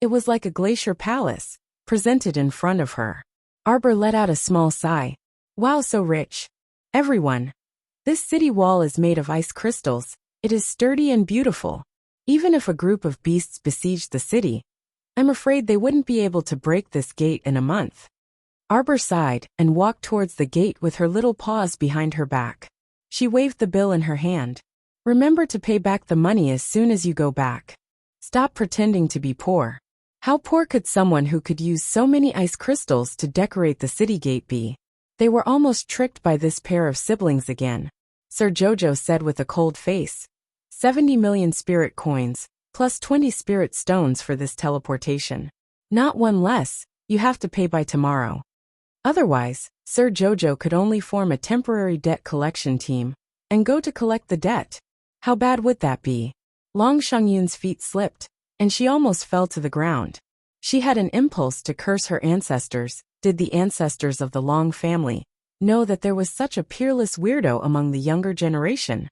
[SPEAKER 1] it was like a glacier palace, presented in front of her. Arbor let out a small sigh. Wow, so rich. Everyone. This city wall is made of ice crystals. It is sturdy and beautiful. Even if a group of beasts besieged the city, I'm afraid they wouldn't be able to break this gate in a month. Arbor sighed and walked towards the gate with her little paws behind her back. She waved the bill in her hand. Remember to pay back the money as soon as you go back. Stop pretending to be poor. How poor could someone who could use so many ice crystals to decorate the city gate be? They were almost tricked by this pair of siblings again. Sir Jojo said with a cold face. 70 million spirit coins, plus 20 spirit stones for this teleportation. Not one less, you have to pay by tomorrow. Otherwise, Sir Jojo could only form a temporary debt collection team and go to collect the debt. How bad would that be? Long Shangyun's feet slipped, and she almost fell to the ground. She had an impulse to curse her ancestors. Did the ancestors of the Long family know that there was such a peerless weirdo among the younger generation?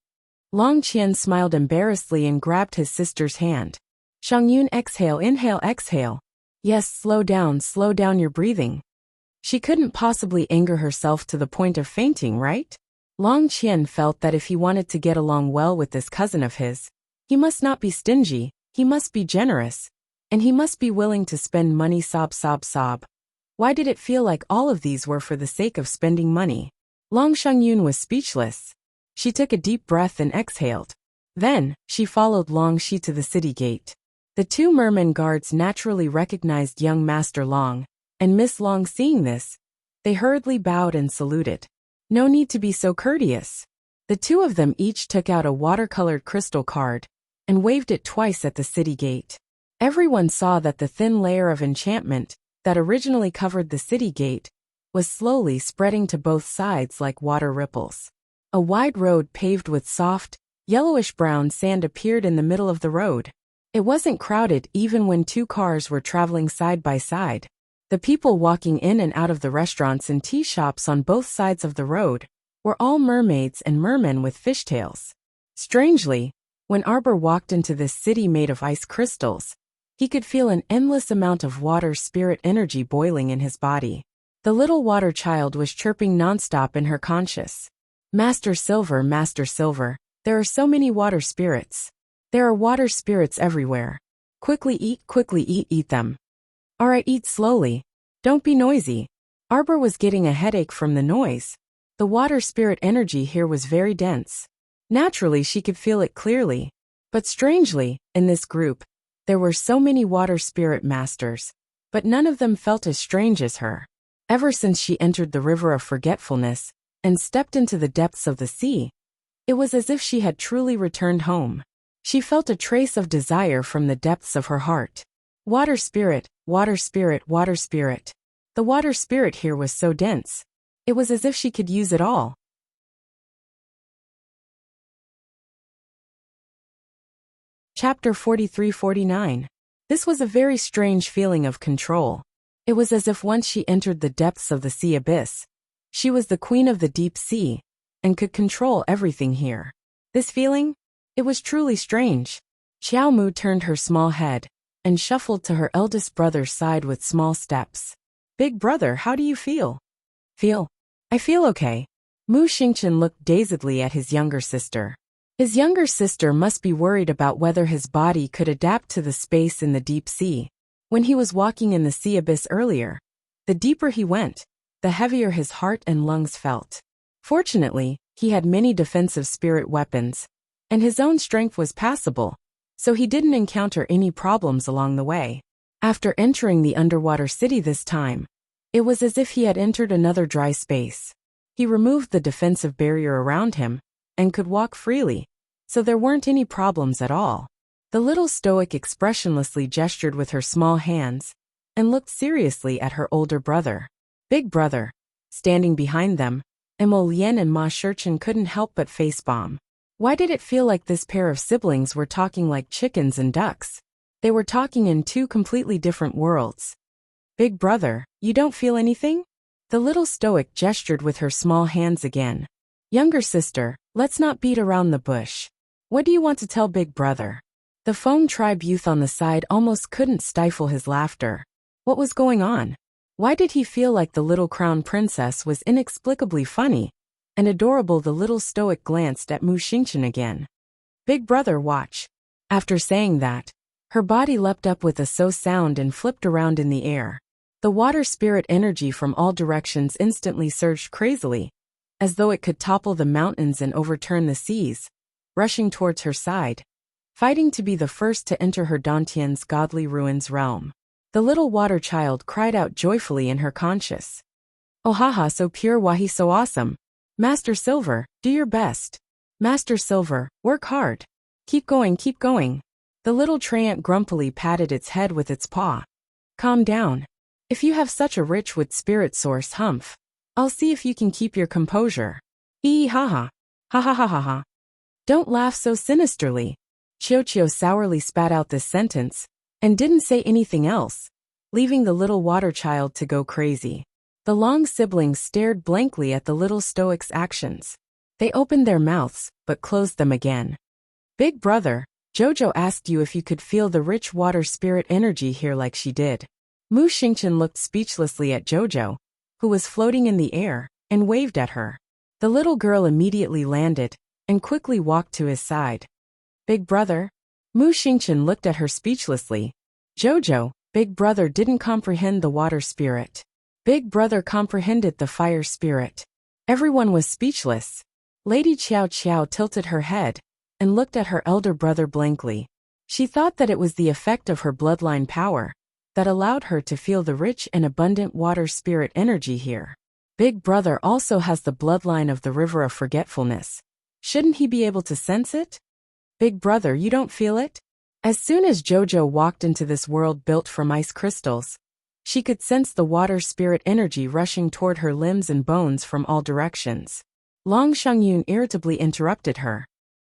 [SPEAKER 1] Long Qian smiled embarrassedly and grabbed his sister's hand. Shangyun, exhale, inhale, exhale. Yes, slow down your breathing. She couldn't possibly anger herself to the point of fainting, right? Long Qian felt that if he wanted to get along well with this cousin of his, he must not be stingy, he must be generous, and he must be willing to spend money. Sob. Why did it feel like all of these were for the sake of spending money? Long Shangyun was speechless. She took a deep breath and exhaled. Then, she followed Long Shi to the city gate. The two merman guards naturally recognized young Master Long, and Miss Long seeing this, they hurriedly bowed and saluted. No need to be so courteous. The two of them each took out a watercolored crystal card and waved it twice at the city gate. Everyone saw that the thin layer of enchantment that originally covered the city gate was slowly spreading to both sides like water ripples. A wide road paved with soft, yellowish-brown sand appeared in the middle of the road. It wasn't crowded even when two cars were traveling side by side. The people walking in and out of the restaurants and tea shops on both sides of the road were all mermaids and mermen with fishtails. Strangely, when Arbor walked into this city made of ice crystals, he could feel an endless amount of water spirit energy boiling in his body. The little water child was chirping nonstop in her conscious. Master Silver, there are so many water spirits. There are water spirits everywhere. Quickly eat them. Alright, eat slowly. Don't be noisy. Arbor was getting a headache from the noise. The water spirit energy here was very dense. Naturally, she could feel it clearly. But strangely, in this group, there were so many water spirit masters, but none of them felt as strange as her. Ever since she entered the river of forgetfulness and stepped into the depths of the sea, it was as if she had truly returned home. She felt a trace of desire from the depths of her heart. Water spirit, water spirit, water spirit. The water spirit here was so dense. It was as if she could use it all. Chapter 43-49. This was a very strange feeling of control. It was as if once she entered the depths of the sea abyss, she was the queen of the deep sea and could control everything here. This feeling? It was truly strange. Xiao Mu turned her small head and shuffled to her eldest brother's side with small steps. Big brother, how do you feel? I feel okay. Mu Xingqian looked dazedly at his younger sister. His younger sister must be worried about whether his body could adapt to the space in the deep sea. When he was walking in the sea abyss earlier, the deeper he went, the heavier his heart and lungs felt. Fortunately, he had many defensive spirit weapons, and his own strength was passable, so he didn't encounter any problems along the way. After entering the underwater city this time, it was as if he had entered another dry space. He removed the defensive barrier around him and could walk freely, so there weren't any problems at all. The little stoic expressionlessly gestured with her small hands and looked seriously at her older brother. Big brother, standing behind them, Emil Lien and Ma Shurchen couldn't help but facepalm. Why did it feel like this pair of siblings were talking like chickens and ducks? They were talking in two completely different worlds. Big brother, you don't feel anything? The little stoic gestured with her small hands again. Younger sister, let's not beat around the bush. What do you want to tell big brother? The Foam Tribe youth on the side almost couldn't stifle his laughter. What was going on? Why did he feel like the little crown princess was inexplicably funny and adorable? The little stoic glanced at Mu Xingqian again. Big brother, watch. After saying that, her body leapt up with a so sound and flipped around in the air. The water spirit energy from all directions instantly surged crazily, as though it could topple the mountains and overturn the seas, rushing towards her side, fighting to be the first to enter her Dantian's godly ruins realm. The little water child cried out joyfully in her conscious. Oh haha, so pure, wahi, so awesome. Master Silver, do your best. Master Silver, work hard. Keep going, keep going. The little treant grumpily patted its head with its paw. Calm down. If you have such a rich wood spirit source, humph, I'll see if you can keep your composure. Ee haha. Ha ha ha ha ha. Don't laugh so sinisterly. Chio sourly spat out this sentence, and didn't say anything else, leaving the little water child to go crazy. The long siblings stared blankly at the little stoic's actions. They opened their mouths, but closed them again. Big brother, Jojo asked you if you could feel the rich water spirit energy here like she did. Mu Xingqian looked speechlessly at Jojo, who was floating in the air, and waved at her. The little girl immediately landed and quickly walked to his side. Big brother? Mu Xingqian looked at her speechlessly. Jojo, big brother didn't comprehend the water spirit. Big brother comprehended the fire spirit. Everyone was speechless. Lady Qiao tilted her head and looked at her elder brother blankly. She thought that it was the effect of her bloodline power that allowed her to feel the rich and abundant water spirit energy here. Big brother also has the bloodline of the river of forgetfulness. Shouldn't he be able to sense it? Big brother, you don't feel it? As soon as Jojo walked into this world built from ice crystals, she could sense the water spirit energy rushing toward her limbs and bones from all directions. Long Shangyun irritably interrupted her.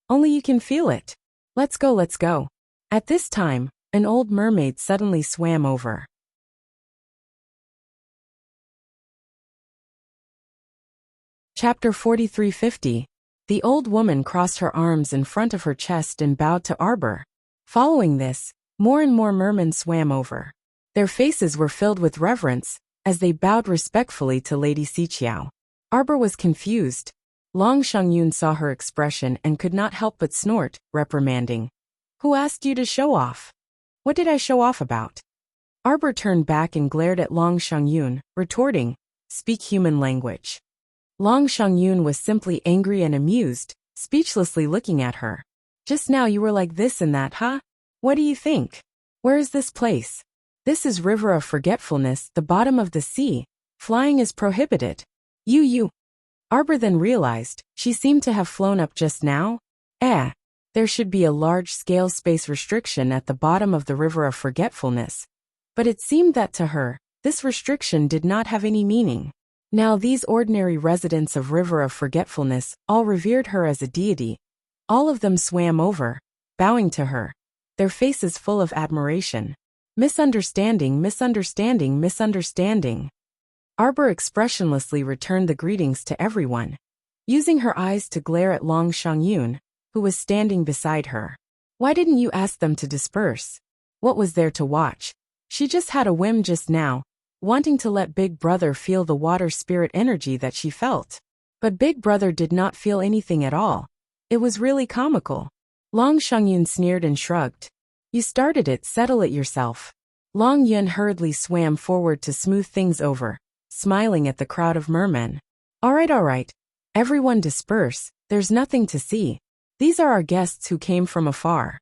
[SPEAKER 1] Only you can feel it. Let's go, let's go. At this time, an old mermaid suddenly swam over. Chapter 4350. The old woman crossed her arms in front of her chest and bowed to Arbor. Following this, more and more mermen swam over. Their faces were filled with reverence, as they bowed respectfully to Lady Xiqiao. Arbor was confused. Long Shangyun saw her expression and could not help but snort, reprimanding. Who asked you to show off? What did I show off about? Arbor turned back and glared at Long Shangyun, retorting, Speak human language. Long Shangyun was simply angry and amused, speechlessly looking at her. Just now you were like this and that, huh? What do you think? Where is this place? This is River of Forgetfulness, the bottom of the sea. Flying is prohibited. You. Arbor then realized, she seemed to have flown up just now. There should be a large-scale space restriction at the bottom of the River of Forgetfulness. But it seemed that to her, this restriction did not have any meaning. Now these ordinary residents of River of Forgetfulness all revered her as a deity. All of them swam over, bowing to her, their faces full of admiration. Misunderstanding. Arbor expressionlessly returned the greetings to everyone, using her eyes to glare at Long Shangyun, who was standing beside her. Why didn't you ask them to disperse? What was there to watch? She just had a whim just now, wanting to let Big Brother feel the water spirit energy that she felt. But Big Brother did not feel anything at all. It was really comical. Long Shangyun sneered and shrugged. You started it, settle it yourself. Long Yun hurriedly swam forward to smooth things over, smiling at the crowd of mermen. All right. Everyone disperse, there's nothing to see. These are our guests who came from afar.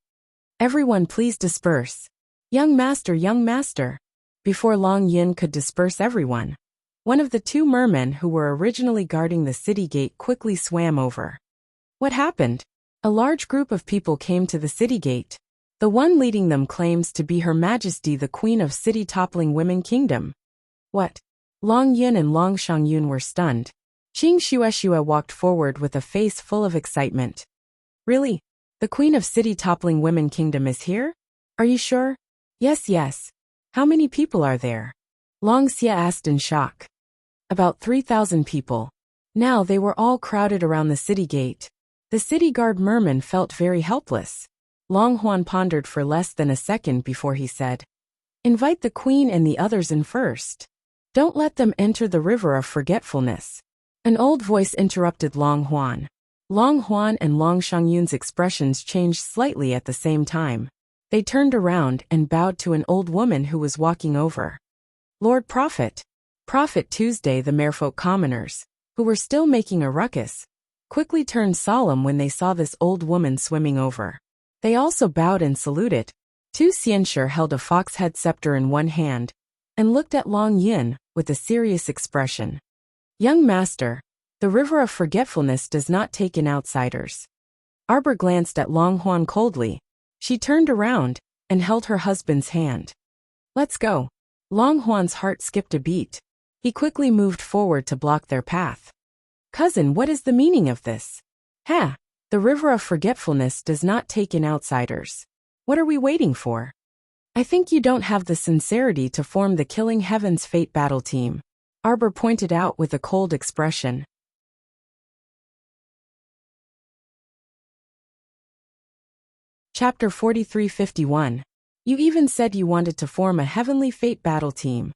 [SPEAKER 1] Everyone please disperse. Young master. Before Long Yin could disperse everyone, one of the two mermen who were originally guarding the city gate quickly swam over. What happened? A large group of people came to the city gate. The one leading them claims to be Her Majesty the Queen of City Toppling Women Kingdom. What? Long Yin and Long Shangyun were stunned. Qing Shueshue walked forward with a face full of excitement. Really? The Queen of City Toppling Women Kingdom is here? Are you sure? Yes. How many people are there? Long Xia asked in shock. About 3,000 people. Now they were all crowded around the city gate. The city guard merman felt very helpless. Long Huan pondered for less than a second before he said, Invite the queen and the others in first. Don't let them enter the River of Forgetfulness. An old voice interrupted Long Huan. Long Huan and Long Shangyun's expressions changed slightly at the same time. They turned around and bowed to an old woman who was walking over. Lord Prophet. Prophet Tuesday. The merfolk commoners, who were still making a ruckus, quickly turned solemn when they saw this old woman swimming over. They also bowed and saluted. Tu Xianshi held a fox head scepter in one hand and looked at Long Yin with a serious expression. Young master, the River of Forgetfulness does not take in outsiders. Arbor glanced at Long Huan coldly. She turned around and held her husband's hand. Let's go. Long Huan's heart skipped a beat. He quickly moved forward to block their path. Cousin, what is the meaning of this? The River of Forgetfulness does not take in outsiders. What are we waiting for? I think you don't have the sincerity to form the Killing Heaven's Fate battle team, Arbor pointed out with a cold expression. Chapter 4351. You even said you wanted to form a Heavenly Fate battle team.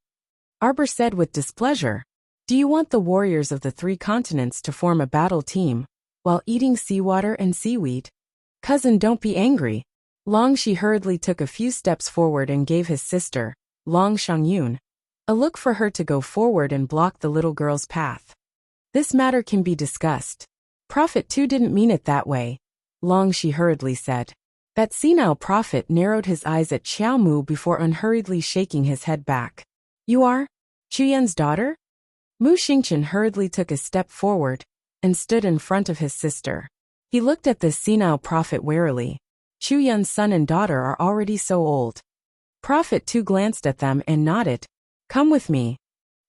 [SPEAKER 1] Arbor said with displeasure. Do you want the warriors of the 3 continents to form a battle team, while eating seawater and seaweed? Cousin, don't be angry. Long Shi hurriedly took a few steps forward and gave his sister, Long Shangyun, a look for her to go forward and block the little girl's path. This matter can be discussed. Prophet too didn't mean it that way, Long Shi hurriedly said. That senile prophet narrowed his eyes at Xiao Mu before unhurriedly shaking his head back. You are? Chuyan's daughter? Mu Xingchen hurriedly took a step forward and stood in front of his sister. He looked at this senile prophet warily. Chuyan's son and daughter are already so old. Prophet too glanced at them and nodded. Come with me.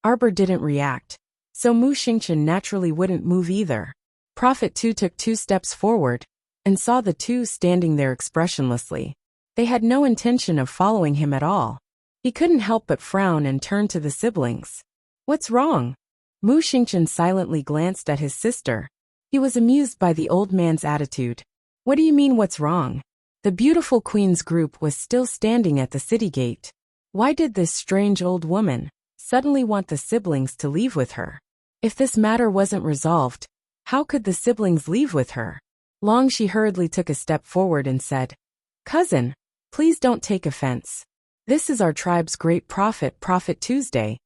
[SPEAKER 1] Arbor didn't react, so Mu Xingchen naturally wouldn't move either. Prophet too took 2 steps forward and saw the two standing there expressionlessly. They had no intention of following him at all. He couldn't help but frown and turn to the siblings. What's wrong? Mu Xingchen silently glanced at his sister. He was amused by the old man's attitude. What do you mean what's wrong? The beautiful queen's group was still standing at the city gate. Why did this strange old woman suddenly want the siblings to leave with her? If this matter wasn't resolved, how could the siblings leave with her? Long Shi hurriedly took a step forward and said, Cousin, please don't take offense. This is our tribe's great prophet, Prophet Tuesday.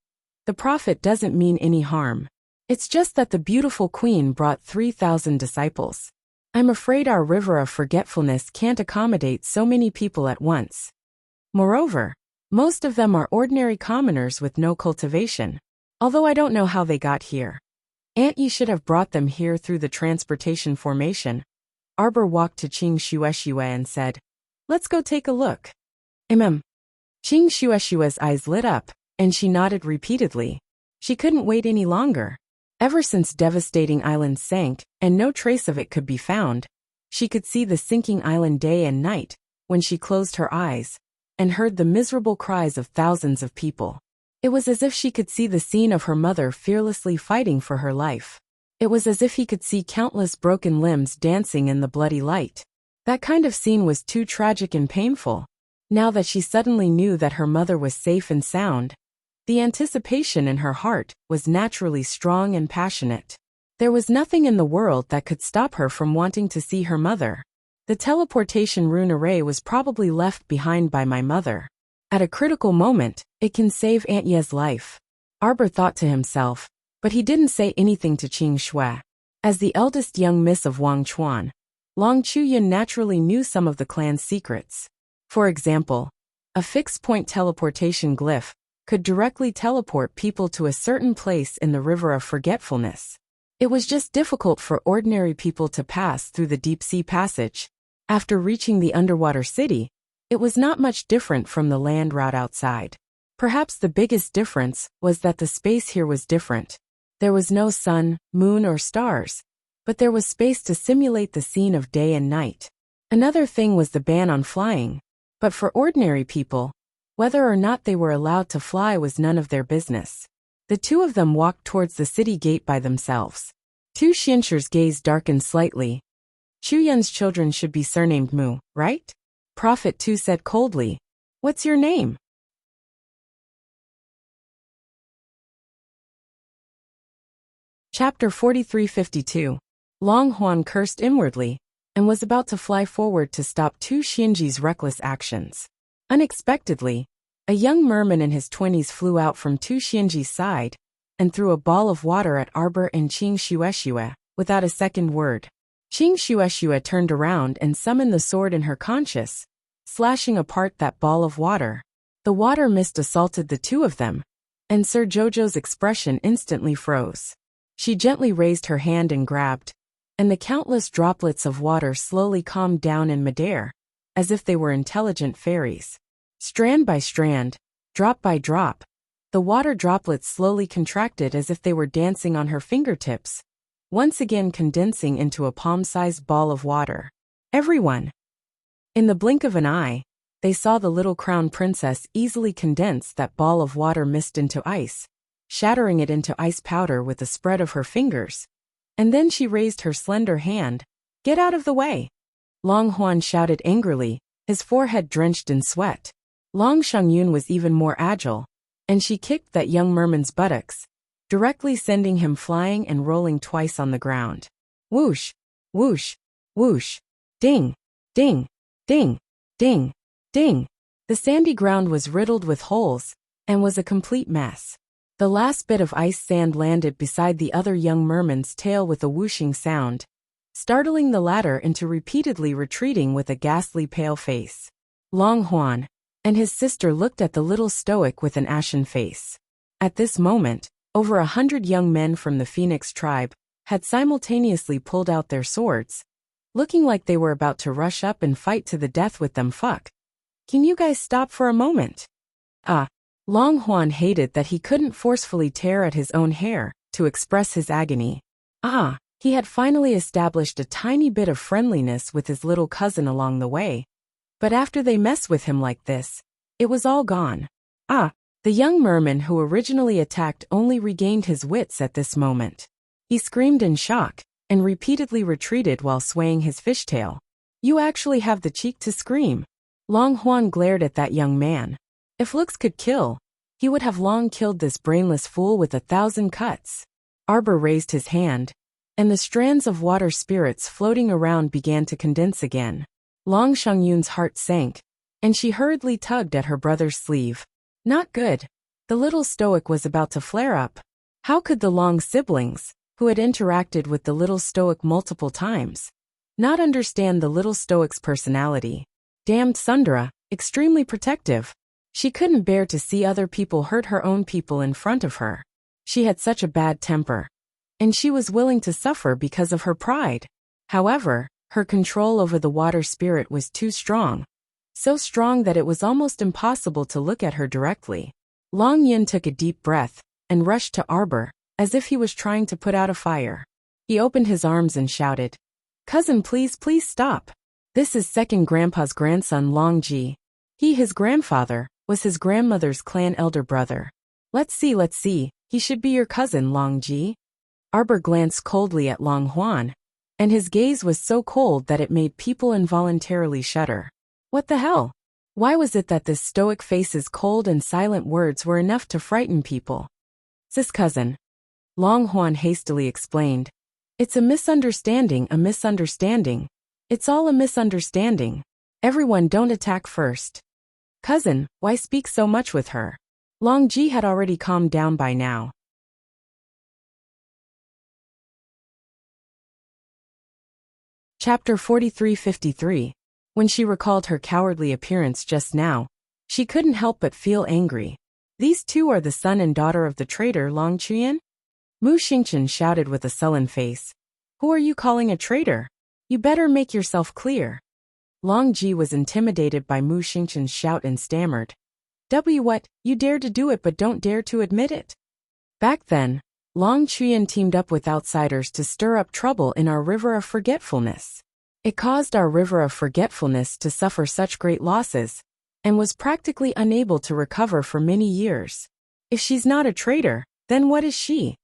[SPEAKER 1] The prophet doesn't mean any harm. It's just that the beautiful queen brought 3,000 disciples. I'm afraid our river of forgetfulness can't accommodate so many people at once. Moreover, most of them are ordinary commoners with no cultivation. Although I don't know how they got here. Aunt Yi should have brought them here through the transportation formation. Arbor walked to Qing Shueshue and said, Let's go take a look. Qing Shueshue's eyes lit up, and she nodded repeatedly. She couldn't wait any longer. Ever since devastating island sank, and no trace of it could be found, she could see the sinking island day and night, when she closed her eyes, and heard the miserable cries of thousands of people. It was as if she could see the scene of her mother fearlessly fighting for her life. It was as if he could see countless broken limbs dancing in the bloody light. That kind of scene was too tragic and painful. Now that she suddenly knew that her mother was safe and sound, the anticipation in her heart was naturally strong and passionate. There was nothing in the world that could stop her from wanting to see her mother. The teleportation rune array was probably left behind by my mother. At a critical moment, it can save Aunt Ye's life. Arbor thought to himself, but he didn't say anything to Qing Shui. As the eldest young miss of Wang Chuan, Long Chuyin naturally knew some of the clan's secrets. For example, a fixed-point teleportation glyph could directly teleport people to a certain place in the river of forgetfulness. It was just difficult for ordinary people to pass through the deep-sea passage. After reaching the underwater city, it was not much different from the land route outside. Perhaps the biggest difference was that the space here was different. There was no sun, moon, or stars, but there was space to simulate the scene of day and night. Another thing was the ban on flying. But for ordinary people, whether or not they were allowed to fly was none of their business. The two of them walked towards the city gate by themselves. Tu Xiancher's gaze darkened slightly. Chu Yun's children should be surnamed Mu, right? Prophet Tu said coldly. What's your name? Chapter 4352. Long Huan cursed inwardly, and was about to fly forward to stop Tu Xianji's reckless actions. Unexpectedly, a young merman in his 20s flew out from Tu Xianji's side and threw a ball of water at Arbor and Qing Shueshue, without a second word. Qing Shueshue turned around and summoned the sword in her conscience, slashing apart that ball of water. The water mist assaulted the two of them, and Sir Jojo's expression instantly froze. She gently raised her hand and grabbed, and the countless droplets of water slowly calmed down in midair, as if they were intelligent fairies. Strand by strand, drop by drop, the water droplets slowly contracted as if they were dancing on her fingertips, once again condensing into a palm-sized ball of water. Everyone! In the blink of an eye, they saw the little crown princess easily condense that ball of water mist into ice, shattering it into ice powder with the spread of her fingers. And then she raised her slender hand. Get out of the way! Long Huan shouted angrily, his forehead drenched in sweat. Long Shangyun was even more agile, and she kicked that young merman's buttocks, directly sending him flying and rolling twice on the ground. Whoosh! Whoosh! Whoosh! Ding! Ding! Ding! Ding! Ding! The sandy ground was riddled with holes, and was a complete mess. The last bit of ice sand landed beside the other young merman's tail with a whooshing sound, startling the latter into repeatedly retreating with a ghastly pale face. Long Huan and his sister looked at the little stoic with an ashen face. At this moment, over 100 young men from the Phoenix tribe had simultaneously pulled out their swords, looking like they were about to rush up and fight to the death with them. Fuck. Can you guys stop for a moment? Long Huan hated that he couldn't forcefully tear at his own hair to express his agony. He had finally established a tiny bit of friendliness with his little cousin along the way, But after they mess with him like this, it was all gone. Ah, the young merman who originally attacked only regained his wits at this moment. He screamed in shock and repeatedly retreated while swaying his fishtail. You actually have the cheek to scream. Long Huan glared at that young man. If looks could kill, he would have long killed this brainless fool with 1,000 cuts. Arbor raised his hand, and the strands of water spirits floating around began to condense again. Long Shangyun's heart sank, and she hurriedly tugged at her brother's sleeve. Not good. The little stoic was about to flare up. How could the Long siblings, who had interacted with the little stoic multiple times, not understand the little stoic's personality? Damned Sundara, extremely protective. She couldn't bear to see other people hurt her own people in front of her. She had such a bad temper, and she was willing to suffer because of her pride. However, her control over the water spirit was too strong. So strong that it was almost impossible to look at her directly. Long Yin took a deep breath and rushed to Arbor, as if he was trying to put out a fire. He opened his arms and shouted, "Cousin, please stop. This is second grandpa's grandson Long Ji. He, his grandfather, was his grandmother's clan elder brother. Let's see, he should be your cousin, Long Ji." Arbor glanced coldly at Long Huan, and his gaze was so cold that it made people involuntarily shudder. What the hell? Why was it that this stoic face's cold and silent words were enough to frighten people? "Sis cousin," Long Huan hastily explained. "It's a misunderstanding. It's all a misunderstanding. Everyone don't attack first." "Cousin, why speak so much with her?" Long Ji had already calmed down by now. Chapter 43-53. When she recalled her cowardly appearance just now, she couldn't help but feel angry. These two are the son and daughter of the traitor Long Chuyan? Mu Xingchen shouted with a sullen face. "Who are you calling a traitor? You better make yourself clear." Long Ji was intimidated by Mu Xingchen's shout and stammered. What? You dare to do it but don't dare to admit it." Back then, Long Chuyan teamed up with outsiders to stir up trouble in our river of forgetfulness. It caused our river of forgetfulness to suffer such great losses, and was practically unable to recover for many years. If she's not a traitor, then what is she?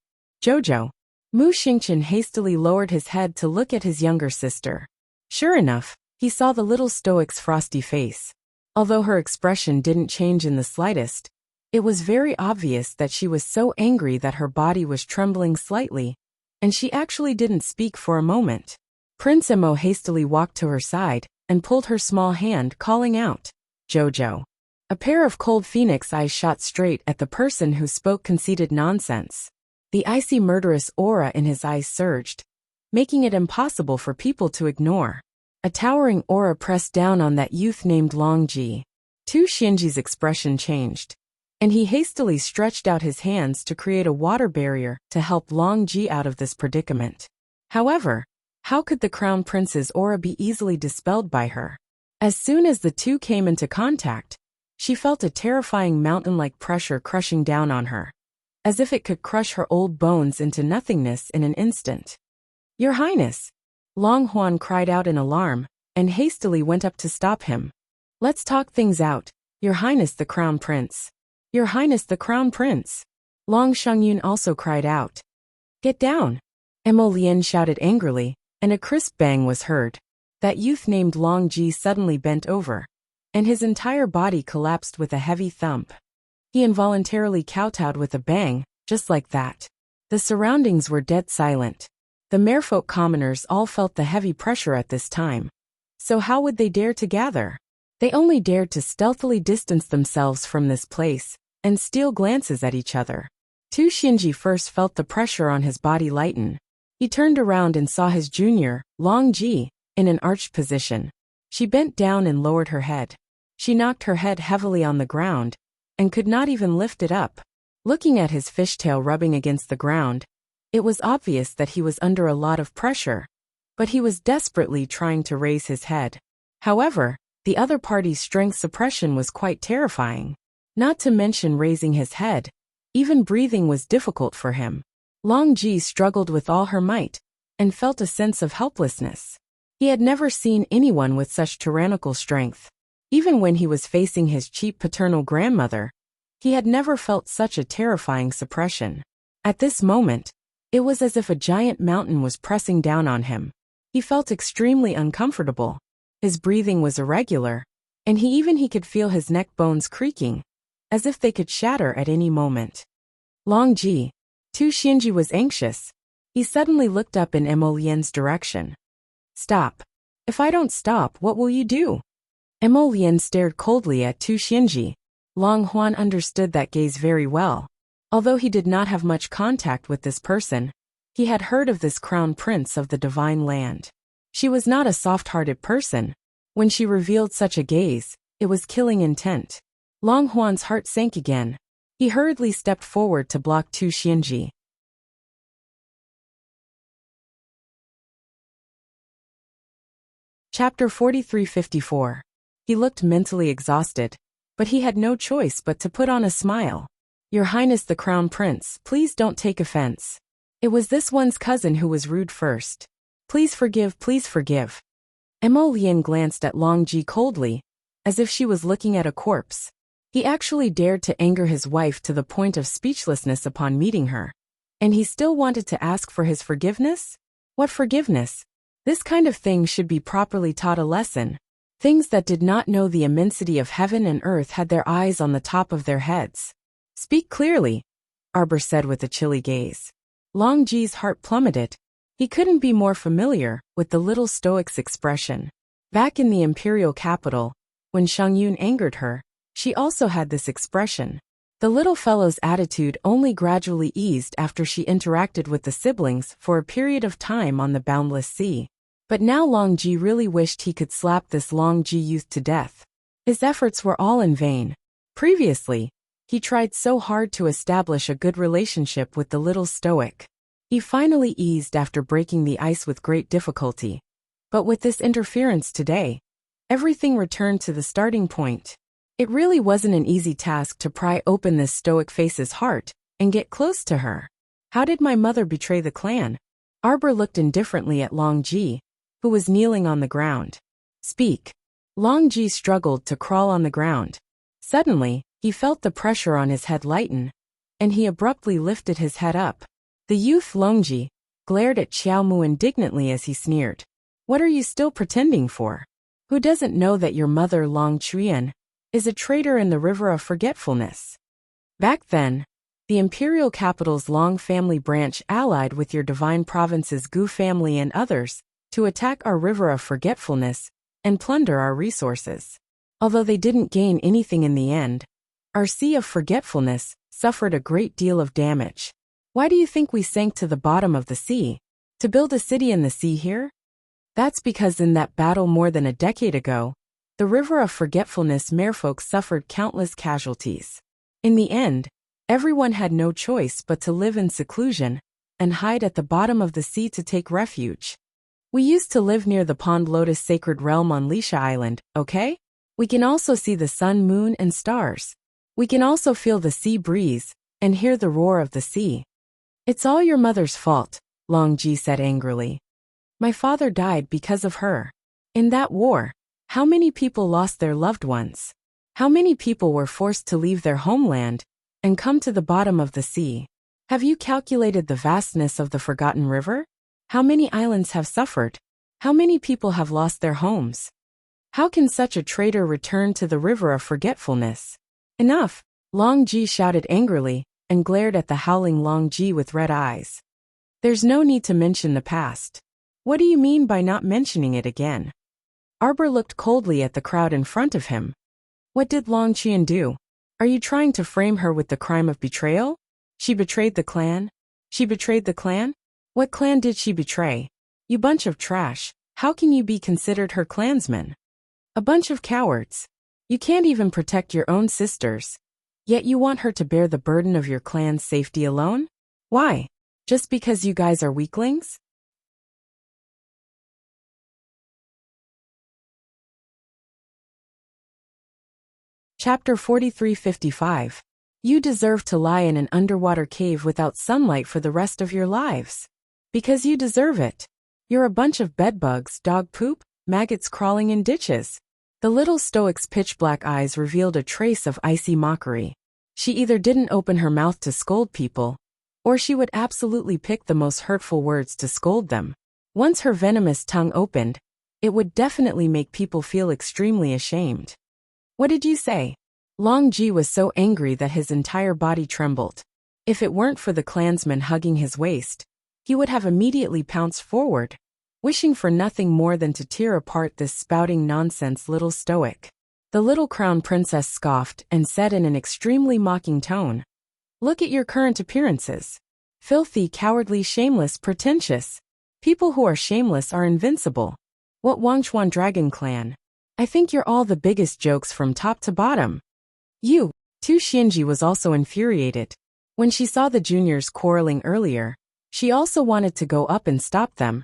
[SPEAKER 1] Jojo. Mu Xingchen hastily lowered his head to look at his younger sister. Sure enough, he saw the little stoic's frosty face. Although her expression didn't change in the slightest, it was very obvious that she was so angry that her body was trembling slightly, and she actually didn't speak for a moment. Prince Emo hastily walked to her side and pulled her small hand, calling out, "Jojo." A pair of cold phoenix eyes shot straight at the person who spoke conceited nonsense. The icy murderous aura in his eyes surged, making it impossible for people to ignore. A towering aura pressed down on that youth named Long Ji. Tu Xinji's expression changed, and he hastily stretched out his hands to create a water barrier to help Long Ji out of this predicament. However, how could the crown prince's aura be easily dispelled by her? As soon as the two came into contact, she felt a terrifying mountain-like pressure crushing down on her, as if it could crush her old bones into nothingness in an instant. "Your Highness!" Long Huan cried out in alarm, and hastily went up to stop him. "Let's talk things out, Your Highness the Crown Prince." "Your Highness the Crown Prince!" Long Shangyun also cried out. "Get down!" Emo Lien shouted angrily, and a crisp bang was heard. That youth named Long Ji suddenly bent over, and his entire body collapsed with a heavy thump. He involuntarily kowtowed with a bang, just like that. The surroundings were dead silent. The merfolk commoners all felt the heavy pressure at this time. So how would they dare to gather? They only dared to stealthily distance themselves from this place, and steal glances at each other. Tu Xinji first felt the pressure on his body lighten. He turned around and saw his junior, Long Ji, in an arched position. She bent down and lowered her head. She knocked her head heavily on the ground, and could not even lift it up. Looking at his fishtail rubbing against the ground, it was obvious that he was under a lot of pressure, but he was desperately trying to raise his head. However, the other party's strength suppression was quite terrifying. Not to mention raising his head, even breathing was difficult for him. Long Ji struggled with all her might, and felt a sense of helplessness. He had never seen anyone with such tyrannical strength. Even when he was facing his cheap paternal grandmother, he had never felt such a terrifying suppression. At this moment, it was as if a giant mountain was pressing down on him. He felt extremely uncomfortable. His breathing was irregular, and he could feel his neck bones creaking, as if they could shatter at any moment. Long Ji. Tu Xianji was anxious. He suddenly looked up in Emolien's direction. Stop. If I don't stop, what will you do? Emolien stared coldly at Tu Xianji. Long Huan understood that gaze very well. Although he did not have much contact with this person, he had heard of this crown prince of the divine land. She was not a soft-hearted person. When she revealed such a gaze, it was killing intent. Long Huan's heart sank again. He hurriedly stepped forward to block Tu Xianji. Chapter 4354. He looked mentally exhausted, but he had no choice but to put on a smile. Your Highness the Crown Prince, please don't take offense. It was this one's cousin who was rude first. Please forgive, please forgive. Emolien glanced at Long Ji coldly, as if she was looking at a corpse. He actually dared to anger his wife to the point of speechlessness upon meeting her. And he still wanted to ask for his forgiveness? What forgiveness? This kind of thing should be properly taught a lesson. Things that did not know the immensity of heaven and earth had their eyes on the top of their heads. Speak clearly, Arbor said with a chilly gaze. Long Ji's heart plummeted. He couldn't be more familiar with the little stoic's expression. Back in the imperial capital, when Shang Yun angered her, she also had this expression. The little fellow's attitude only gradually eased after she interacted with the siblings for a period of time on the boundless sea. But now Long Ji really wished he could slap this Long Ji youth to death. His efforts were all in vain. Previously, he tried so hard to establish a good relationship with the little stoic. He finally eased after breaking the ice with great difficulty. But with this interference today, everything returned to the starting point. It really wasn't an easy task to pry open this stoic face's heart and get close to her. How did my mother betray the clan? Arbor looked indifferently at Long Ji, who was kneeling on the ground. Speak. Long Ji struggled to crawl on the ground. Suddenly, he felt the pressure on his head lighten, and he abruptly lifted his head up. The youth Long Ji glared at Xiao Mu indignantly as he sneered. What are you still pretending for? Who doesn't know that your mother Long Chuan is a traitor in the river of forgetfulness? Back then, the imperial capital's Long family branch allied with your divine province's Gu family and others to attack our river of forgetfulness and plunder our resources. Although they didn't gain anything in the end, our sea of forgetfulness suffered a great deal of damage. Why do you think we sank to the bottom of the sea? To build a city in the sea here? That's because in that battle more than a decade ago, the river of forgetfulness merfolk suffered countless casualties. In the end, everyone had no choice but to live in seclusion and hide at the bottom of the sea to take refuge. We used to live near the Pond Lotus Sacred Realm on Lisha Island, okay? We can also see the sun, moon, and stars. We can also feel the sea breeze and hear the roar of the sea. It's all your mother's fault, Long Ji said angrily. My father died because of her. In that war, how many people lost their loved ones? How many people were forced to leave their homeland and come to the bottom of the sea? Have you calculated the vastness of the forgotten river? How many islands have suffered? How many people have lost their homes? How can such a traitor return to the river of forgetfulness? Enough! Long Ji shouted angrily and glared at the howling Long Ji with red eyes. There's no need to mention the past. What do you mean by not mentioning it again? Arbor looked coldly at the crowd in front of him. What did Long Qian do? Are you trying to frame her with the crime of betrayal? She betrayed the clan? She betrayed the clan? What clan did she betray? You bunch of trash, how can you be considered her clansman? A bunch of cowards. You can't even protect your own sisters. Yet you want her to bear the burden of your clan's safety alone? Why? Just because you guys are weaklings? Chapter 4355. You deserve to lie in an underwater cave without sunlight for the rest of your lives. Because you deserve it. You're a bunch of bedbugs, dog poop, maggots crawling in ditches. The little stoic's pitch-black eyes revealed a trace of icy mockery. She either didn't open her mouth to scold people, or she would absolutely pick the most hurtful words to scold them. Once her venomous tongue opened, it would definitely make people feel extremely ashamed. What did you say? Long Ji was so angry that his entire body trembled. If it weren't for the clansman hugging his waist, he would have immediately pounced forward, wishing for nothing more than to tear apart this spouting nonsense little stoic. The little crown princess scoffed and said in an extremely mocking tone, "Look at your current appearances. Filthy, cowardly, shameless, pretentious. People who are shameless are invincible. What Wangchuan dragon clan? I think you're all the biggest jokes from top to bottom." You. Tu Xianji was also infuriated. When she saw the juniors quarreling earlier, she also wanted to go up and stop them.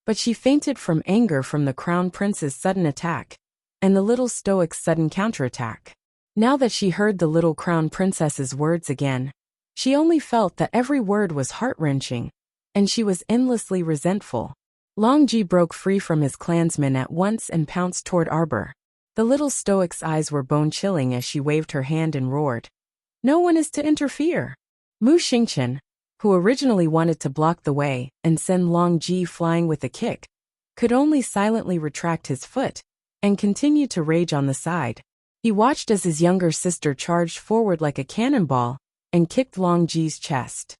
[SPEAKER 1] But she fainted from anger from the crown prince's sudden attack, and the little stoic's sudden counterattack. Now that she heard the little crown princess's words again, she only felt that every word was heart-wrenching, and she was endlessly resentful. Long Ji broke free from his clansmen at once and pounced toward Arbor. The little stoic's eyes were bone-chilling as she waved her hand and roared, "No one is to interfere." Mu Xingqian, who originally wanted to block the way and send Long Ji flying with a kick, could only silently retract his foot and continue to rage on the side. He watched as his younger sister charged forward like a cannonball and kicked Long Ji's chest.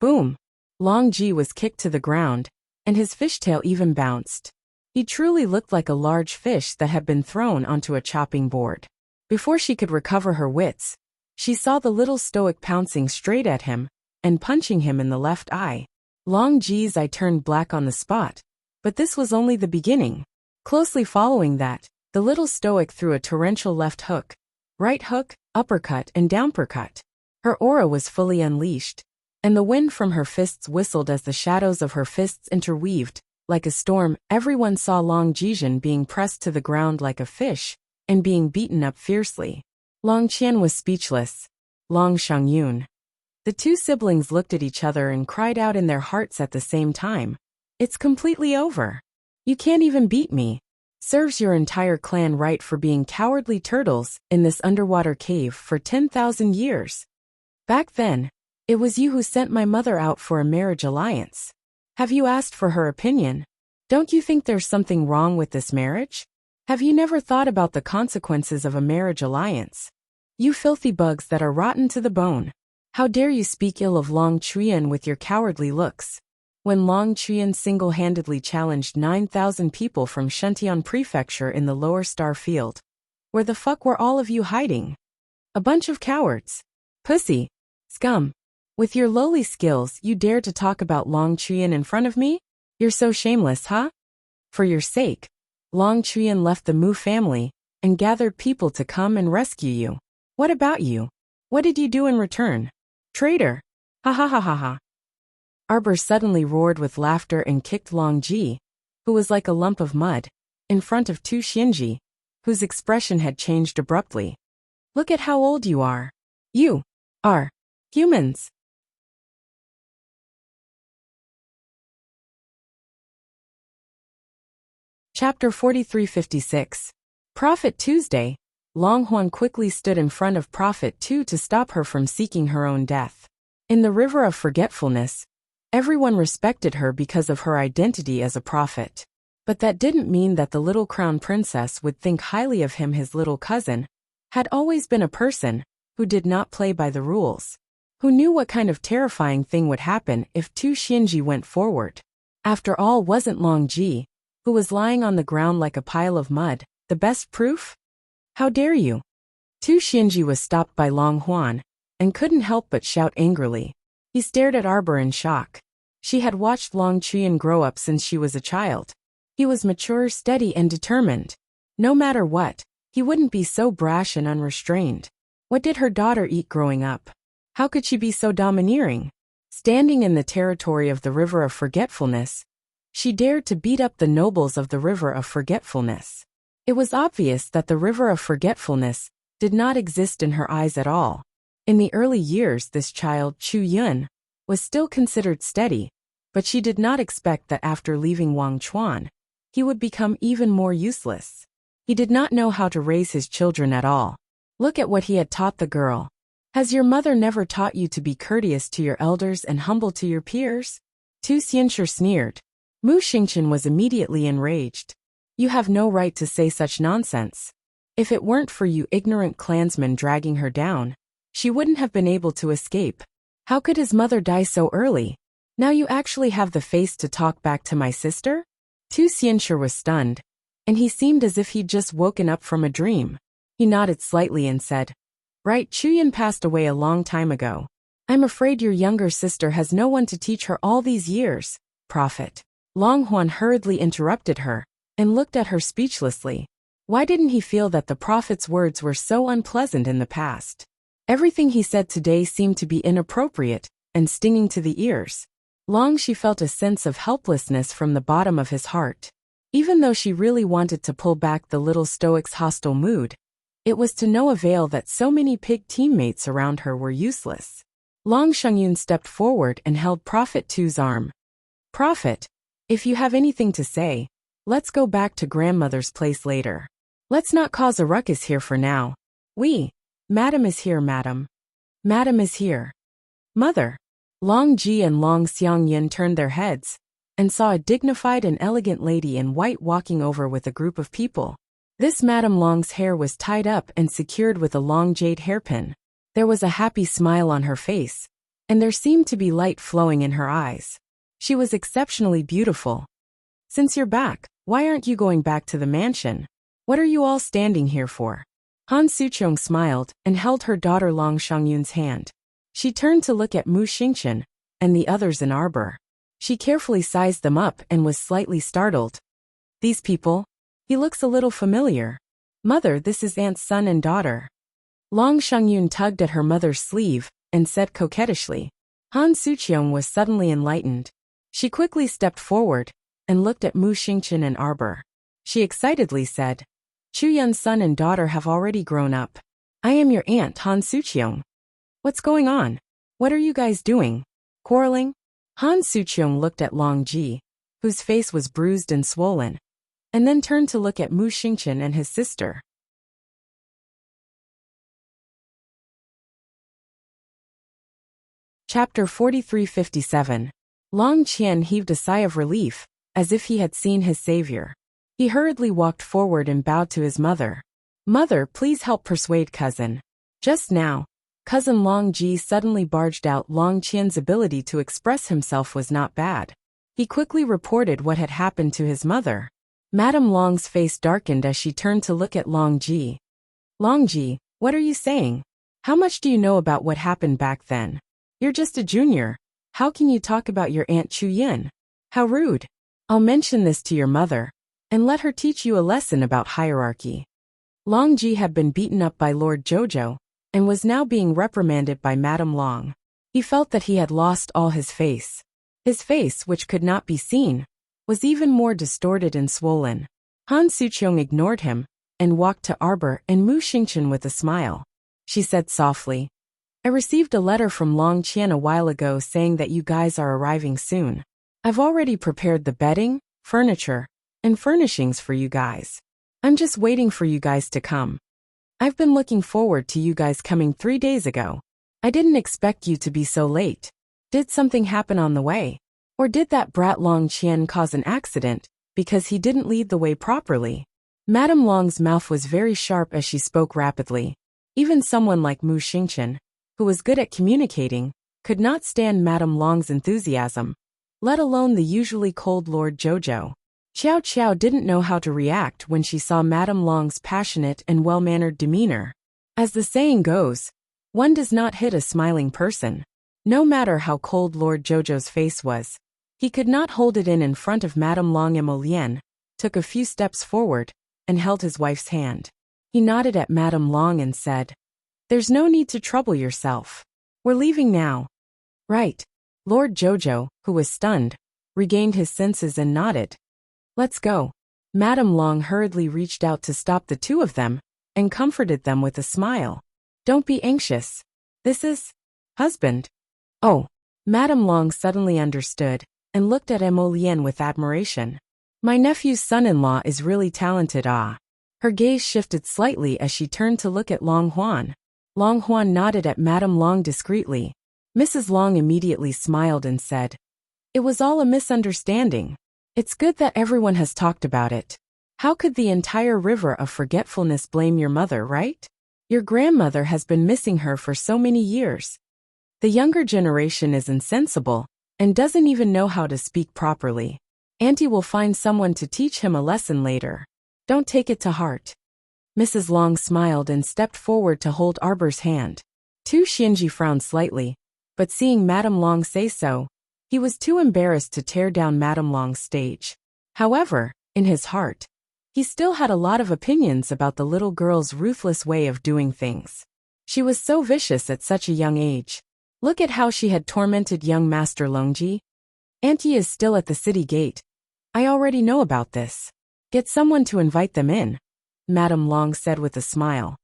[SPEAKER 1] Boom! Long Ji was kicked to the ground, and his fishtail even bounced. He truly looked like a large fish that had been thrown onto a chopping board. Before she could recover her wits, she saw the little stoic pouncing straight at him and punching him in the left eye. Long Ji's eye turned black on the spot, but this was only the beginning. Closely following that, the little stoic threw a torrential left hook, right hook, uppercut, and downpercut. Her aura was fully unleashed, and the wind from her fists whistled as the shadows of her fists interweaved. Like a storm, everyone saw Long Jizhen being pressed to the ground like a fish and being beaten up fiercely. Long Qian was speechless. Long Shangyun. The two siblings looked at each other and cried out in their hearts at the same time. "It's completely over. You can't even beat me. Serves your entire clan right for being cowardly turtles in this underwater cave for 10,000 years. Back then, it was you who sent my mother out for a marriage alliance. Have you asked for her opinion? Don't you think there's something wrong with this marriage? Have you never thought about the consequences of a marriage alliance? You filthy bugs that are rotten to the bone. How dare you speak ill of Long Chuyan with your cowardly looks? When Long Chuyan single-handedly challenged 9,000 people from Shentian Prefecture in the Lower Star Field. Where the fuck were all of you hiding? A bunch of cowards. Pussy. Scum. With your lowly skills, you dare to talk about Long Chuyan in front of me? You're so shameless, huh? For your sake, Long Chuyan left the Mu family and gathered people to come and rescue you. What about you? What did you do in return? Traitor. Ha ha ha ha ha. Arbor suddenly roared with laughter and kicked Long Ji, who was like a lump of mud, in front of Tu Xianji, whose expression had changed abruptly. Look at how old you are. You are humans. Chapter 4356. Prophet Tuesday. Long Huan quickly stood in front of Prophet Tu to stop her from seeking her own death. In the river of forgetfulness, everyone respected her because of her identity as a prophet. But that didn't mean that the little crown princess would think highly of him. His little cousin had always been a person who did not play by the rules, who knew what kind of terrifying thing would happen if Tu Xianji went forward. After all, wasn't Long Ji, who was lying on the ground like a pile of mud, the best proof? How dare you? Tu Xianji was stopped by Long Huan and couldn't help but shout angrily. He stared at Arbor in shock. She had watched Long Chuyan grow up since she was a child. He was mature, steady, and determined. No matter what, he wouldn't be so brash and unrestrained. What did her daughter eat growing up? How could she be so domineering? Standing in the territory of the River of Forgetfulness, she dared to beat up the nobles of the River of Forgetfulness. It was obvious that the River of Forgetfulness did not exist in her eyes at all. In the early years, this child, Chu Yun, was still considered steady, but she did not expect that after leaving Wangchuan, he would become even more useless. He did not know how to raise his children at all. Look at what he had taught the girl. Has your mother never taught you to be courteous to your elders and humble to your peers? Tu Xianshi sneered. Mu Xingqian was immediately enraged. You have no right to say such nonsense. If it weren't for you ignorant clansmen dragging her down, she wouldn't have been able to escape. How could his mother die so early? Now you actually have the face to talk back to my sister? Tu Xianshi was stunned, and he seemed as if he'd just woken up from a dream. He nodded slightly and said, Right, Chuyan passed away a long time ago. I'm afraid your younger sister has no one to teach her all these years. Prophet. Long Huan hurriedly interrupted her, and looked at her speechlessly. Why didn't he feel that the prophet's words were so unpleasant in the past? Everything he said today seemed to be inappropriate, and stinging to the ears. She felt a sense of helplessness from the bottom of his heart. Even though she really wanted to pull back the little stoic's hostile mood, it was to no avail that so many pig teammates around her were useless. Long Shengyun stepped forward and held Prophet Tu's arm. Prophet, if you have anything to say, let's go back to grandmother's place later. Let's not cause a ruckus here for now. Madam is here, madam. Madam is here. Mother. Long Ji and Long Xiangyin turned their heads, and saw a dignified and elegant lady in white walking over with a group of people. This Madame Long's hair was tied up and secured with a long jade hairpin. There was a happy smile on her face, and there seemed to be light flowing in her eyes. She was exceptionally beautiful. Since you're back, why aren't you going back to the mansion? What are you all standing here for? Han Suqiong smiled and held her daughter Long Shengyun's hand. She turned to look at Mu Xingqian and the others in arbor. She carefully sized them up and was slightly startled. These people? He looks a little familiar. Mother, this is aunt's son and daughter. Long Shengyun tugged at her mother's sleeve and said coquettishly. Han Suqiong was suddenly enlightened. She quickly stepped forward and looked at Mu Xingqian and arbor. She excitedly said, Chuyun's son and daughter have already grown up. I am your aunt, Han Suqiong. What's going on? What are you guys doing? Quarreling? Han Suqiong looked at Long Ji, whose face was bruised and swollen, and then turned to look at Mu Xingqian and his sister. Chapter 4357. Long Qian heaved a sigh of relief, as if he had seen his savior. He hurriedly walked forward and bowed to his mother. Mother, please help persuade cousin. Just now, cousin Long Ji suddenly barged out. Long Qian's ability to express himself was not bad. He quickly reported what had happened to his mother. Madame Long's face darkened as she turned to look at Long Ji. Long Ji, what are you saying? How much do you know about what happened back then? You're just a junior. How can you talk about your Aunt Chu Yin? How rude. I'll mention this to your mother, and let her teach you a lesson about hierarchy. Long Ji had been beaten up by Lord Jojo, and was now being reprimanded by Madame Long. He felt that he had lost all his face. His face, which could not be seen, was even more distorted and swollen. Han Suqiong ignored him, and walked to arbor and Mu Xingqian with a smile. She said softly, I received a letter from Long Qian a while ago saying that you guys are arriving soon. I've already prepared the bedding, furniture, and furnishings for you guys. I'm just waiting for you guys to come. I've been looking forward to you guys coming 3 days ago. I didn't expect you to be so late. Did something happen on the way? Or did that brat Long Qian cause an accident because he didn't lead the way properly? Madame Long's mouth was very sharp as she spoke rapidly. Even someone like Mu Xingqian, who was good at communicating, could not stand Madame Long's enthusiasm, let alone the usually cold Lord Jojo. Xiao Qiao didn't know how to react when she saw Madame Long's passionate and well-mannered demeanor. As the saying goes, one does not hit a smiling person. No matter how cold Lord Jojo's face was, he could not hold it in front of Madame Long. Emolien took a few steps forward and held his wife's hand. He nodded at Madame Long and said, There's no need to trouble yourself. We're leaving now. Right. Lord Jojo, who was stunned, regained his senses and nodded. Let's go. Madame Long hurriedly reached out to stop the two of them, and comforted them with a smile. Don't be anxious. This is husband. Oh. Madame Long suddenly understood, and looked at Emolien with admiration. My nephew's son-in-law is really talented. Her gaze shifted slightly as she turned to look at Long Huan. Long Huan nodded at Madame Long discreetly. Mrs. Long immediately smiled and said, "It was all a misunderstanding. It's good that everyone has talked about it. How could the entire river of forgetfulness blame your mother, right? Your grandmother has been missing her for so many years. The younger generation is insensible and doesn't even know how to speak properly. Auntie will find someone to teach him a lesson later. Don't take it to heart." Mrs. Long smiled and stepped forward to hold Arbor's hand. Tu Xianji frowned slightly, but seeing Madame Long say so, he was too embarrassed to tear down Madame Long's stage. However, in his heart, he still had a lot of opinions about the little girl's ruthless way of doing things. She was so vicious at such a young age. Look at how she had tormented young Master Longji. Auntie is still at the city gate. I already know about this. Get someone to invite them in, Madame Long said with a smile.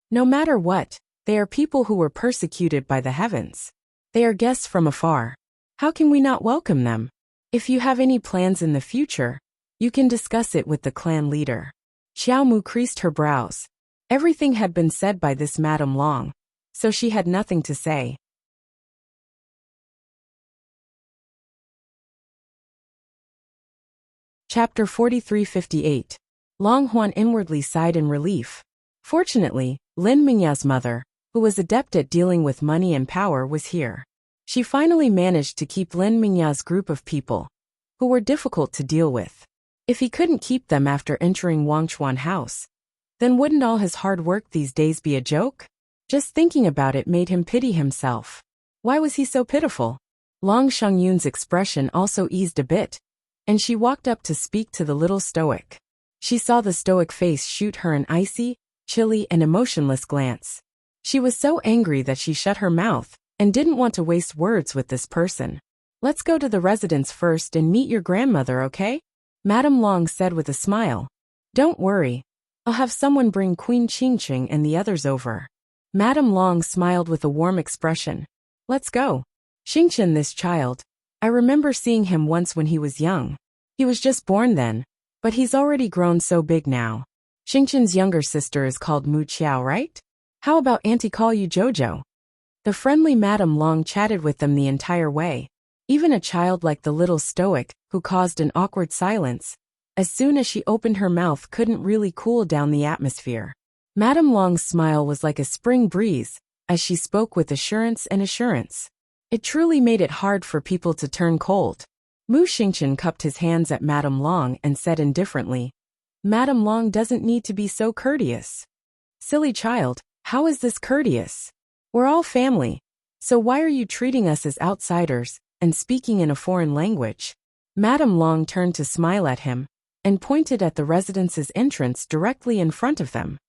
[SPEAKER 1] No matter what, they are people who were persecuted by the heavens. They are guests from afar. How can we not welcome them? If you have any plans in the future, you can discuss it with the clan leader. Xiao Mu creased her brows. Everything had been said by this Madame Long, so she had nothing to say. Chapter 4358. Long Huan inwardly sighed in relief. Fortunately, Lin Mingya's mother, who was adept at dealing with money and power, was here. She finally managed to keep Lin Mingya's group of people, who were difficult to deal with. If he couldn't keep them after entering Wangchuan House, then wouldn't all his hard work these days be a joke? Just thinking about it made him pity himself. Why was he so pitiful? Long Shangyun's expression also eased a bit, and she walked up to speak to the little stoic. She saw the stoic face shoot her an icy, chilly and emotionless glance. She was so angry that she shut her mouth and didn't want to waste words with this person. Let's go to the residence first and meet your grandmother, okay? Madame Long said with a smile. Don't worry. I'll have someone bring Queen Qingqing and the others over. Madame Long smiled with a warm expression. Let's go. Qingqing, this child. I remember seeing him once when he was young. He was just born then, but he's already grown so big now. Qingqing's younger sister is called Wuxia, right? How about Auntie call you Jojo? The friendly Madame Long chatted with them the entire way. Even a child like the little stoic, who caused an awkward silence, as soon as she opened her mouth, couldn't really cool down the atmosphere. Madame Long's smile was like a spring breeze, as she spoke with assurance and assurance. It truly made it hard for people to turn cold. Mu Xingqian cupped his hands at Madame Long and said indifferently, Madame Long doesn't need to be so courteous. Silly child, how is this courteous? We're all family, so why are you treating us as outsiders and speaking in a foreign language? Madame Long turned to smile at him and pointed at the residence's entrance directly in front of them.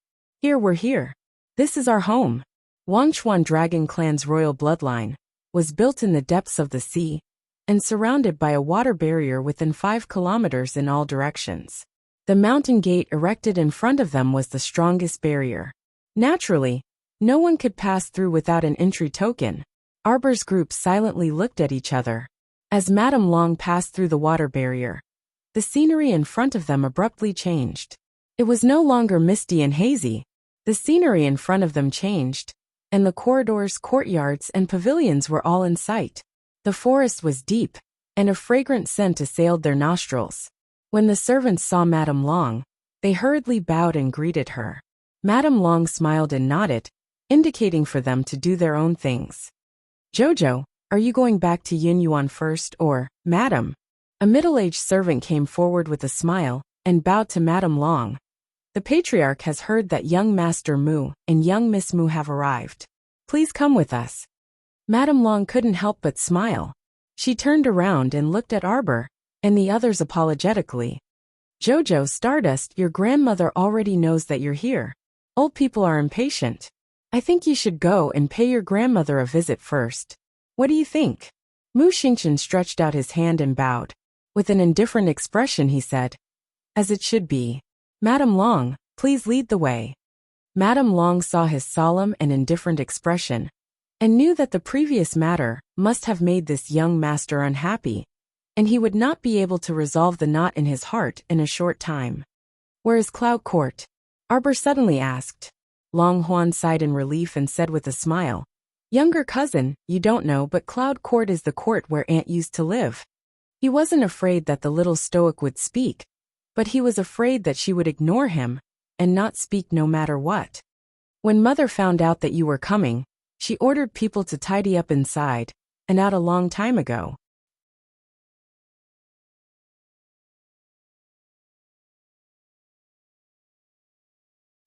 [SPEAKER 1] Here, we're here. This is our home. Wangchuan Dragon Clan's royal bloodline was built in the depths of the sea and surrounded by a water barrier within 5 kilometers in all directions. The mountain gate erected in front of them was the strongest barrier. Naturally, no one could pass through without an entry token. Arbor's group silently looked at each other. As Madame Long passed through the water barrier, the scenery in front of them abruptly changed. It was no longer misty and hazy. The scenery in front of them changed, and the corridors, courtyards, and pavilions were all in sight. The forest was deep, and a fragrant scent assailed their nostrils. When the servants saw Madame Long, they hurriedly bowed and greeted her. Madame Long smiled and nodded, indicating for them to do their own things. Jojo, are you going back to Yinyuan first or, Madam? A middle-aged servant came forward with a smile and bowed to Madame Long. The patriarch has heard that young Master Mu and young Miss Mu have arrived. Please come with us. Madame Long couldn't help but smile. She turned around and looked at Arbor and the others apologetically. Jojo, Stardust, your grandmother already knows that you're here. Old people are impatient. I think you should go and pay your grandmother a visit first. What do you think? Mu Xingqian stretched out his hand and bowed. With an indifferent expression he said, As it should be. Madame Long, please lead the way. Madame Long saw his solemn and indifferent expression, and knew that the previous matter must have made this young master unhappy, and he would not be able to resolve the knot in his heart in a short time. Where is Cloud Court? Arbor suddenly asked. Long Huan sighed in relief and said with a smile, "Younger cousin, you don't know, but Cloud Court is the court where Aunt used to live." He wasn't afraid that the little stoic would speak, but he was afraid that she would ignore him and not speak no matter what. When Mother found out that you were coming, she ordered people to tidy up inside and out a long time ago.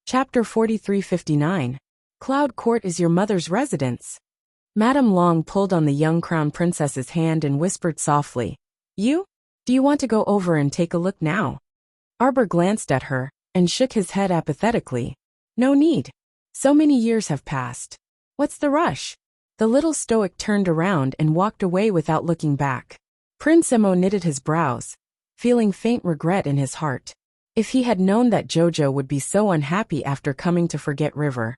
[SPEAKER 1] Chapter 4359. Cloud Court is your mother's residence. Madame Long pulled on the young crown princess's hand and whispered softly, "You? Do you want to go over and take a look now?" Arbor glanced at her and shook his head apathetically. "No need. So many years have passed. What's the rush?" The little stoic turned around and walked away without looking back. Prince Emo knitted his brows, feeling faint regret in his heart. If he had known that Jojo would be so unhappy after coming to Forget River,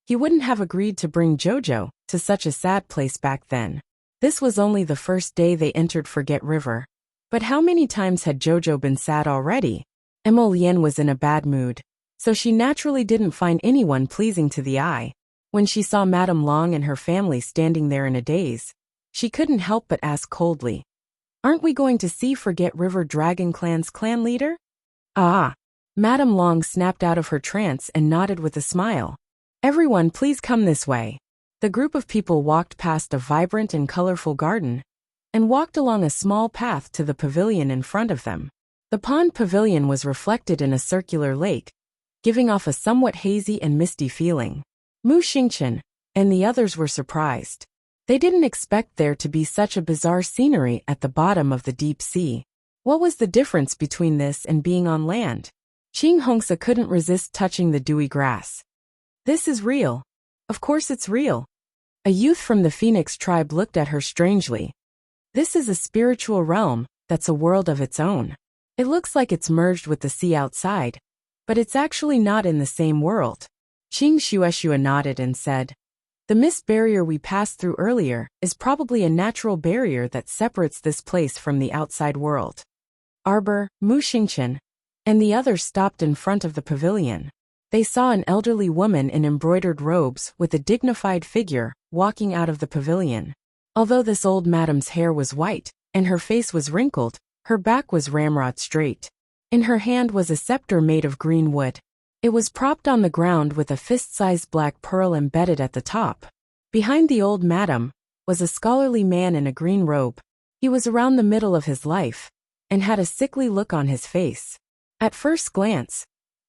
[SPEAKER 1] he wouldn't have agreed to bring Jojo to such a sad place back then. This was only the first day they entered Forget River. But how many times had Jojo been sad already? Emolien was in a bad mood, so she naturally didn't find anyone pleasing to the eye. When she saw Madame Long and her family standing there in a daze, she couldn't help but ask coldly, "Aren't we going to see Forget River Dragon Clan's clan leader?" "Ah." Madame Long snapped out of her trance and nodded with a smile. "Everyone, please come this way." The group of people walked past a vibrant and colorful garden and walked along a small path to the pavilion in front of them. The pond pavilion was reflected in a circular lake, giving off a somewhat hazy and misty feeling. Mu Xingqian and the others were surprised. They didn't expect there to be such a bizarre scenery at the bottom of the deep sea. What was the difference between this and being on land? Qing Hongsa couldn't resist touching the dewy grass. "This is real. Of course it's real." A youth from the Phoenix tribe looked at her strangely. "This is a spiritual realm that's a world of its own. It looks like it's merged with the sea outside, but it's actually not in the same world." Qing Shueshua nodded and said, "The mist barrier we passed through earlier is probably a natural barrier that separates this place from the outside world." Arbor, Mu Xingqian, and the others stopped in front of the pavilion. They saw an elderly woman in embroidered robes with a dignified figure walking out of the pavilion. Although this old madame's hair was white and her face was wrinkled, her back was ramrod straight. In her hand was a scepter made of green wood. It was propped on the ground with a fist-sized black pearl embedded at the top. Behind the old madame was a scholarly man in a green robe. He was around the middle of his life and had a sickly look on his face. At first glance,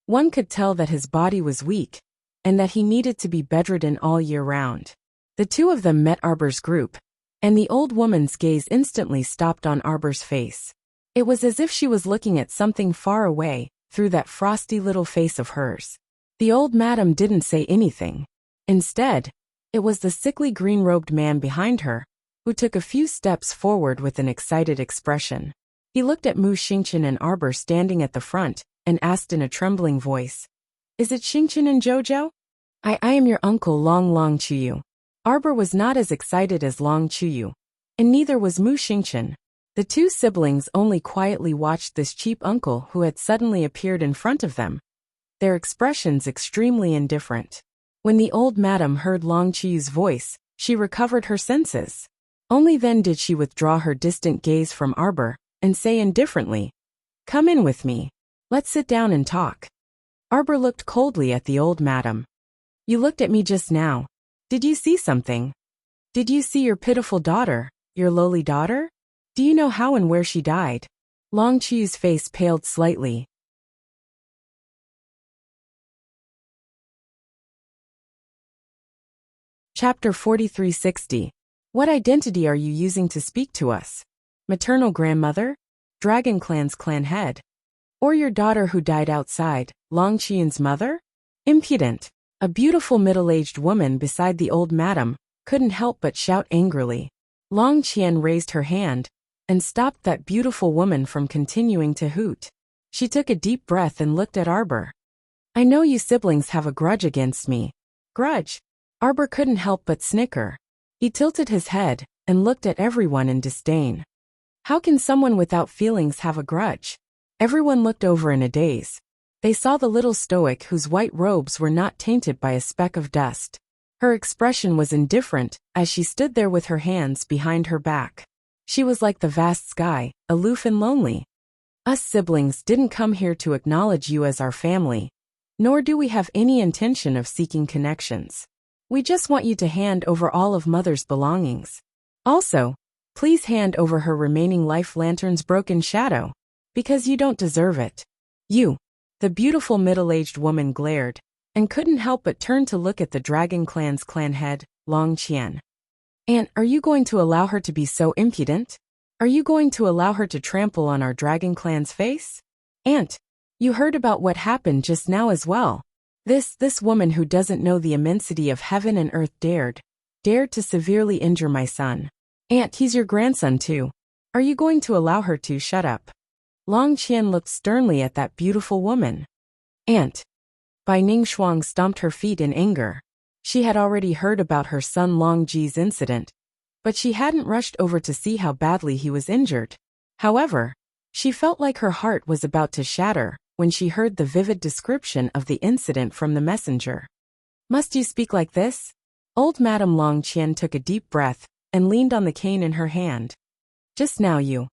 [SPEAKER 1] one could tell that his body was weak and that he needed to be bedridden all year round. The two of them met Arbor's group, and the old woman's gaze instantly stopped on Arbor's face. It was as if she was looking at something far away through that frosty little face of hers. The old madam didn't say anything. Instead, it was the sickly green-robed man behind her who took a few steps forward with an excited expression. He looked at Mu Xingqian and Arbor standing at the front and asked in a trembling voice, "Is it Xingqian and Jojo?" I am your uncle Long Chuyu." Arbor was not as excited as Long Chuyu, and neither was Mu Xingqian. The two siblings only quietly watched this cheap uncle who had suddenly appeared in front of them, their expressions extremely indifferent. When the old madam heard Long Chuyu's voice, she recovered her senses. Only then did she withdraw her distant gaze from Arbor and say indifferently, "Come in with me. Let's sit down and talk." Arbor looked coldly at the old madam. "You looked at me just now. Did you see something? Did you see your pitiful daughter, your lowly daughter? Do you know how and where she died?" Long Chuyu's face paled slightly. Chapter 4360. What identity are you using to speak to us? Maternal grandmother? Dragon Clan's clan head? Or your daughter who died outside, Long Qian's mother? Impudent. A beautiful middle-aged woman beside the old madam couldn't help but shout angrily. Long Qian raised her hand and stopped that beautiful woman from continuing to hoot. She took a deep breath and looked at Arbor. "I know you siblings have a grudge against me." Grudge? Arbor couldn't help but snicker. He tilted his head and looked at everyone in disdain. How can someone without feelings have a grudge? Everyone looked over in a daze. They saw the little stoic whose white robes were not tainted by a speck of dust. Her expression was indifferent, as she stood there with her hands behind her back. She was like the vast sky, aloof and lonely. Us siblings didn't come here to acknowledge you as our family, nor do we have any intention of seeking connections. We just want you to hand over all of Mother's belongings. Also, please hand over her remaining life lantern's broken shadow, because you don't deserve it. You. The beautiful middle-aged woman glared, and couldn't help but turn to look at the Dragon Clan's clan head, Long Qian. Aunt, are you going to allow her to be so impudent? Are you going to allow her to trample on our Dragon Clan's face? Aunt, you heard about what happened just now as well. This woman who doesn't know the immensity of heaven and earth dared to severely injure my son. Aunt, he's your grandson too. Are you going to allow her to shut up? Long Qian looked sternly at that beautiful woman. Aunt. Bai Ningxuang stomped her feet in anger. She had already heard about her son Long Ji's incident, but she hadn't rushed over to see how badly he was injured. However, she felt like her heart was about to shatter when she heard the vivid description of the incident from the messenger. Must you speak like this? Old Madame Long Qian took a deep breath and leaned on the cane in her hand. Just now you.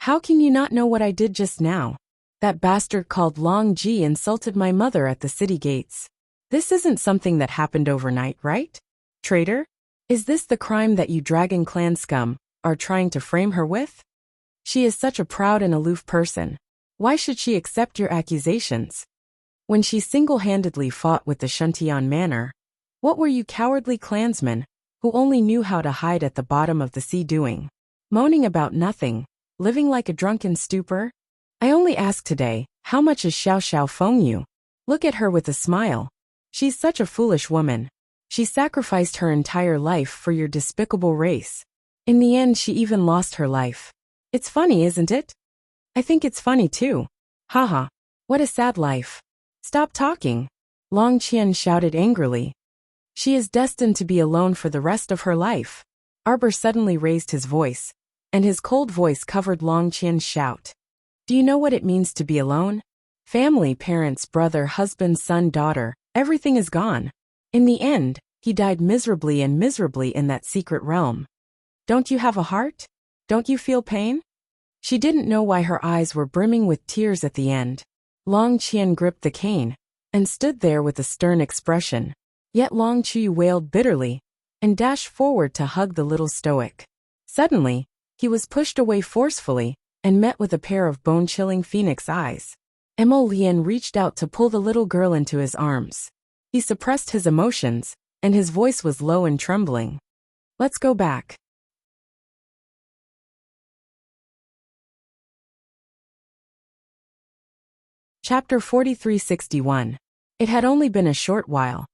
[SPEAKER 1] How can you not know what I did just now? That bastard called Long Ji insulted my mother at the city gates. This isn't something that happened overnight, right? Traitor? Is this the crime that you Dragon Clan scum are trying to frame her with? She is such a proud and aloof person. Why should she accept your accusations? When she single-handedly fought with the Shuntian Manor, what were you cowardly clansmen, who only knew how to hide at the bottom of the sea doing? Moaning about nothing, living like a drunken stupor? I only ask today, how much is Xiao Xiao Feng you? Look at her with a smile. She's such a foolish woman. She sacrificed her entire life for your despicable race. In the end, she even lost her life. It's funny, isn't it? I think it's funny too. Haha. What a sad life. Stop talking. Long Qian shouted angrily. She is destined to be alone for the rest of her life. Arbor suddenly raised his voice, and his cold voice covered Long Qian's shout. Do you know what it means to be alone? Family, parents, brother, husband, son, daughter, everything is gone. In the end, he died miserably in that secret realm. Don't you have a heart? Don't you feel pain? She didn't know why her eyes were brimming with tears at the end. Long Qian gripped the cane and stood there with a stern expression. Yet Long Chu wailed bitterly and dashed forward to hug the little stoic. Suddenly, he was pushed away forcefully and met with a pair of bone-chilling phoenix eyes. Emolian reached out to pull the little girl into his arms. He suppressed his emotions, and his voice was low and trembling. Let's go back. Chapter 4361. It had only been a short while,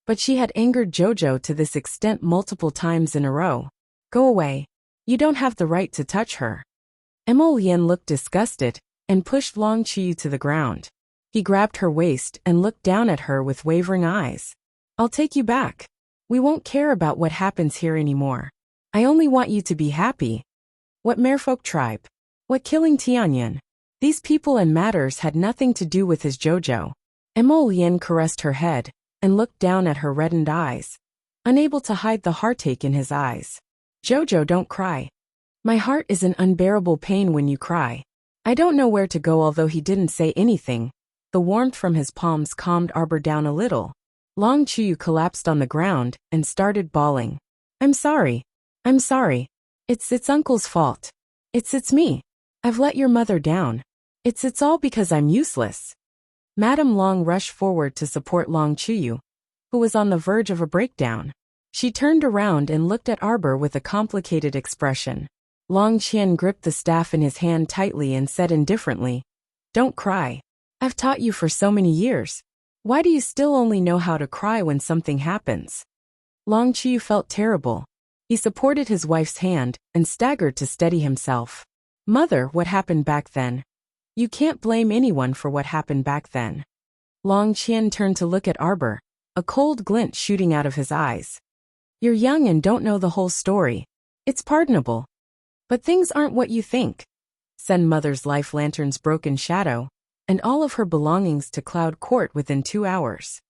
[SPEAKER 1] but she had angered Jojo to this extent multiple times in a row. Go away. You don't have the right to touch her. Emolian looked disgusted and pushed Long Chu to the ground. He grabbed her waist and looked down at her with wavering eyes. I'll take you back. We won't care about what happens here anymore. I only want you to be happy. What merfolk tribe? What killing Tianyan? These people and matters had nothing to do with his Jojo. Emolian caressed her head and looked down at her reddened eyes, unable to hide the heartache in his eyes. Jojo, don't cry. My heart is in unbearable pain when you cry. I don't know where to go. Although he didn't say anything, the warmth from his palms calmed Arbor down a little. Long Chu collapsed on the ground and started bawling. I'm sorry. I'm sorry. It's Uncle's fault. It's me. I've let your mother down. It's all because I'm useless. Madame Long rushed forward to support Long Chu, who was on the verge of a breakdown. She turned around and looked at Arbor with a complicated expression. Long Qian gripped the staff in his hand tightly and said indifferently, Don't cry. I've taught you for so many years. Why do you still only know how to cry when something happens? Long Chu felt terrible. He supported his wife's hand and staggered to steady himself. Mother, what happened back then? You can't blame anyone for what happened back then. Long Qian turned to look at Arbor, a cold glint shooting out of his eyes. You're young and don't know the whole story. It's pardonable. But things aren't what you think. Said Mother's life lantern's broken shadow, and all of her belongings to Cloud Court within 2 hours.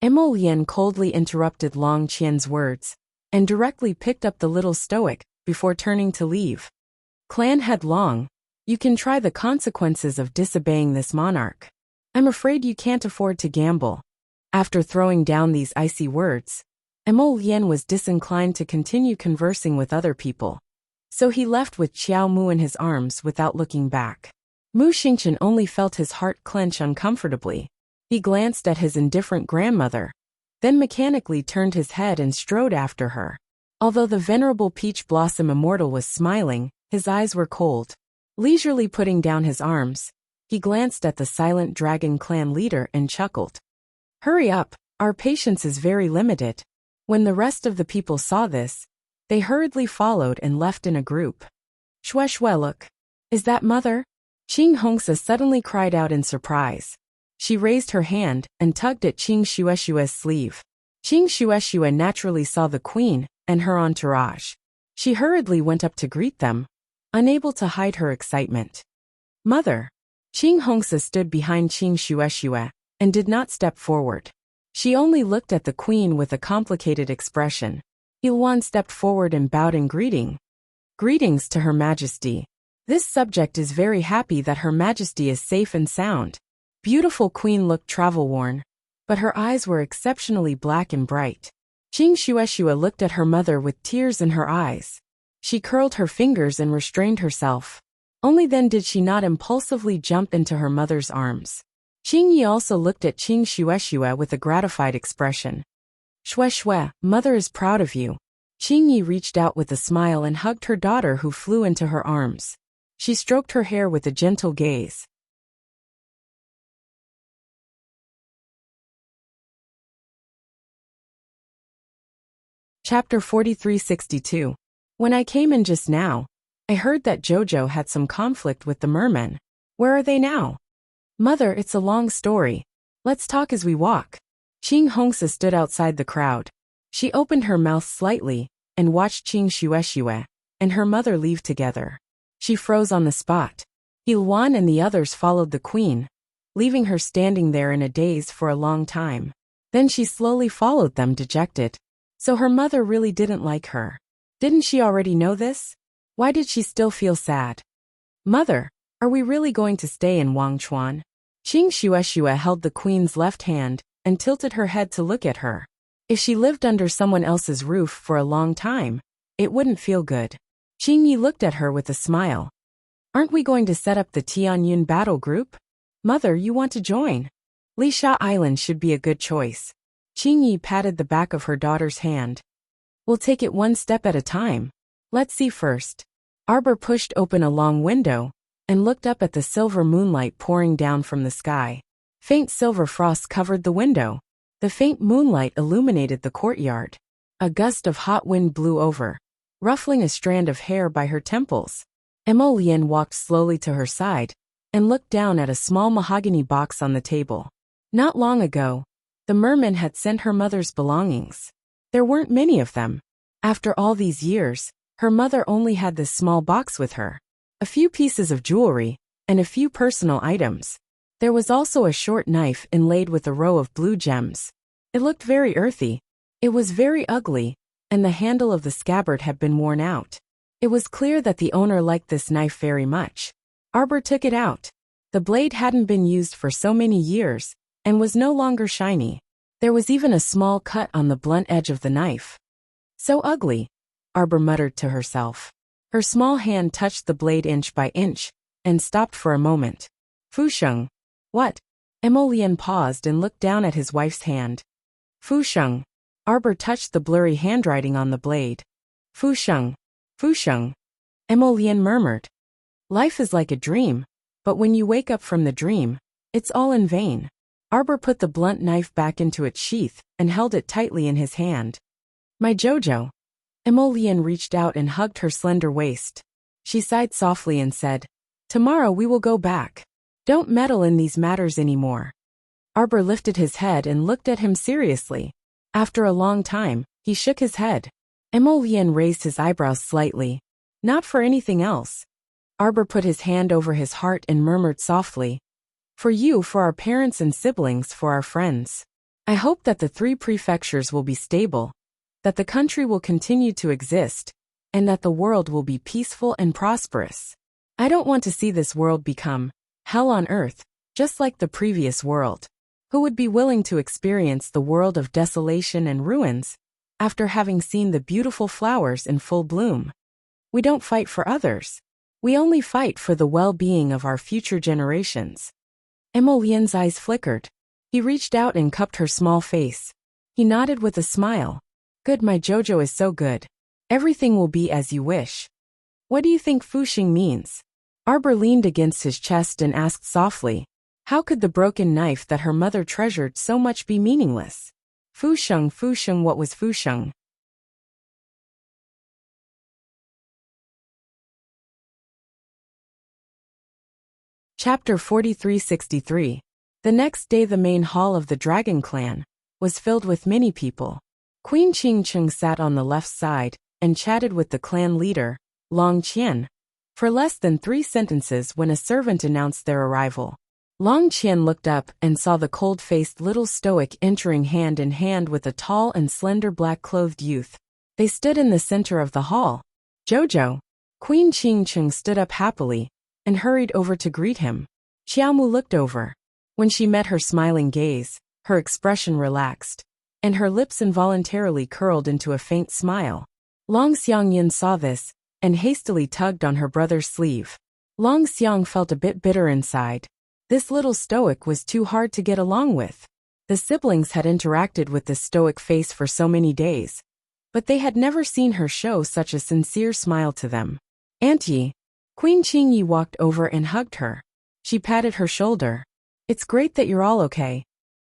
[SPEAKER 1] Emolian coldly interrupted Long Qian's words, and directly picked up the little stoic, before turning to leave. Clan Head Long, you can try the consequences of disobeying this monarch. I'm afraid you can't afford to gamble. After throwing down these icy words, Emolian was disinclined to continue conversing with other people. So he left with Qiao Mu in his arms without looking back. Mu Xingchen only felt his heart clench uncomfortably. He glanced at his indifferent grandmother, then mechanically turned his head and strode after her. Although the venerable Peach Blossom Immortal was smiling, his eyes were cold. Leisurely putting down his arms, he glanced at the silent Dragon Clan leader and chuckled. Hurry up, our patience is very limited. When the rest of the people saw this, they hurriedly followed and left in a group. Shue, look. Is that mother? Qing Hongsa suddenly cried out in surprise. She raised her hand and tugged at Qing Shue's sleeve. Qing Shue naturally saw the queen and her entourage. She hurriedly went up to greet them, unable to hide her excitement. Mother. Qing Hongsa stood behind Qing Shue and did not step forward. She only looked at the queen with a complicated expression. Ilwan stepped forward and bowed in greeting. Greetings to Her Majesty. This subject is very happy that Her Majesty is safe and sound. Beautiful queen looked travel-worn, but her eyes were exceptionally black and bright. Qing Shue looked at her mother with tears in her eyes. She curled her fingers and restrained herself. Only then did she not impulsively jump into her mother's arms. Qing Yi also looked at Qing Shue with a gratified expression. Shue, mother is proud of you. Qing Yi reached out with a smile and hugged her daughter who flew into her arms. She stroked her hair with a gentle gaze. Chapter 4362. When I came in just now, I heard that Jojo had some conflict with the mermen. Where are they now? Mother, it's a long story. Let's talk as we walk. Qing Hongsa stood outside the crowd. She opened her mouth slightly and watched Qing Shue and her mother leave together. She froze on the spot. Ilwan and the others followed the queen, leaving her standing there in a daze for a long time. Then she slowly followed them, dejected. So her mother really didn't like her. Didn't she already know this? Why did she still feel sad? Mother, are we really going to stay in Wangchuan? Qing Shue held the queen's left hand and tilted her head to look at her. If she lived under someone else's roof for a long time, it wouldn't feel good. Qing Yi looked at her with a smile. Aren't we going to set up the Tianyun battle group? Mother, you want to join? Lisha Island should be a good choice. Qing Yi patted the back of her daughter's hand. We'll take it one step at a time. Let's see first. Arbor pushed open a long window and looked up at the silver moonlight pouring down from the sky. Faint silver frost covered the window. The faint moonlight illuminated the courtyard. A gust of hot wind blew over, ruffling a strand of hair by her temples. Emolian walked slowly to her side and looked down at a small mahogany box on the table. Not long ago, the merman had sent her mother's belongings. There weren't many of them. After all these years, her mother only had this small box with her. A few pieces of jewelry, and a few personal items. There was also a short knife inlaid with a row of blue gems. It looked very earthy. It was very ugly, and the handle of the scabbard had been worn out. It was clear that the owner liked this knife very much. Arbor took it out. The blade hadn't been used for so many years, and was no longer shiny. There was even a small cut on the blunt edge of the knife. So ugly, Arbor muttered to herself. Her small hand touched the blade inch by inch, and stopped for a moment. Fusheng. What? Emolian paused and looked down at his wife's hand. Fusheng. Arbor touched the blurry handwriting on the blade. Fusheng. Fusheng. Emolian murmured. Life is like a dream, but when you wake up from the dream, it's all in vain. Arbor put the blunt knife back into its sheath and held it tightly in his hand. My Jojo. Emolian reached out and hugged her slender waist. She sighed softly and said, Tomorrow we will go back. Don't meddle in these matters anymore. Arbor lifted his head and looked at him seriously. After a long time, he shook his head. Emolian raised his eyebrows slightly. Not for anything else. Arbor put his hand over his heart and murmured softly, For you, for our parents and siblings, for our friends. I hope that the 3 prefectures will be stable, that the country will continue to exist, and that the world will be peaceful and prosperous. I don't want to see this world become hell on earth, just like the previous world. Who would be willing to experience the world of desolation and ruins after having seen the beautiful flowers in full bloom? We don't fight for others. We only fight for the well-being of our future generations. Emolien's eyes flickered. He reached out and cupped her small face. He nodded with a smile. Good, my Jojo is so good. Everything will be as you wish. What do you think Fuxing means? Arbor leaned against his chest and asked softly, how could the broken knife that her mother treasured so much be meaningless? Fuxing, what was Fuxing? Chapter 4363. The next day the main hall of the Dragon Clan was filled with many people. Queen Qingcheng sat on the left side and chatted with the clan leader, Long Qian, for less than 3 sentences when a servant announced their arrival. Long Qian looked up and saw the cold-faced little stoic entering hand in hand with a tall and slender black-clothed youth. They stood in the center of the hall. Jojo. Queen Qingcheng stood up happily and hurried over to greet him. Xiaomu looked over. When she met her smiling gaze, her expression relaxed, and her lips involuntarily curled into a faint smile. Long Xiangyin saw this and hastily tugged on her brother's sleeve. Long Xiang felt a bit bitter inside. This little stoic was too hard to get along with. The siblings had interacted with this stoic face for so many days, but they had never seen her show such a sincere smile to them. Auntie. Queen Qingyi walked over and hugged her. She patted her shoulder. It's great that you're all okay.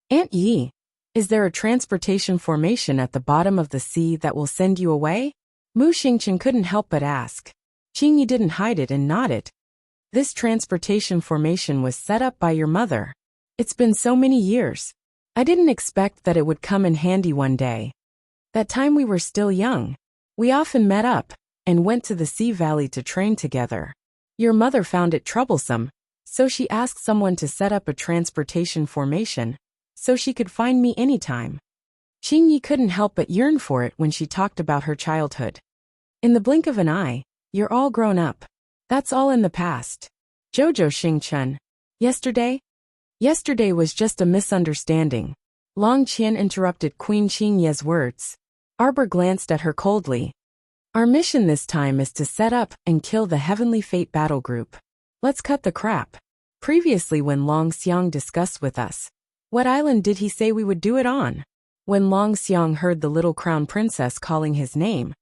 [SPEAKER 1] Aunt Yi, is there a transportation formation at the bottom of the sea that will send you away? Mu Xingchen couldn't help but ask. Qingyi didn't hide it and nodded. This transportation formation was set up by your mother. It's been so many years. I didn't expect that it would come in handy one day. That time we were still young. We often met up and went to the sea valley to train together. Your mother found it troublesome, so she asked someone to set up a transportation formation so she could find me anytime. Qingyi couldn't help but yearn for it when she talked about her childhood. In the blink of an eye, you're all grown up. That's all in the past. Jojo Xingchen. Yesterday? Yesterday was just a misunderstanding. Long Qian interrupted Queen Qingye's words. Arbor glanced at her coldly. Our mission this time is to set up and kill the Heavenly Fate battle group. Let's cut the crap. Previously when Long Xiang discussed with us, what island did he say we would do it on? When Long Xiang heard the little crown princess calling his name,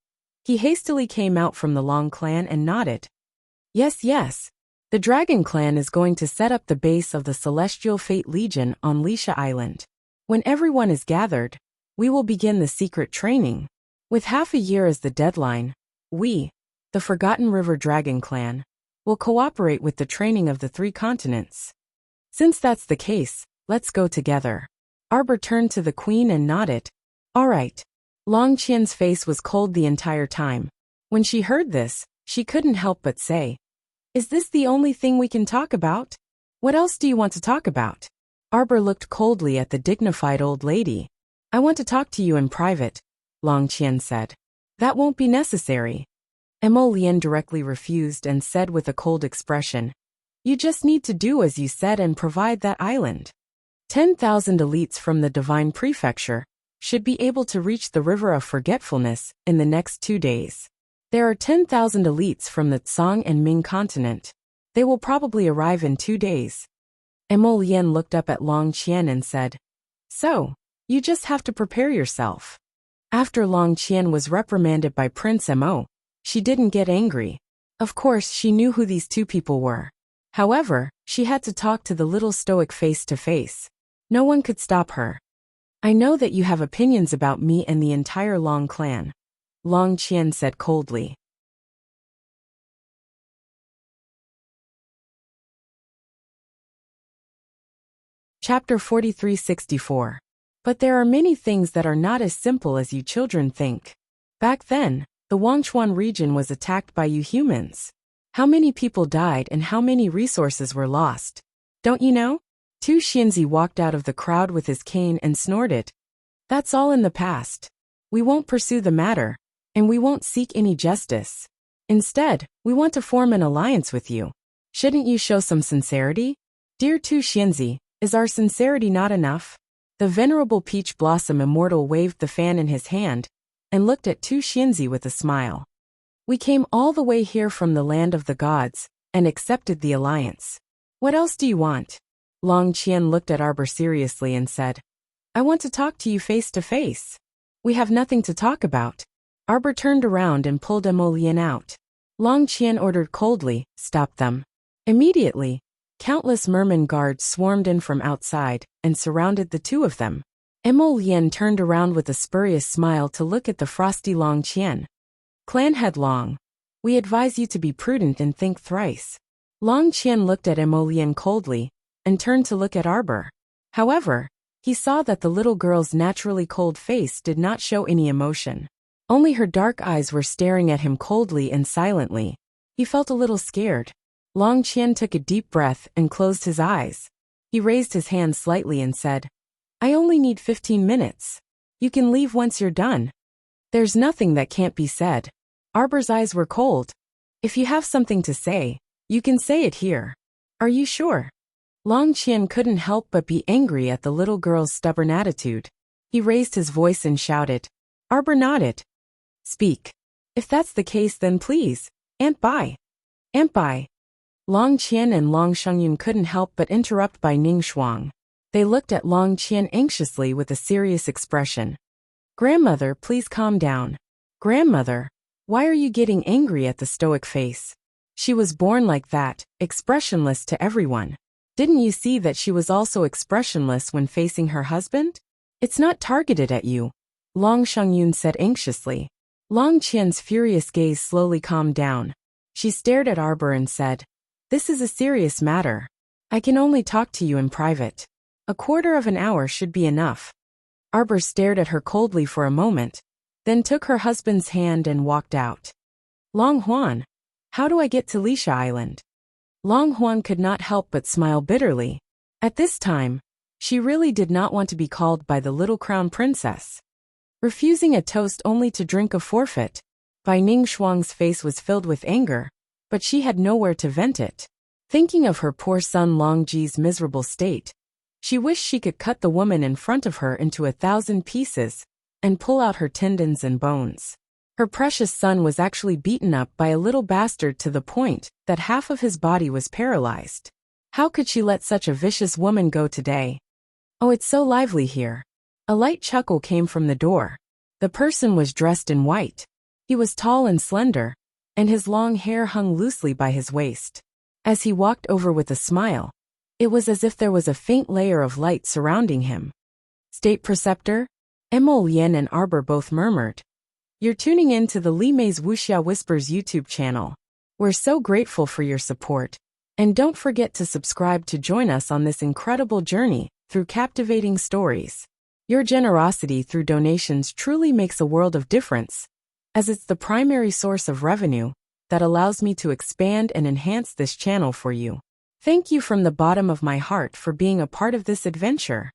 [SPEAKER 1] he hastily came out from the Long clan and nodded. Yes. The Dragon Clan is going to set up the base of the Celestial Fate Legion on Lisha Island. When everyone is gathered, we will begin the secret training. With half a year as the deadline, we, the Forgotten River Dragon Clan, will cooperate with the training of the 3 continents. Since that's the case, let's go together. Arbor turned to the queen and nodded. All right. Long Qian's face was cold the entire time. When she heard this, she couldn't help but say, is this the only thing we can talk about? What else do you want to talk about? Arbor looked coldly at the dignified old lady. I want to talk to you in private, Long Qian said. That won't be necessary. Emolian directly refused and said with a cold expression, you just need to do as you said and provide that island. 10,000 elites from the Divine Prefecture should be able to reach the River of Forgetfulness in the next 2 days. There are 10,000 elites from the Tsang and Ming continent. They will probably arrive in 2 days. Emolian looked up at Long Qian and said, so, you just have to prepare yourself. After Long Qian was reprimanded by Prince Mo, she didn't get angry. Of course, she knew who these 2 people were. However, she had to talk to the little stoic face to face. No one could stop her. I know that you have opinions about me and the entire Long clan, Long Qian said coldly. Chapter 4364. But there are many things that are not as simple as you children think. Back then, the Wangchuan region was attacked by you humans. How many people died and how many resources were lost? Don't you know? Tu Xianzi walked out of the crowd with his cane and snorted. That's all in the past. We won't pursue the matter, and we won't seek any justice. Instead, we want to form an alliance with you. Shouldn't you show some sincerity? Dear Tu Xianzi, is our sincerity not enough? The venerable Peach Blossom Immortal waved the fan in his hand and looked at Tu Xianzi with a smile. We came all the way here from the land of the gods and accepted the alliance. What else do you want? Long Qian looked at Arbor seriously and said, I want to talk to you face to face. We have nothing to talk about. Arbor turned around and pulled Emolian out. Long Qian ordered coldly, stop them. Immediately, countless merman guards swarmed in from outside and surrounded the two of them. Emolian turned around with a spurious smile to look at the frosty Long Qian. Clan Head Long, we advise you to be prudent and think thrice. Long Qian looked at Emolian coldly and turned to look at Arbor. However, he saw that the little girl's naturally cold face did not show any emotion. Only her dark eyes were staring at him coldly and silently. He felt a little scared. Long Qian took a deep breath and closed his eyes. He raised his hand slightly and said, I only need 15 minutes. You can leave once you're done. There's nothing that can't be said. Arbor's eyes were cold. If you have something to say, you can say it here. Are you sure? Long Qian couldn't help but be angry at the little girl's stubborn attitude. He raised his voice and shouted. Arbor nodded. Speak. If that's the case, then please, Aunt Bai. Aunt Bai. Long Qian and Long Shengyun couldn't help but interrupt Bai Ning Shuang. They looked at Long Qian anxiously with a serious expression. Grandmother, please calm down. Grandmother, why are you getting angry at the stoic face? She was born like that, expressionless to everyone. Didn't you see that she was also expressionless when facing her husband? It's not targeted at you, Long Shengyun said anxiously. Long Qian's furious gaze slowly calmed down. She stared at Arbor and said, This is a serious matter. I can only talk to you in private. A quarter of an hour should be enough. Arbor stared at her coldly for a moment, then took her husband's hand and walked out. Long Huan, how do I get to Lisha Island? Long Huan could not help but smile bitterly. At this time, she really did not want to be called by the little crown princess. Refusing a toast only to drink a forfeit, Bai Ning Shuang's face was filled with anger, but she had nowhere to vent it. Thinking of her poor son Long Ji's miserable state, she wished she could cut the woman in front of her into 1,000 pieces and pull out her tendons and bones. Her precious son was actually beaten up by a little bastard to the point that half of his body was paralyzed. How could she let such a vicious woman go today? Oh, it's so lively here. A light chuckle came from the door. The person was dressed in white. He was tall and slender, and his long hair hung loosely by his waist. As he walked over with a smile, it was as if there was a faint layer of light surrounding him. State Preceptor? Emolian and Arbor both murmured. You're tuning in to the Li Mei's Wuxia Whispers YouTube channel. We're so grateful for your support. And don't forget to subscribe to join us on this incredible journey through captivating stories. Your generosity through donations truly makes a world of difference, as it's the primary source of revenue that allows me to expand and enhance this channel for you. Thank you from the bottom of my heart for being a part of this adventure.